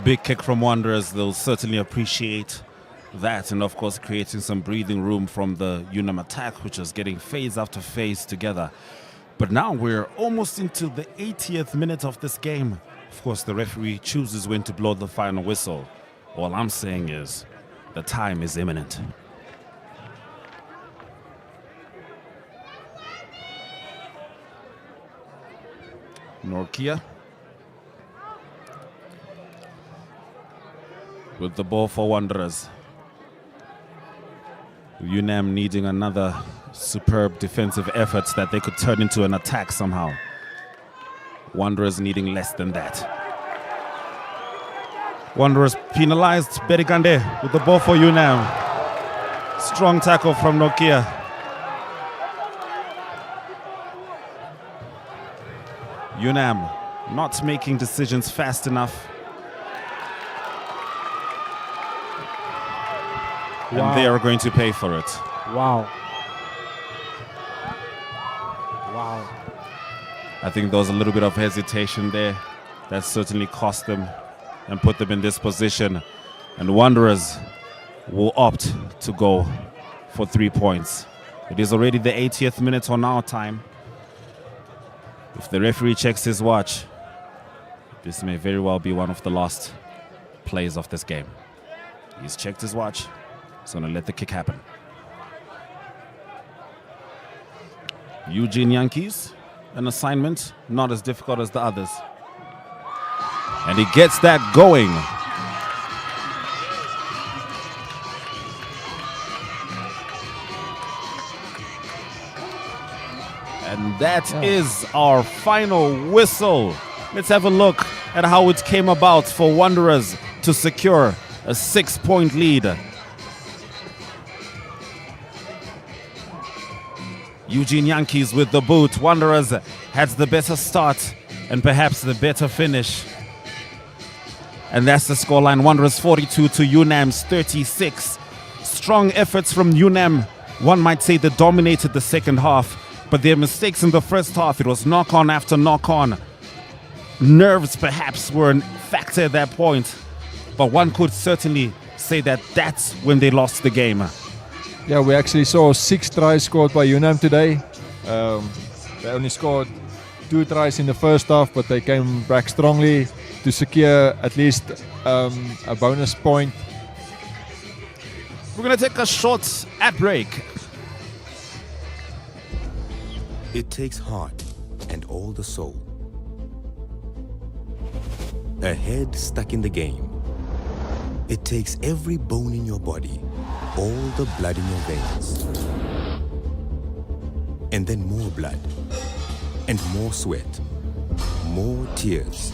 Big kick from Wanderers. They'll certainly appreciate that, and of course creating some breathing room from the Unam attack, which is getting phase after phase together. But now we're almost into the 80th minute of this game. Of course, the referee chooses when to blow the final whistle. All I'm saying is the time is imminent. Norkia with the ball for Wanderers. Unam needing another superb defensive effort that they could turn into an attack somehow. Wanderers needing less than that. Wanderers penalized. Berigande with the ball for Unam. Strong tackle from Nokia. Unam not making decisions fast enough. Wow. And they are going to pay for it. Wow. Wow. I think there was a little bit of hesitation there. That certainly cost them and put them in this position. And Wanderers will opt to go for 3 points. It is already the 80th minute on our time. If the referee checks his watch, this may very well be one of the last plays of this game. He's checked his watch. He's going to let the kick happen. Eugene Yankees, an assignment not as difficult as the others. And he gets that going. And that is our final whistle. Let's have a look at how it came about for Wanderers to secure a 6-point lead. Eugene Yankees with the boot. Wanderers has the better start and perhaps the better finish. And that's the scoreline. Wanderers 42 to Unam's 36. Strong efforts from Unam. One might say they dominated the second half, but their mistakes in the first half, it was knock-on after knock-on. Nerves perhaps were a factor at that point, but one could certainly say that that's when they lost the game. Yeah, we actually saw 6 tries scored by Unam today. They only scored 2 tries in the first half, but they came back strongly to secure at least a bonus point. We're going to take a short ad break. It takes heart and all the soul. A head stuck in the game. It takes every bone in your body, all the blood in your veins. And then more blood, and more sweat, more tears,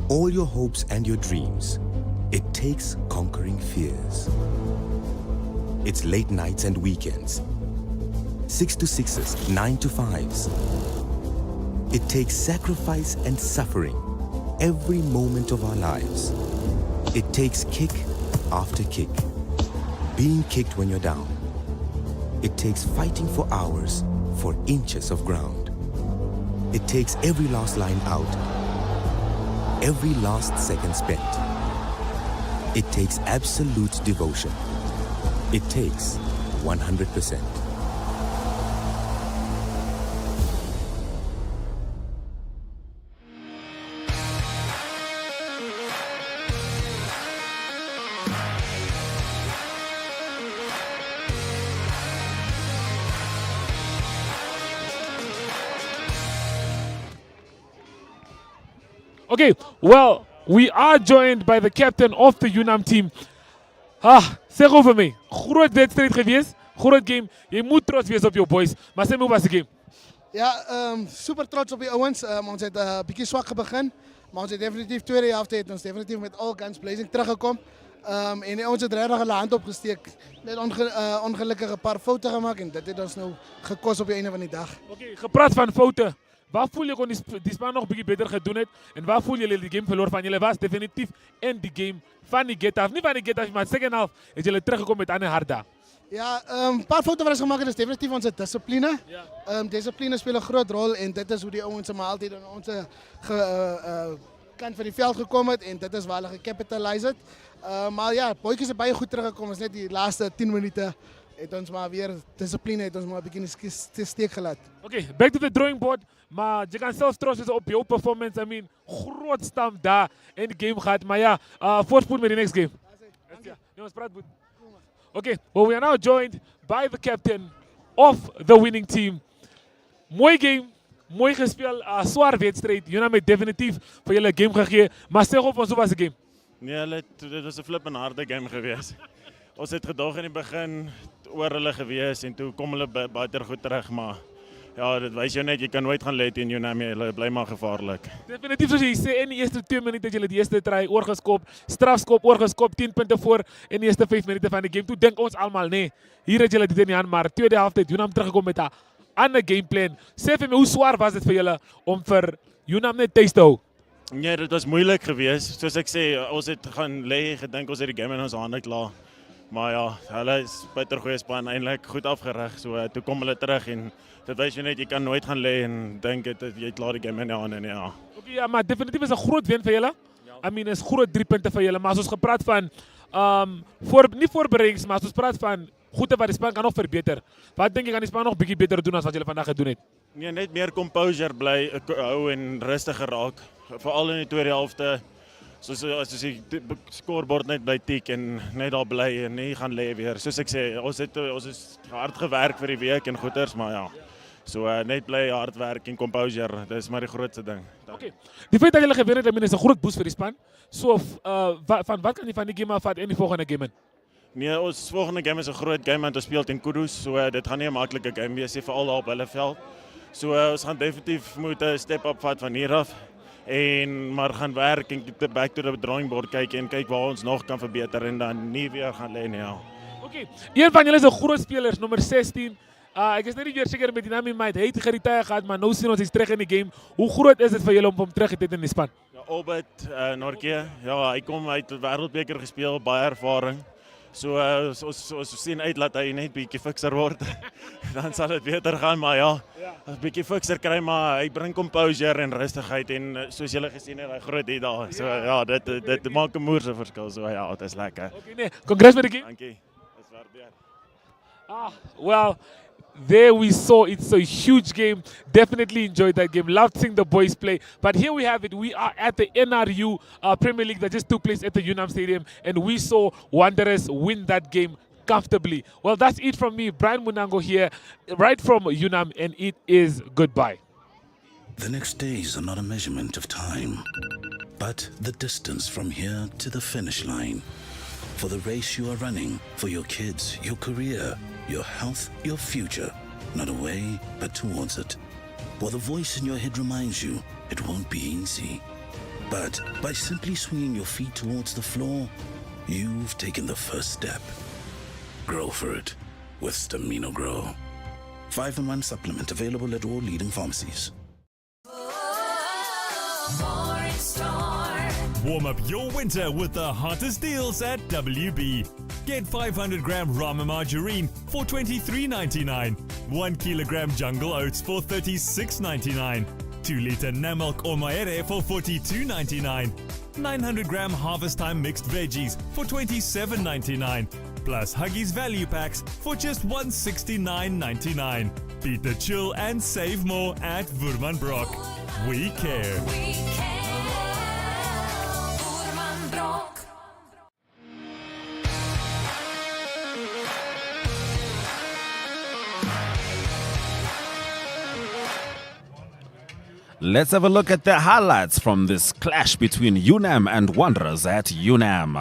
all your hopes and your dreams. It takes conquering fears. It's late nights and weekends. 6 to 6s, 9 to 5s. It takes sacrifice and suffering every moment of our lives. It takes kick after kick, being kicked when you're down. It takes fighting for hours for inches of ground. It takes every last line out, every last second spent. It takes absolute devotion. It takes 100%. Okay, well, we are joined by the captain of the Unam team. Zeg over me. Groot wedstrijd geweest. Groot game. Je moet trots wees op je boys. Maar zeg me, hoe was de game? Ja, super trots op die ouwens. Ons het een beetje zwak begin. Maar ons het definitief tweede helft het ons definitief met all guns blazing teruggekomen. En ons het redelijk een hand opgesteekt. Net ongelukkig een paar fouten gemaakt. En dat heeft ons nou gekost op het einde van die dag. Oké, gepraat van fouten. Waar voel je kon die span nog een beetje beter gedaan het? En waar voel je die game verloren van? Jullie was definitief in die game van die get-off. Niet van die get-off, maar de second half is jullie teruggekomen met Anne Harda. Ja, een paar fouten waar ze gemaakt is definitief onze discipline. Ja. Discipline speelt een grote rol en dit is hoe die jongens maar altijd aan onze kant van die veld gekomen het en dit is waar hulle gecapitaliseerd. Maar ja, boykies is baie goed teruggekomen. Is net die laatste 10 minuten het ons maar weer discipline het ons maar 'n bietjie steek gelaat. Okay, back to the drawing board. Maar je kan zelfs trots zijn op jouw performance. I mean, groot stam daar in de game gehad. Maar ja, voorspoed met de next game. Jongens, praat goed. Okay, well, we are now joined by the captain of the winning team. Mooi game, mooi gespeeld, zwaar wedstrijd. Unam heeft definitief voor jullie game gegeven. Maar zeg op ons, hoe was de game? Nee, dit was 'n flippend harde game geweest. Ons het gedag in die begin oor hulle gewees en toe kom hulle baie goed terug, maar ja, dit wys jou net jy kan nooit gaan let in Unam, hulle bly maar gevaarlik. Definitief soos jy sê, in die eerste 2 minute het julle die eerste try oorgeskop, strafskop oorgeskop, 10 punte voor in die eerste 5 minute van die game. Toe dink ons almal, nee, hier het julle dit in die hand, maar tweede helft het Unam teruggekom met 'n ander gameplan. Sê vir my, hoe swaar was dit vir julle om vir Unam net tuis te hou? Nee, dit was moeilik geweest. Soos ek sê, ons het gaan lê, gedink ons het die game in ons hande klaar. Maar ja, hulle is bitter goeie span, eintlik goed afgerig. So toe kom hulle terug en dit wys jy net jy kan nooit gaan lê en dink jy klaar die game in die hande, ja. Okay, ja, maar definitief is 'n groot wen vir julle. I mean, is groot 3 punte vir julle, maar as ons gepraat van nie voorbereidings, maar as ons praat van goede wat die span kan nog verbeter. Wat dink jy kan die span nog bietjie beter doen as wat julle vandag gedoen het? Nee, net meer composure bly hou en rustiger raak, veral in die tweede helfte. Soos die scorebord net bly tik en net daar bly en nie gaan lê weer. Soos ek sê, ons is hard gewerk vir die week en goeters, maar ja. So net bly hard werk en composure, dis maar die grootste ding. Okay. Die feit dat julle gewen het, is 'n groot boost vir die span. So van wat kan jy van die game afvat en die volgende game in? Nee, ons volgende game is 'n groot game want ons speel teen Kudus, so dit gaan nie 'n maklike game wees nie, veral daar op hulle veld. So ons gaan definitief moet 'n step up vat van hier af. Maar gaan werk en back to the drawing board kyk en kyk waar ons nog kan verbeter en dan nie weer gaan lê nie. Ja. Okay. Een van julle is 'n groot speler, nommer 16. Ek is net nie weer seker met die naam in my. Hy het geretire gehad, maar nou sien ons hy's terug in die game. Hoe groot is dit vir julle om hom terug te hê in die span? Ja, Albert Norke, ja, hy kom uit die Wêreldbeker gespeel, baie ervaring. So ons sien uit dat hy net bietjie fikser word. Dan sal dit beter gaan, maar ja, 'n bietjie fikser kry, maar hy bring composure en rustigheid en soos julle gesien het, hy groot hier daar. So ja, dit maak 'n moerse verskil. So ja, dit is lekker. Okay, nee. Congrats met die game. Dankie. Dis waardeer. Well, there we saw it's a huge game. Definitely enjoyed that game. Loved seeing the boys play. But here we have it. We are at the NRU Premier League that just took place at the Unam Stadium. And we saw Wanderers win that game comfortably. Well, that's it from me, Brian Munango here, right from Unam. And it is goodbye. The next days are not a measurement of time, but the distance from here to the finish line. For the race you are running, for your kids, your career, your health, your future. Not away, but towards it. While the voice in your head reminds you it won't be easy. But by simply swinging your feet towards the floor, you've taken the first step. Grow for it with Stamino Grow. 5-in-1 supplement available at all leading pharmacies. Warm up your winter with the hottest deals at WB. Get 500-gram Rama margarine for $23.99. 1 kilogram jungle oats for $36.99. 2-liter Namilk or Maere for $42.99. 900-gram Harvest Time mixed veggies for $27.99. Plus Huggies value packs for just $169.99. Beat the chill and save more at Woermanbrock. We care. Let's have a look at the highlights from this clash between Unam and Wanderers at Unam.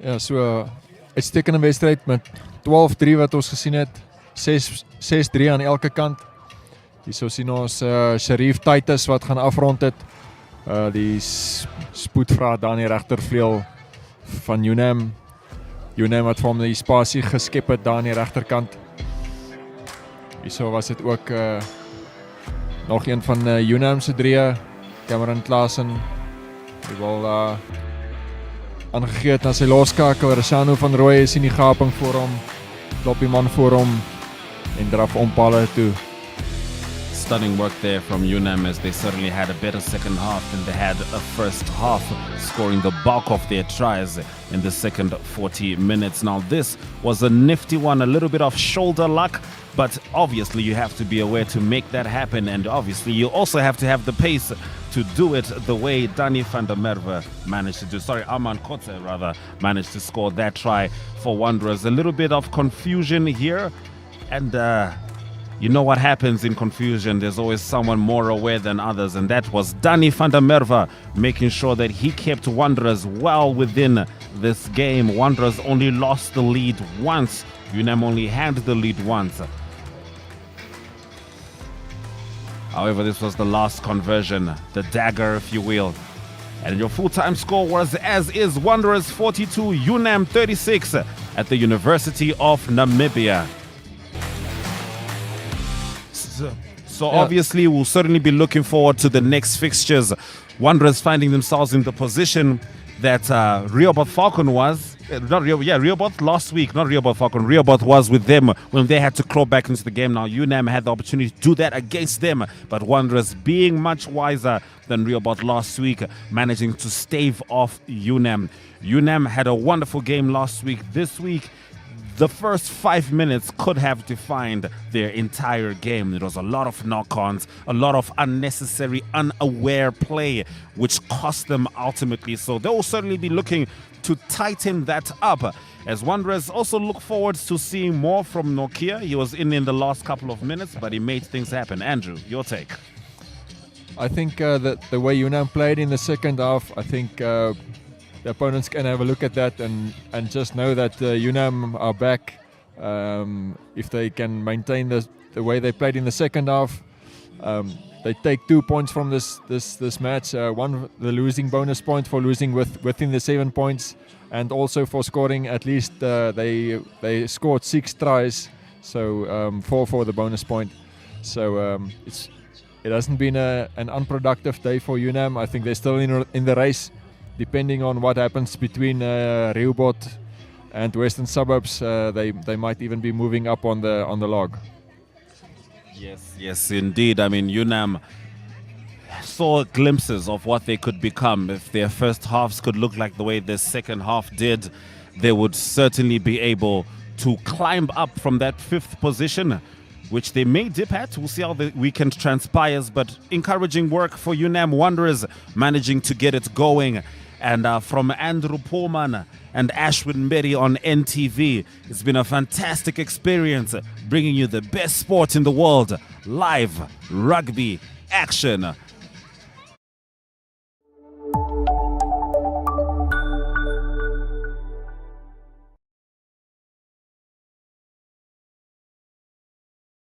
Ja, so uitstekende wedstryd met 12-3 wat ons gesien het. 6-3 aan elke kant. Hierso sien ons Sharif Titus wat gaan afrond het. Die spoedvraat daar in die regtervleuel van Unam. Unam wat vir hom die spasie geskep het daar aan die regterkant. Hierso was dit ook nog een van Unam se drieë, Cameron Klaasen. Die bal aangegee het na sy loskakel. Rashanu van Rooyen is in die gaping voor hom. Klop die man voor hom en draf ompale toe. Stunning work there from Unam, as they certainly had a better second half than they had a first half, scoring the bulk of their tries in the second 40 minutes. Now this was a nifty one, a little bit of shoulder luck, but obviously you have to be aware to make that happen, and obviously you also have to have the pace to do it the way Danny van der Merwe managed to do. Arman Kotze rather managed to score that try for Wanderers. A little bit of confusion here, and you know what happens in confusion. There's always someone more aware than others, and that was Danny van der Merwe making sure that he kept Wanderers well within this game. Wanderers only lost the lead once. Unam only had the lead once. However, this was the last conversion, the dagger, if you will. And your full-time score was as is: Wanderers 42, Unam 36 at the University of Namibia. So obviously we'll certainly be looking forward to the next fixtures. Wanderers finding themselves in the position that Rehoboth Falcon was. Rehoboth last week, not Rehoboth Falcon. Rehoboth was with them when they had to claw back into the game. Now Unam had the opportunity to do that against them, but Wanderers, being much wiser than Rehoboth last week, managing to stave off Unam. Unam had a wonderful game last week. This week, the first 5 minutes could have defined their entire game. It was a lot of knock-ons, a lot of unnecessary, unaware play, which cost them ultimately. So they will certainly be looking to tighten that up, as Wanderers also look forward to seeing more from Nokia. He was in the last couple of minutes, but he made things happen. Andrew, your take? I think that the way Unam played in the second half, I think the opponents can have a look at that and just know that Unam are back. If they can maintain the way they played in the second half, they take 2 points from this match. One, the losing bonus point for losing within the 7 points, and also for scoring at least they scored 6 tries, so 4 for the bonus point. So it hasn't been an unproductive day for Unam. I think they're still in the race, depending on what happens between Rehoboth and Western Suburbs. They might even be moving up on the log. Yes, indeed. I mean, Unam saw glimpses of what they could become. If their first halves could look like the way their second half did, they would certainly be able to climb up from that 5th position, which they may dip at. We'll see how the weekend transpires, but encouraging work for Unam Wanderers, managing to get it going. And from Andrew Pullman and Ashwin Mbedi on NTV, it's been a fantastic experience bringing you the best sport in the world, live rugby action.